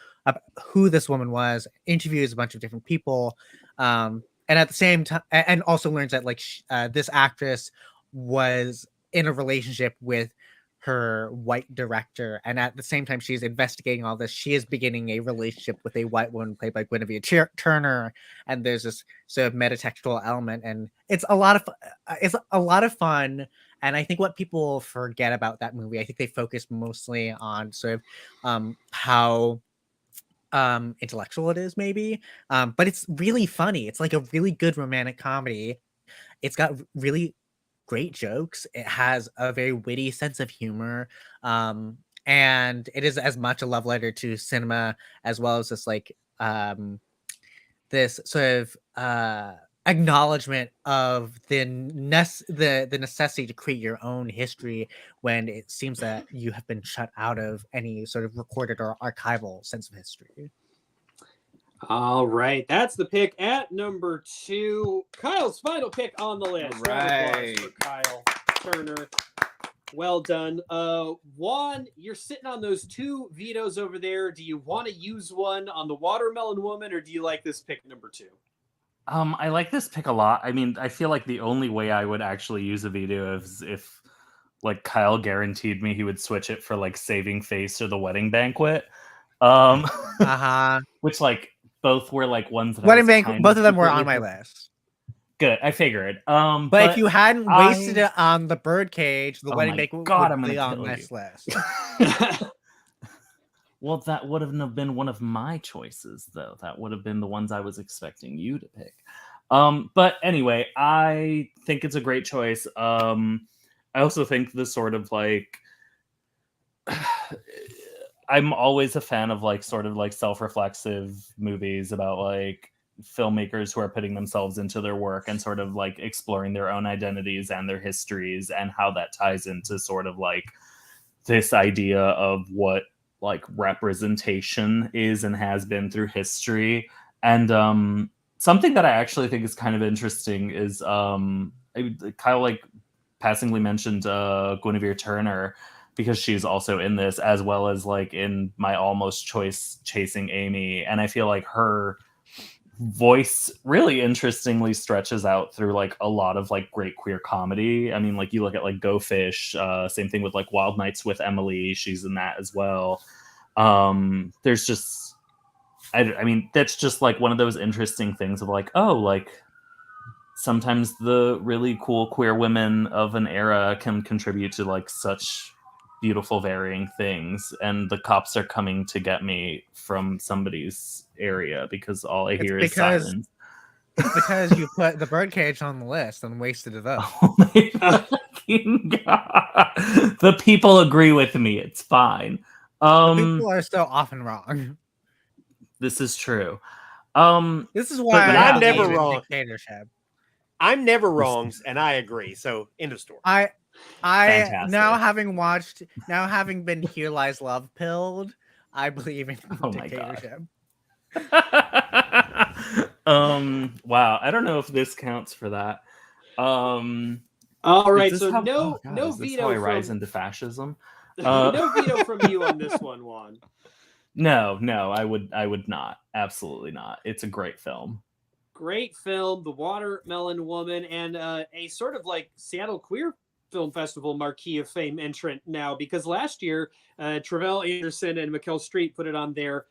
who this woman was, interviews a bunch of different people, and at the same time, and also learns that like this actress was in a relationship with her white director, and at the same time she's investigating all this, she is beginning a relationship with a white woman played by Guinevere Turner, and there's this sort of metatextual element, and it's a lot of fun. And I think what people forget about that movie, I think they focus mostly on sort of how intellectual it is, maybe, but it's really funny. It's like a really good romantic comedy. It's got really great jokes. It has a very witty sense of humor, and it is as much a love letter to cinema as well as this like this sort of acknowledgement of the necessity to create your own history when it seems that you have been shut out of any sort of recorded or archival sense of history. All right, that's the pick at number 2. Kyle's final pick on the list. Round of applause for Kyle Turner. Well done. Juan, you're sitting on those 2 vetoes over there. Do you want to use one on the Watermelon Woman, or do you like this pick number 2? I like this pick a lot. I mean, I feel like the only way I would actually use a veto is if like Kyle guaranteed me he would switch it for like Saving Face or The Wedding Banquet. Which like both were like ones that Wedding Banquet, both of them were on my list. Good, I figured. But if you hadn't wasted it on the Birdcage, the Wedding Banquet would be on this list. Well, that wouldn't have been one of my choices, though. That would have been the ones I was expecting you to pick. But anyway, I think it's a great choice. I also think the sort of like I'm always a fan of like sort of like self-reflexive movies about like filmmakers who are putting themselves into their work and sort of like exploring their own identities and their histories and how that ties into sort of like this idea of what like representation is and has been through history. And something that I actually think is kind of interesting is Kyle like passingly mentioned Guinevere Turner, because she's also in this, as well as like in my almost choice Chasing Amy. And I feel like her voice really interestingly stretches out through like a lot of like great queer comedy. I mean, like you look at like Go Fish, same thing with like Wild Nights with Emily, she's in that as well. There's just I mean that's just like one of those interesting things of like, oh, like sometimes the really cool queer women of an era can contribute to like such beautiful varying things, and the cops are coming to get me from somebody's area because all I hear is sirens. Because you put the Birdcage on the list and wasted it up. Oh my fucking God. The people agree with me. It's fine. People are so often wrong. This is true. This is why I'm never wrong. Dictatorship. I'm never wrong, and I agree. So end of story. I Fantastic. now having been Here Lies Love pilled, I believe in dictatorship. Wow, I don't know if this counts for that. All right, so no is this veto. how I rise into fascism. No veto from you on this one, Juan. No, I would not. Absolutely not. It's a great film. Great film, The Watermelon Woman, and a sort of like Seattle queer Film Festival Marquee of Fame entrant now, because last year Travell Anderson and Mikkel Street put it on their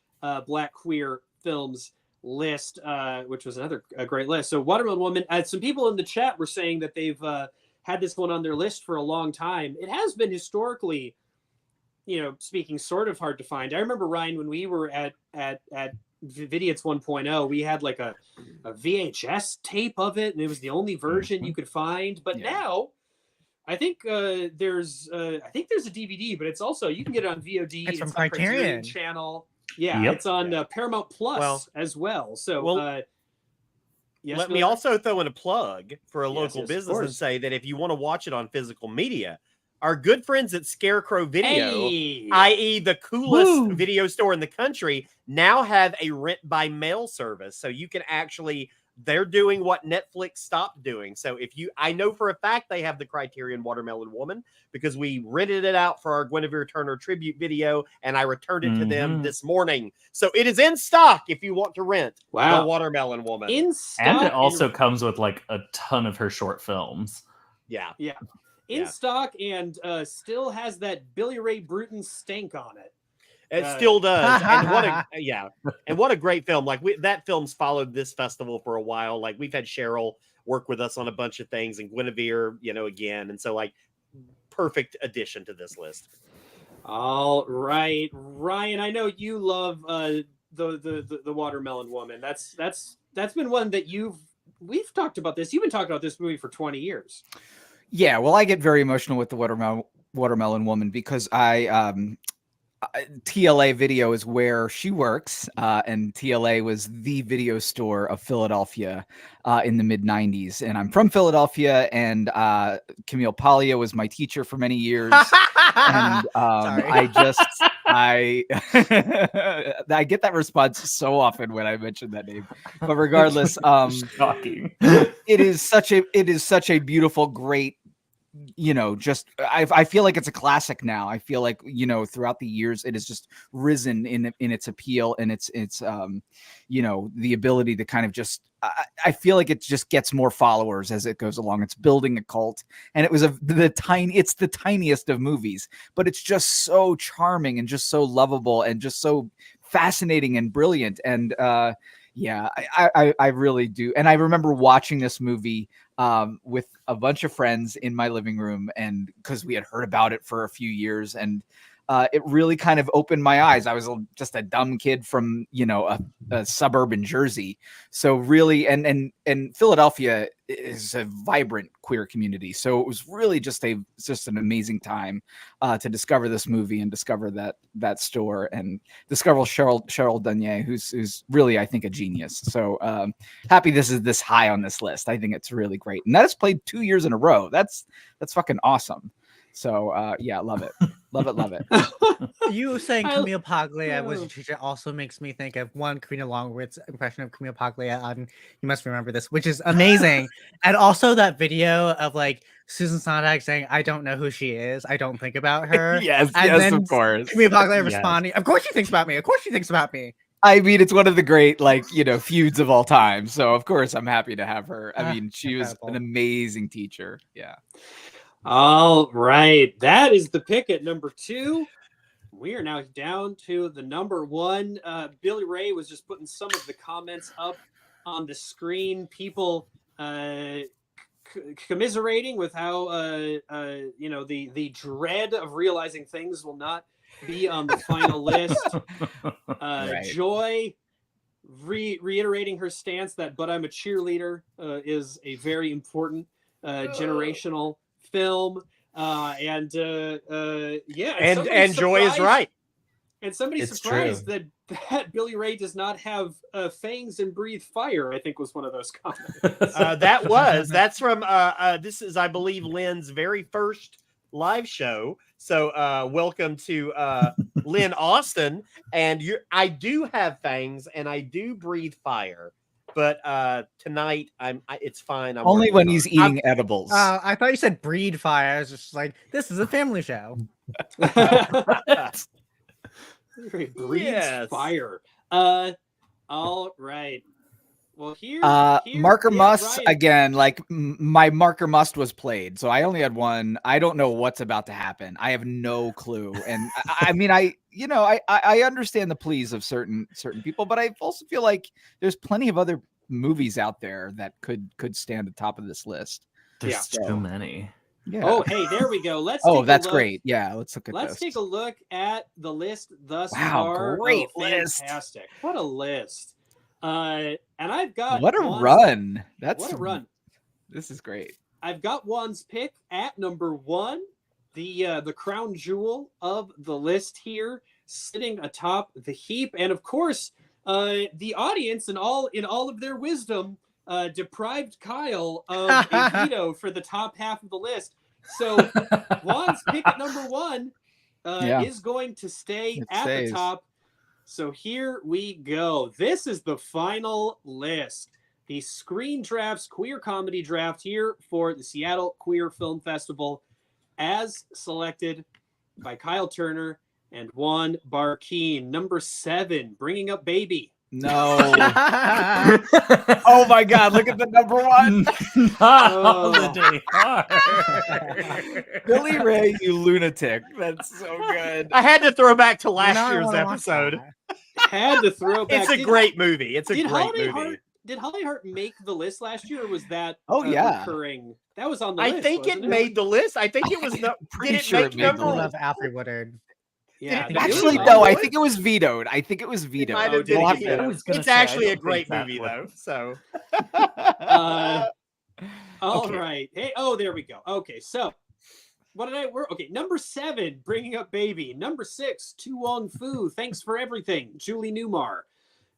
Black Queer Films list, which was another great list. So Watermelon Woman, some people in the chat were saying that they've had this one on their list for a long time. It has been historically, speaking, sort of hard to find. I remember, Ryan, when we were at Vidiots 1.0, we had like a VHS tape of it, and it was the only version you could find. But now, I think there's a DVD, but it's also, you can get it on VOD. It's from on Criterion Channel. Yeah, Yep. it's on Paramount Plus as well. So, yes, Let me also throw in a plug for a Yes, local of business and course. say that if you want to watch it on physical media, our good friends at Scarecrow Video, Hey! i.e. the coolest Woo! video store in the country, now have a rent by mail service. So you can actually, they're doing what Netflix stopped doing. So I know for a fact they have the Criterion Watermelon Woman, because we rented it out for our Guinevere Turner tribute video, and I returned it to them this morning. So it is in stock if you want to rent Wow. the Watermelon Woman. In stock, And it also comes with like a ton of her short films. Yeah. in Yeah. stock, and still has that Billy Ray Bruton stank on it. It still does. And what a great film. Like that film's followed this festival for a while. Like we've had Cheryl work with us on a bunch of things, and Guinevere, again. And so like perfect addition to this list. All right, Ryan, I know you love the Watermelon Woman. That's been one that we've talked about this. You've been talking about this movie for 20 years. Yeah, well, I get very emotional with the Watermelon Woman because TLA Video is where she works, and TLA was the video store of Philadelphia in the mid-90s. And I'm from Philadelphia, and Camille Paglia was my teacher for many years. And I get that response so often when I mention that name. But regardless, Shocking. it is such a beautiful, great, I feel like it's a classic now. I feel like, throughout the years, it has just risen in its appeal and its the ability to kind of just, I feel like it just gets more followers as it goes along. It's building a cult, and it was it's the tiniest of movies, but it's just so charming and just so lovable and just so fascinating and brilliant. And I really do. And I remember watching this movie with a bunch of friends in my living room, and because we had heard about it for a few years, and it really kind of opened my eyes. I was just a dumb kid from a suburb in Jersey, so really, and Philadelphia is a vibrant queer community, so it was really just an amazing time to discover this movie and discover that store and discover Cheryl Dunye, who's really, I think, a genius. So happy this is this high on this list. I think it's really great, and that is played 2 years in a row. That's fucking awesome. So love it. Love it. You saying Camille Paglia was your teacher also makes me think of one Karina Longworth's impression of Camille Paglia on You Must Remember This, which is amazing. And also that video of like Susan Sontag saying, "I don't know who she is. I don't think about her." yes, And then of course. Camille Paglia responding, "Of course she thinks about me. Of course she thinks about me." I mean, it's one of the great, feuds of all time. So of course I'm happy to have her. I mean, she was incredible. an amazing teacher. Yeah. All right, that is the pick at number 2. We are now down to the number 1. Billy Ray was just putting some of the comments up on the screen. People commiserating with how the dread of realizing things will not be on the final list. Right. Joy reiterating her stance that "But I'm a Cheerleader" is a very important generational film, and Joy is right. And somebody's It's surprised that Billy Ray does not have fangs and breathe fire, I think was one of those comments. That's from this is, I believe, Lynn's very first live show. So welcome to Lynn Austin. And I do have fangs and I do breathe fire. But tonight, it's fine. I'm Only working when on he's it. eating edibles. I thought you said breed fire. I was just like, this is a family show. Breathes Yes. fire. All right. Well, here, Marker yeah, Must Ryan, again. Like my Marker Must was played, so I only had one. I don't know what's about to happen. I have no clue. And I mean, I understand the pleas of certain people, but I also feel like there's plenty of other movies out there that could stand atop of this list. There's Yeah. too many. Yeah. Oh, hey, there we go. Let's. Oh, take that's a look. great. Yeah, let's look at Let's this. take a look at the list thus Wow, far. great Oh, list. fantastic! What a list. And I've got What a Juan's- run. What a run. This is great. I've got Juan's pick at number 1, the crown jewel of the list here, sitting atop the heap, and of course, the audience in all of their wisdom deprived Kyle of a veto for the top half of the list. So Juan's pick at number 1 is going to stay at the top. So here we go. This is the final list. The Screen Drafts Queer Comedy Draft here for the Seattle Queer Film Festival, as selected by Kyle Turner and Juan Barkeen. Number 7, Bringing Up Baby. No. Oh my God! Look at the number 1. Holiday Heart. Billy Ray, you lunatic. That's so good. I had to throw back to last Now I year's wanna watch episode. that. Had to throw back. It's a great movie. It's a Did great Holiday movie. Heart? Did Holiday Heart make the list last year, or was that Oh, yeah. recurring? That was on the I list. think it wasn't made the list. I think it was no. Pretty Did it sure make it made the number I list. love Alfred Woodard. Yeah, Did it that was Actually, on no. the I list? think it was vetoed. I think it was vetoed. Might Oh, have did been it a get veto. I was gonna It's say, I actually a don't great think that movie, was- though. So, All Okay. right. Hey, oh, there we go. Okay, so what did okay, number 7, Bringing Up Baby. Number 6, Tu Wong Fu, Thanks for Everything, Julie Newmar.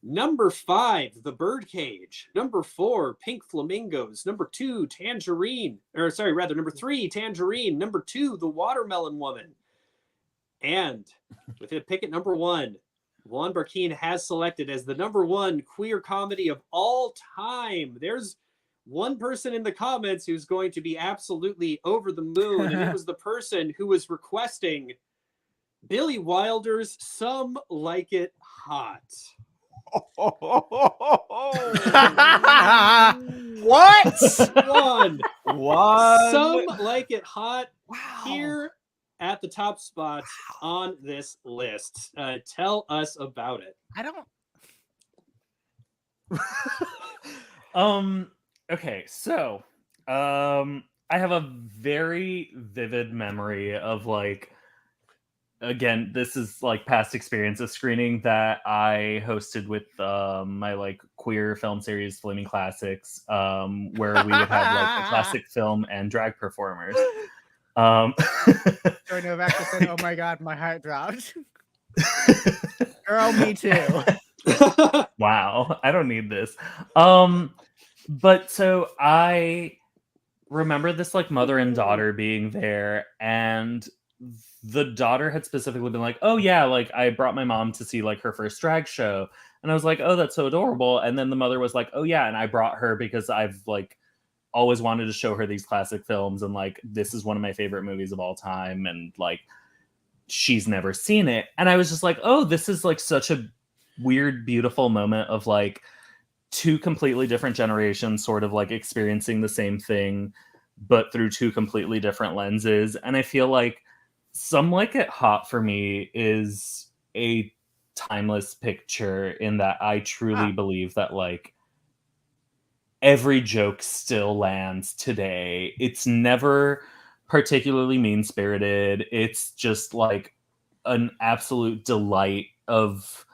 Number 5, The Birdcage. Number 4, Pink Flamingos. Number 2, number 3, Tangerine. Number 2, The Watermelon Woman. And with a pick at number 1, Juan Barkeen has selected as the number 1 queer comedy of all time. There's one person in the comments who's going to be absolutely over the moon, and it was the person who was requesting Billy Wilder's Some Like It Hot. what? One. One. Some Like It Hot Wow. here at the top spot on this list. Tell us about it. I don't. Okay, so I have a very vivid memory of, like, again, this is like past experience, a screening that I hosted with my like queer film series Flaming Classics, where we would have like a classic film and drag performers. Joy Novak just said, "Oh my God, my heart dropped." Girl, me too. Wow, I don't need this. But so I remember this like mother and daughter being there, and the daughter had specifically been like, "Oh yeah, like I brought my mom to see like her first drag show." And I was like, "Oh, that's so adorable." And then the mother was like, "Oh yeah, and I brought her because I've like always wanted to show her these classic films, and like this is one of my favorite movies of all time, and like she's never seen it." And I was just like, "Oh, this is like such a weird, beautiful moment of like two completely different generations sort of like experiencing the same thing, but through two completely different lenses." And I feel like Some Like It Hot for me is a timeless picture in that I truly believe that like every joke still lands today. It's never particularly mean-spirited. It's just like an absolute delight of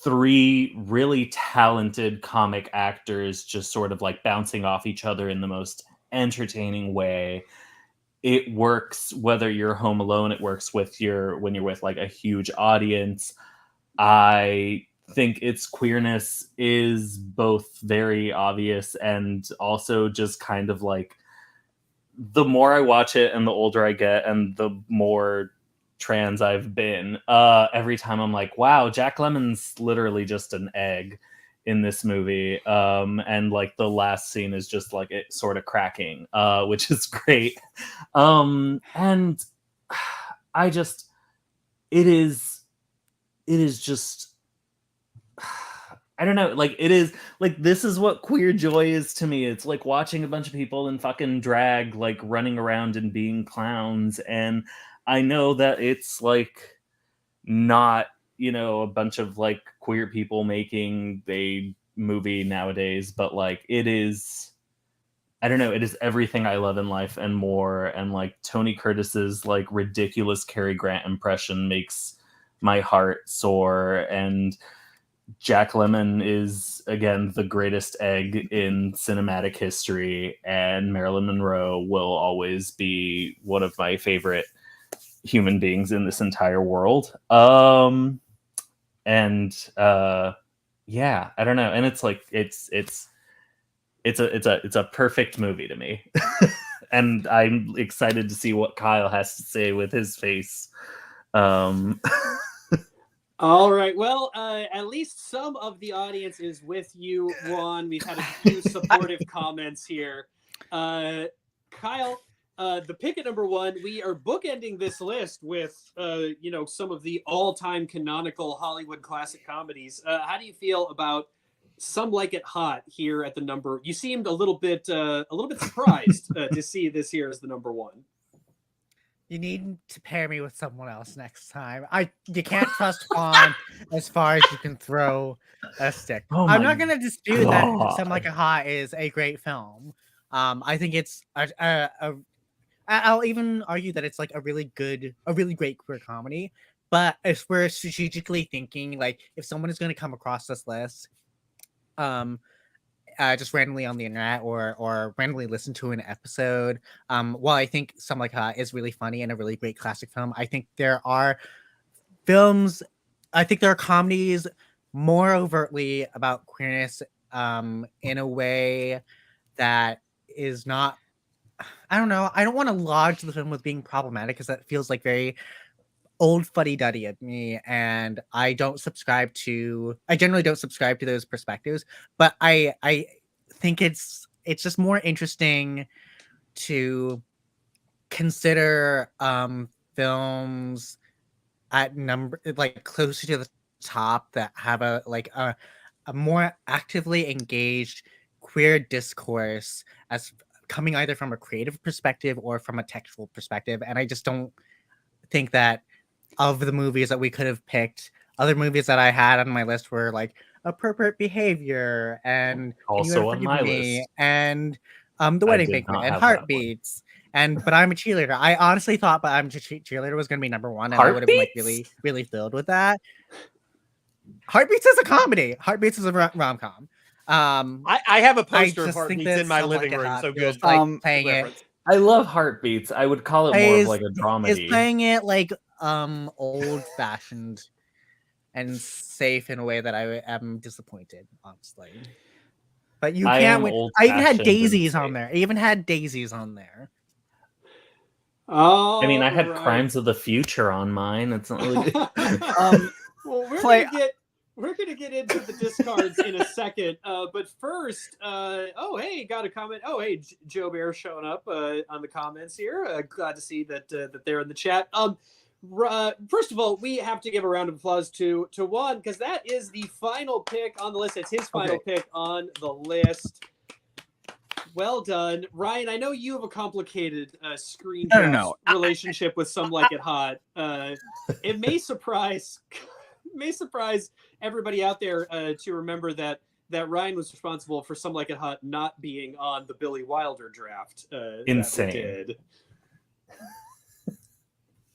three really talented comic actors just sort of like bouncing off each other in the most entertaining way. It works whether you're home alone. It works when you're with like a huge audience. I think its queerness is both very obvious and also just kind of like, the more I watch it and the older I get and the more trans I've been, every time I'm like, wow, Jack Lemmon's literally just an egg in this movie. And like the last scene is just like it sort of cracking, which is great. And I just, it is just, I don't know, like it is like this is what queer joy is to me. It's like watching a bunch of people in fucking drag like running around and being clowns, and I know that it's like not, you know, a bunch of like queer people making a movie nowadays, but like it is, I don't know, it is everything I love in life and more. And like Tony Curtis's like ridiculous Cary Grant impression makes my heart soar, and Jack Lemmon is again the greatest egg in cinematic history, and Marilyn Monroe will always be one of my favorite human beings in this entire world. Yeah, I don't know, and it's like it's a perfect movie to me. And I'm excited to see what Kyle has to say with his face. All right. Well, at least some of the audience is with you, Juan. We've had a few supportive comments here. Kyle, the pick at number 1, we are bookending this list with, some of the all-time canonical Hollywood classic comedies. How do you feel about Some Like It Hot here at the number? You seemed a little bit surprised to see this here as the number 1. You need to pair me with someone else next time. You can't trust Juan as far as you can throw a stick. Oh I'm my not going to dispute that God. Some Like It Hot is a great film. I think it's I'll even argue that it's like a really great queer comedy. But if we're strategically thinking, like if someone is going to come across this list, just randomly on the internet or randomly listen to an episode. While I think Some Like It Hot is really funny and a really great classic film, I think there are comedies more overtly about queerness in a way that is not, I don't know, I don't want to lodge the film with being problematic because that feels like very old fuddy-duddy at me, and I generally don't subscribe to those perspectives, but I think it's just more interesting to consider films at number like closer to the top that have a more actively engaged queer discourse as coming either from a creative perspective or from a textual perspective. And I just don't think that of the movies that we could have picked, other movies that I had on my list were like Appropriate Behavior and Also on my list. and The Wedding did Banquet not and have that one. Heartbeats. But I'm a Cheerleader. I honestly thought But I'm a Cheerleader was going to be number 1, and I would have been like really, really filled with that. Heartbeats is a comedy. Heartbeats is a rom-com. I have a poster of just think Heartbeats that in my Some living Like It room, Hot so feels good. like playing it. Reference. I love Heartbeats. I would call it more of like a Is dramedy. playing it like old-fashioned and safe in a way that I am disappointed, honestly. But you I can't am win. I even had old-fashioned and Daisies on safe. there. I even had Daisies on there. Oh, I mean, I had right. Crimes of the Future on mine. It's not really. Well, Clay, we're gonna get into the discards in a second, but first, hey, got a comment. Oh, hey, Joe Bear showing up on the comments here. Glad to see that they're in the chat. First of all, we have to give a round of applause to Juan because that is the final pick on the list. It's his final pick on the list. Well done, Ryan. I know you have a complicated screen relationship with Some Like It Hot. It may surprise everybody out there to remember that Ryan was responsible for Some Like It Hot not being on the Billy Wilder draft. Insane. That we did.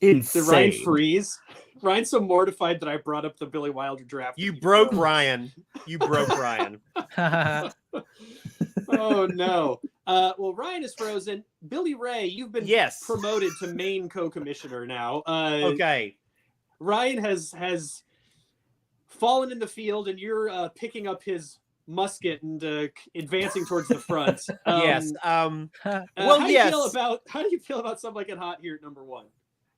Insane. Did Ryan freeze? Ryan's so mortified that I brought up the Billy Wilder draft. You broke Ryan. You broke Ryan. Oh no. Well, Ryan is frozen. Billy Ray, you've been promoted to main co-commissioner now. Okay. Ryan has fallen in the field, and you're picking up his musket and advancing towards the front. Yes. Well, how yes. do you feel about Something Like It Hot here at number 1?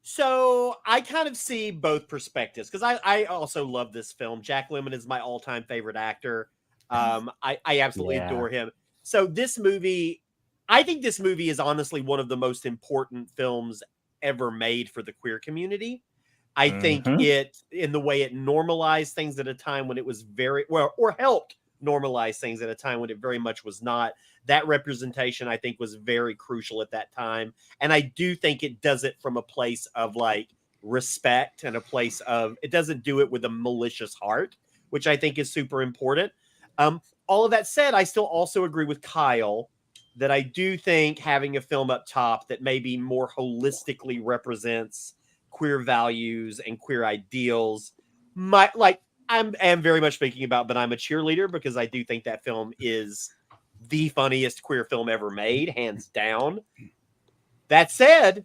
So I kind of see both perspectives because I also love this film. Jack Lemmon is my all-time favorite actor. I absolutely adore him. So this movie, I think this movie is honestly one of the most important films ever made for the queer community I think it, in the way it normalized things at a time when it was very well, or helped normalize things at a time when it very much was not. That representation, I think, was very crucial at that time. And I do think it does it from a place of like respect and a place of, it doesn't do it with a malicious heart, which I think is super important. All of that said, I still also agree with Kyle that I do think having a film up top that maybe more holistically represents queer values and queer ideals might, like, I am very much thinking about But I'm a Cheerleader, because I do think that film is the funniest queer film ever made, hands down. That said,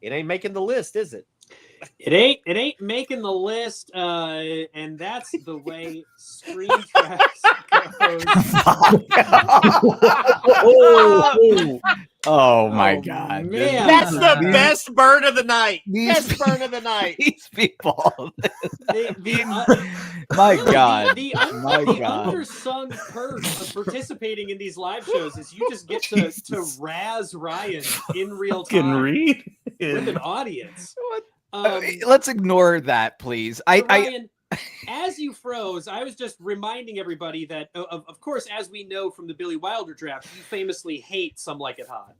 it ain't making the list, is it? It ain't making the list, and that's the way Screen Tracks goes. Oh my Oh, God. man. That's the best burn of the night. Best burn of the night. These people. The My God. The My God. undersung perk of participating in these live shows is you just get to razz Ryan in real Can time read. with an audience. Let's ignore that, please. Ryan, as you froze, I was just reminding everybody that, of course, as we know from the Billy Wilder draft, you famously hate Some Like It Hot.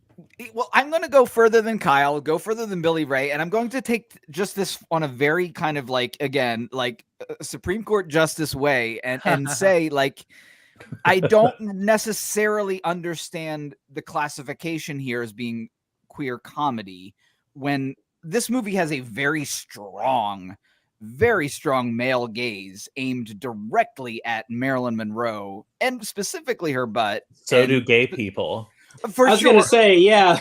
Well, I'm going to go further than Kyle, go further than Billy Ray, and I'm going to take just this on a very kind of like, again, like Supreme Court justice way and say, like, I don't necessarily understand the classification here as being queer comedy when this movie has a very strong male gaze aimed directly at Marilyn Monroe and specifically her butt. So do gay people. For I was sure. going to say, yeah,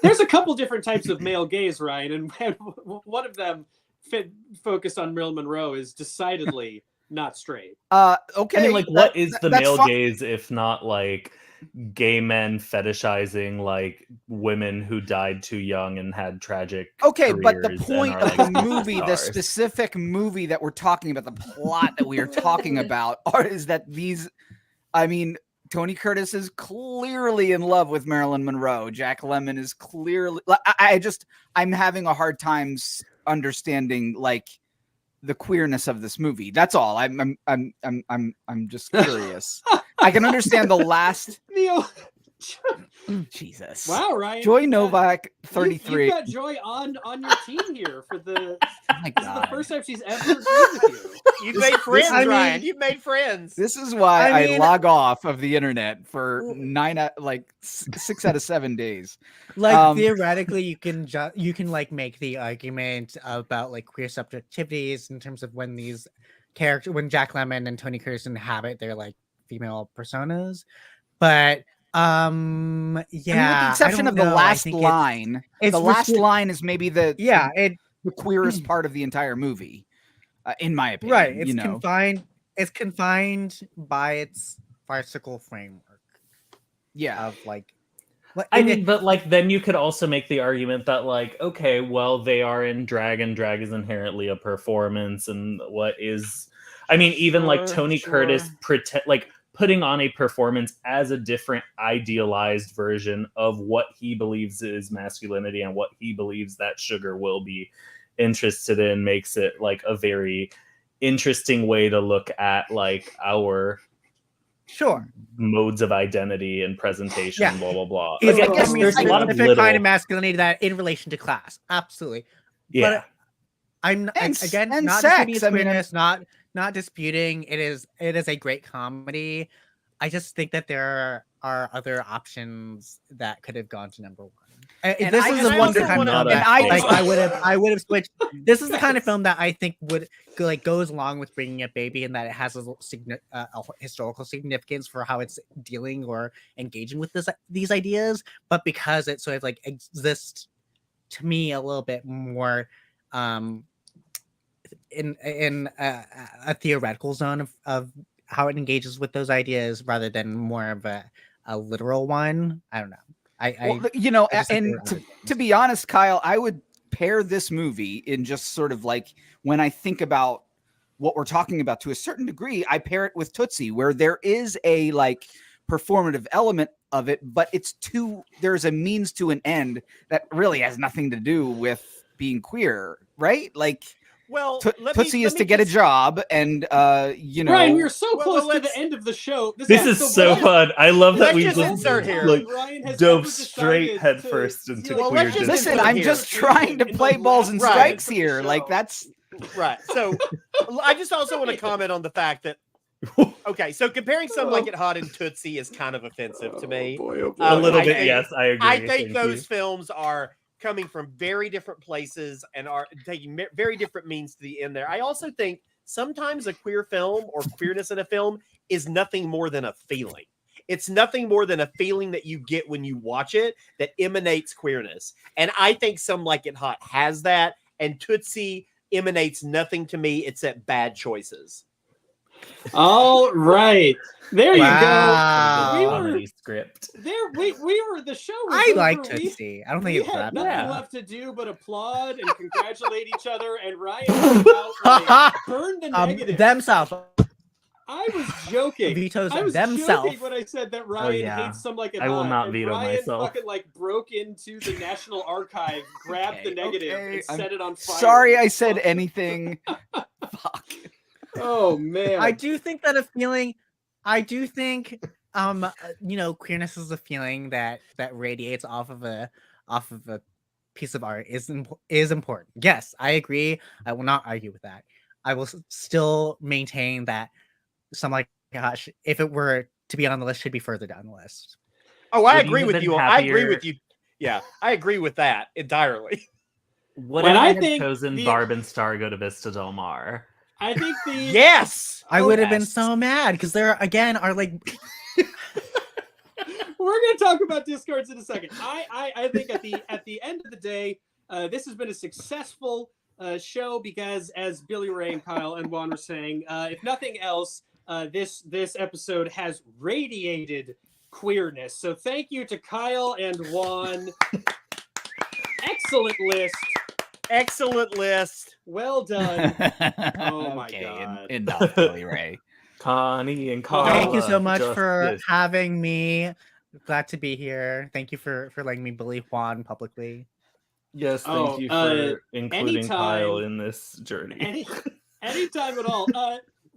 there's a couple different types of male gaze, Ryan, and one of them focused on Marilyn Monroe is decidedly not straight. Okay. I mean, like, what is the that's male fine. gaze if not like gay men fetishizing like women who died too young and had tragic Okay, but the careers and point are, of like, the movie, the stars. specific movie that we're talking about, the plot that we are talking about, is that these, I mean, Tony Curtis is clearly in love with Marilyn Monroe. Jack Lemmon is clearly. I'm having a hard time understanding like the queerness of this movie. That's all. I'm just curious. I can understand the last. Neil, Jesus. wow, Ryan. Joy Novak, 33. You've got Joy on your team here for the. My This is the God. first time she's ever agreed with you. You've made friends, I mean- Ryan. You've made friends. This is why I I mean- log off of the internet for 6 out of 7 days. Like theoretically, you can like make the argument about like queer subjectivities in terms of when these characters, when Jack Lemmon and Tony Curtis inhabit their like female personas, but yeah, I mean, with the exception I of don't the know. I last think line. it's The last restric- line is maybe the queerest part of the entire movie, in my opinion. right. It's you know, confined. It's confined by its farcical framework yeah. of like. I mean, but like then you could also make the argument that like, okay, well, they are in drag and drag is inherently a performance, and what is, I mean, even like Tony Curtis putting on a performance as a different idealized version of what he believes is masculinity and what he believes that Sugar will be interested in makes it like a very interesting way to look at like our Sure. modes of identity and presentation, Yeah. blah blah blah. It's Again, like- I mean, there's a it's lot of different little, kind of masculinity that in relation to class, absolutely. yeah. But I'm And again and not sex, disputing its I mean, queerness, not disputing it is a great comedy. I just think that there are other options that could have gone to number one. And This I- is and the I one also kind of wanna- film and that I- like I would have switched. This is the kind of film that I think would like goes along with Bringing Up Baby, and that it has a historical significance for how it's dealing or engaging with these ideas. But because it sort of like exists to me a little bit more in a theoretical zone of how it engages with those ideas rather than more of a literal one. I don't know. Well, you know, I just think and there are other to be honest, Kyle, I would pair this movie in just sort of like when I think about what we're talking about to a certain degree, I pair it with Tootsie, where there is a like performative element of it, but there's a means to an end that really has nothing to do with being queer, right? Like, Well, Tootsie is to get a job, and you know. Ryan, we are so Well, close to let's- the end of the show. This is so fun. I love that Let's we just just insert here. like Ryan has dove never straight decided head to- first into Well, queer let's just discourse. Listen, I'm here. just trying to In the play balls and last strikes segment of the here. Like show. that's Right. So I just also want to comment on the fact that okay, so comparing Some Like It Hot and Tootsie is kind of offensive to me. A little I bit, think- yes, I agree. I think thank those you. films are coming from very different places and are taking very different means to the end there. I also think sometimes a queer film or queerness in a film is nothing more than a feeling. It's nothing more than a feeling that you get when you watch it that emanates queerness. And I think Some Like It Hot has that, and Tootsie emanates nothing to me except bad choices. All right, there you go. Wow. We were Comedy script. there. We were the show. Was I over. like We- Tootsie. I don't We think it's had that nothing bad. left to do but applaud and congratulate each other. And Ryan was about, like, burn the negative. Themselves. I was joking. Vetoes I was themselves. joking when I said that Ryan yeah. hates Some Like It I will Hot, not and veto Ryan myself. fucking like broke into the National Archive, grabbed the negative, okay, and I'm set it on fire. sorry I said anything. Fuck. Oh man. I do think that a feeling. I do think, you know, queerness is a feeling that radiates off of a piece of art is important. Yes, I agree. I will not argue with that. I will still maintain that Some Like It Hot, if it were to be on the list, should be further down the list. Oh, I Would you agree have with been you. I agree happier- with you. Yeah, I agree with that entirely. What And if I I had think chosen the- Barb and Star Go to Vista Del Mar? I think the Yes. I would have been Yes. so mad because there again are like We're gonna talk about discards in a second. I think at the end of the day, this has been a successful show because, as Billy Ray and Kyle and Juan were saying, if nothing else, this episode has radiated queerness. So thank you to Kyle and Juan. Excellent list. Excellent list. Well done. Oh my Okay, God. enough, Billy Ray. Connie and Carla. thank you so much just for this. having me. Glad to be here. Thank you for letting me bully Juan publicly. Yes, thank Oh, you for including Kyle anytime- in this journey. Anytime at all.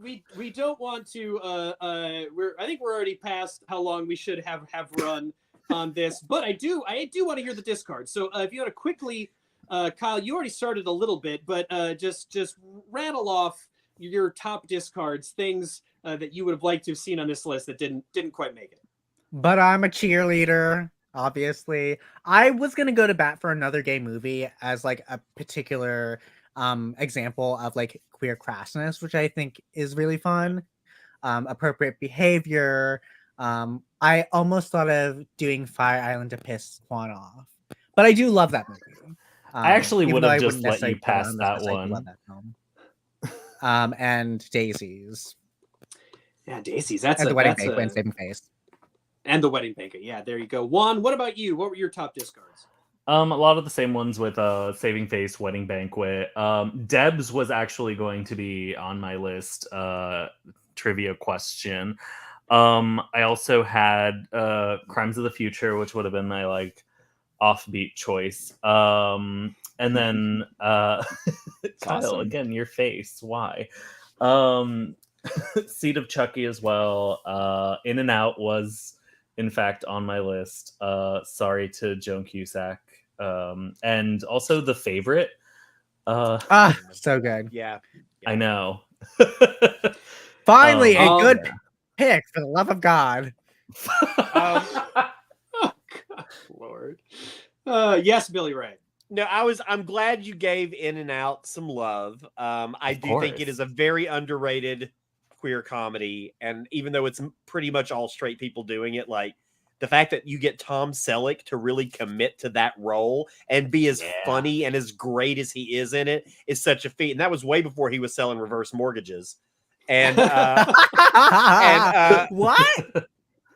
We don't want to. I think we're already past how long we should have run on this, but I do want to hear the discard. So if you want to quickly, Kyle, you already started a little bit, but just rattle off your top discards, things that you would have liked to have seen on this list that didn't quite make it. But I'm a cheerleader, obviously. I was gonna go to bat for another gay movie as like a particular example of like queer crassness, which I think is really fun. Appropriate behavior. I almost thought of doing Fire Island to piss Juan off, but I do love that movie. I actually even would though have I just wouldn't let necessarily you put it pass on this that list, I do one. love that film. And Daisies Yeah, Daisies. That's and a, the Wedding that's Banquet and a, Saving Face. and the Wedding Banquet. Yeah, there you go. Juan, what about you? What were your top discards? A lot of the same ones with Saving Face, Wedding Banquet. Debs was actually going to be on my list. Trivia question. I also had Crimes of the Future, which would have been my like offbeat choice. And then Kyle, awesome. again, your face. Why? Seed of Chucky as well. In and Out was in fact on my list. Sorry to Joan Cusack. And also The Favorite. So good. Yeah. I know. Finally, a Oh, good yeah. pick for the love of God. Oh, God, Lord. Yes, Billy Ray. No, I'm glad you gave In and Out some love. I Of do think it course. is a very underrated queer comedy, and even though it's pretty much all straight people doing it, like the fact that you get Tom Selleck to really commit to that role and be as Yeah. funny and as great as he is in it is such a feat. And that was way before he was selling reverse mortgages. And What?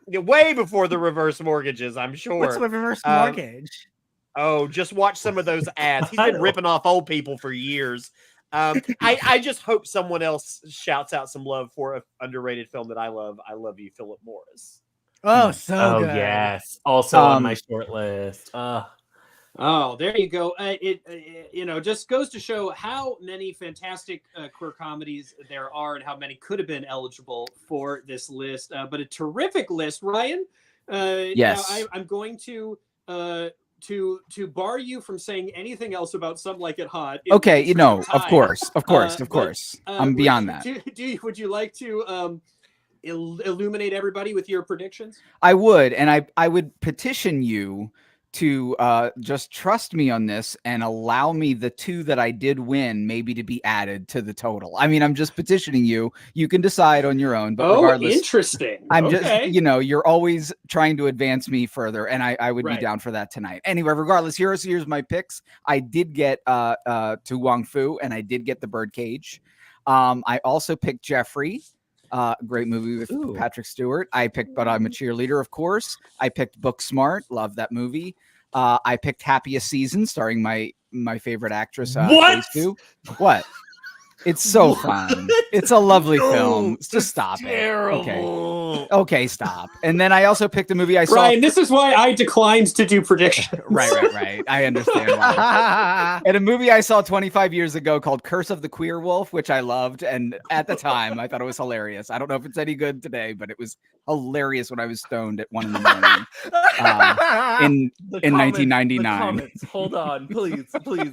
way before the reverse mortgages, I'm sure. What's a reverse Um, mortgage? Oh, just watch some of those ads. He's been ripping off old people for years. I just hope someone else shouts out some love for an underrated film that I love. I Love You, Philip Morris. Oh, so Oh good. yes. Also on Um, my short list. Oh, there you go. Just goes to show how many fantastic queer comedies there are and how many could have been eligible for this list. But a terrific list, Ryan. Yes. Now I'm going to bar you from saying anything else about Some Like It Hot. Okay, of of course. but, I'm beyond that. Would you like to illuminate everybody with your predictions? I would, and I would petition you to just trust me on this and allow me the 2 that I did win maybe to be added to the total. I mean, I'm just petitioning you. You can decide on your own, but regardless, interesting. I'm just, you're always trying to advance me further, and I would be down for that tonight. Anyway, regardless, here's my picks. I did get To Wong Fu, and I did get The Birdcage. I also picked Jeffrey. Great movie with Patrick Stewart. I picked But I'm a Cheerleader, of course. I picked Booksmart. Love that movie. I picked Happiest Season, starring my favorite actress. What? What? It's so fun. It's a lovely film. Just stop terrible. it. Okay, stop. And then I also picked a movie I saw. Ryan, this is why I declined to do predictions. Right. I understand why. And a movie I saw 25 years ago called Curse of the Queer Wolf, which I loved. And at the time, I thought it was hilarious. I don't know if it's any good today, but it was hilarious when I was stoned at 1 a.m. in 1999. Hold on, please.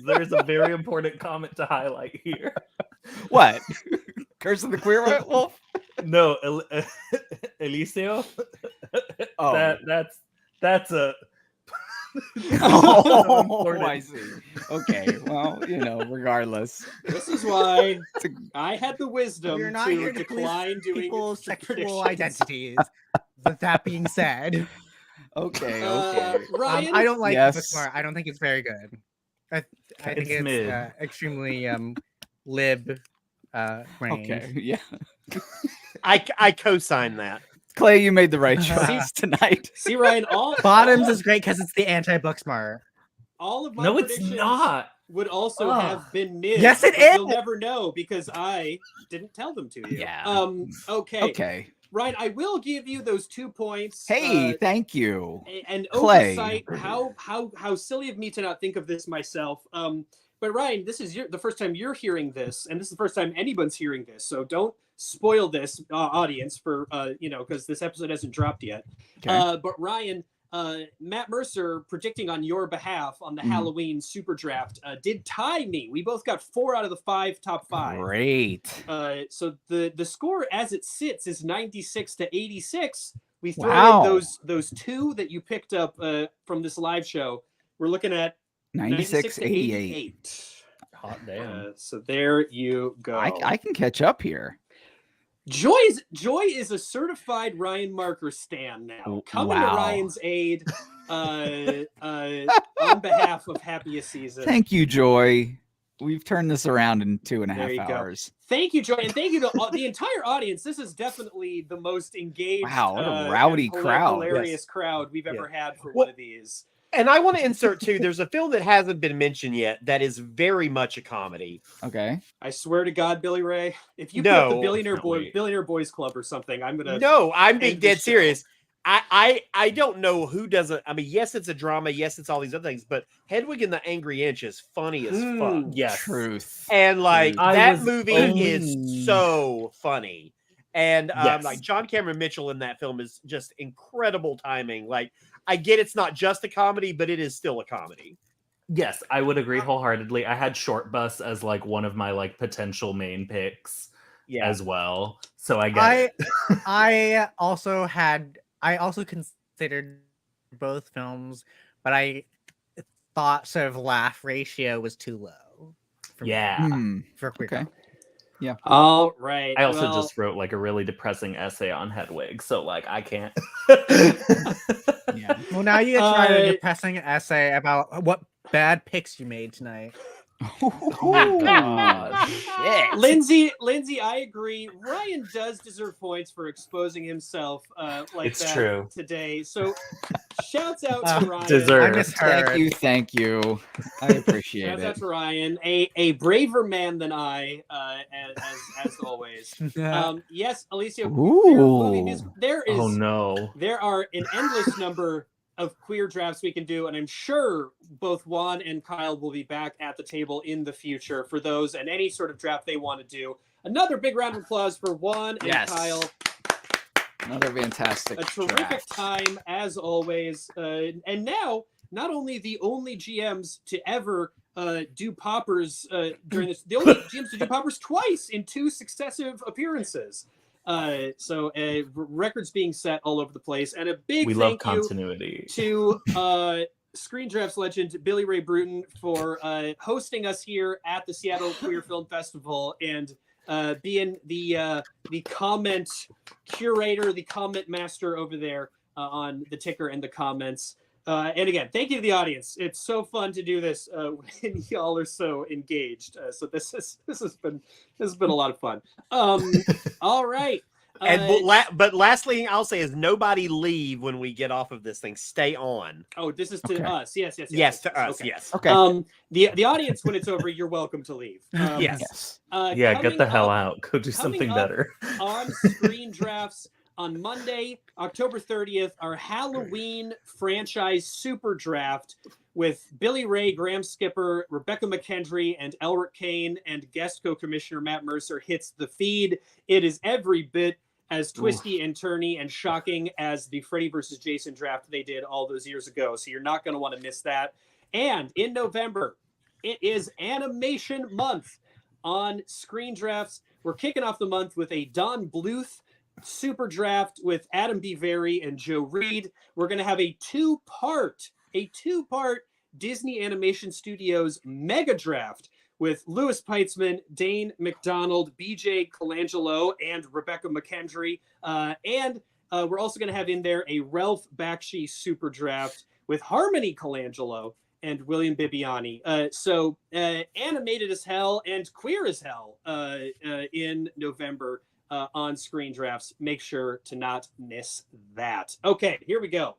There's a very important comment to highlight here. What? Curse of the Queer Wolf? No, Eliseo. Oh, that's a. I see. Okay, well, regardless. This is why I had the wisdom We're not to here to police decline doing people's sexual predictions. identities. But that being said, Okay. Ryan, I don't like Yes. Booksmart. I don't think it's very good. I think It's it's mid. extremely lib range. Okay, yeah. I co-sign that. Clay, you made the right choice tonight. see, Ryan, Bottoms is great because it's the anti-Booksmart. all of my No, it's predictions not. would also Ugh. have been mid. Yes, it but is. You'll never know because I didn't tell them to you. Yeah. Okay. Okay. Ryan, I will give you those 2 points. Hey, thank you. And Clay. oversight. How silly of me to not think of this myself. But Ryan, this is the first time you're hearing this, and this is the first time anyone's hearing this. So don't spoil this audience for because this episode hasn't dropped yet. Okay. But Ryan, Matt Mercer predicting on your behalf on the Halloween Super Draft did tie me. We both got 4 out of the 5 top 5. Great. So the score as it sits is 96 to 86. We throw Wow. in those 2 that you picked up from this live show. We're looking at 96, to 88. Hot damn. So there you go. I can catch up here. Joy is a certified Ryan Marker stan now. Coming to Wow. Ryan's aid on behalf of Happiest Season. Thank you, Joy. We've turned this around in 2.5 There you go. hours. Thank you, Joy, and thank you to the entire audience. This is definitely the most engaged, Wow, what a rowdy and crowd. hilarious crowd we've ever had for one of these. And I want to insert too, there's a film that hasn't been mentioned yet that is very much a comedy. Okay. I swear to God, Billy Ray, if you put No. up the Billionaire Definitely. Boys Club or something, I'm gonna. No, I'm being end the dead show. serious. I don't know who doesn't. I mean, yes, it's a drama. Yes, it's all these other things. But Hedwig and the Angry Inch is funny as fuck. Yes. Truth. And like I that was movie only- is so funny. And Yes. like John Cameron Mitchell in that film is just incredible timing. Like I get it's not just a comedy, but it is still a comedy. Yes, I would agree wholeheartedly. I had Short Bus as like one of my like potential main picks Yeah. as well. So I get it. I also considered both films, but I thought sort of laugh ratio was too low. For me, Yeah. for queer Okay. comedy. All right. I also well, just wrote like a really depressing essay on Hedwig, so like I can't. Yeah. Well, now you get to write a Uh, depressing essay about what bad picks you made tonight. Oh, God. Shit. Lindsay, I agree. Ryan does deserve points for exposing himself like It's that true. today. So, shouts out to Ryan. Deserve. I misheard. Thank you. I appreciate Shouts out it. to Ryan, a braver man than I, as always. Yes, Alicia. Ooh. There is Oh no. there are an endless number of queer drafts we can do, and I'm sure both Juan and Kyle will be back at the table in the future for those and any sort of draft they want to do. Another big round of applause for Juan and Yes. Kyle. Another fantastic. A terrific draft. time as always. And now, not only the only GMs to ever do poppers during this, the only GMs to do poppers twice in 2 successive appearances. So records being set all over the place, and a big We love thank you continuity. to Screen Drafts legend Billy Ray Bruton for hosting us here at the Seattle Queer Film Festival and being the comment curator, the comment master over there on the ticker and the comments. And again, thank you to the audience. It's so fun to do this when y'all are so engaged. So this has been a lot of fun. All right. But lastly, I'll say is nobody leave when we get off of this thing. Stay on. Oh, this is to Okay. us. Yes, To us. Okay. Yes. Okay. The audience, when it's over, you're welcome to leave. Yes. Yes. Yeah, get the hell out. out. Go do coming something up better. On Screen Drafts on Monday, October 30th, our Halloween franchise super draft with Billy Ray, Graham Skipper, Rebecca McKendry, and Elric Kane, and guest co-commissioner Matt Mercer hits the feed. It is every bit as twisty and turny and shocking as the Freddy versus Jason draft they did all those years ago. So you're not going to want to miss that. And in November, it is Animation Month on Screen Drafts. We're kicking off the month with a Don Bluth super draft with Adam B. Very and Joe Reed. We're going to have a two-part Disney Animation Studios mega draft with Louis Peitzman, Dane McDonald, BJ Colangelo, and Rebecca McKendry. And we're also going to have in there a Ralph Bakshi super draft with Harmony Colangelo and William Bibiani. So animated as hell and queer as hell in November on Screen Drafts. Make sure to not miss that. Okay, here we go.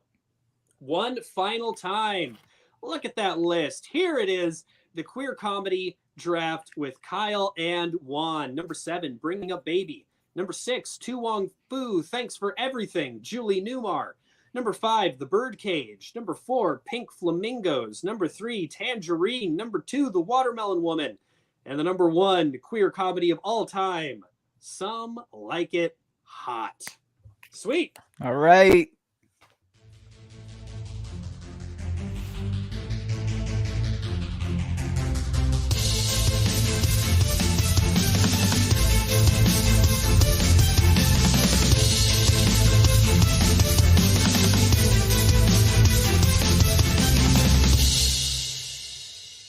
One final time. Look at that list. Here it is, the queer comedy draft with Kyle and Juan. Number 7, Bringing Up Baby. Number 6, Tu Wong Fu, Thanks for Everything, Julie Newmar. Number 5, The Birdcage. Number 4, Pink Flamingos. Number 3, Tangerine. Number 2, The Watermelon Woman. And the number 1 queer comedy of all time, Some Like It Hot. Sweet. All right.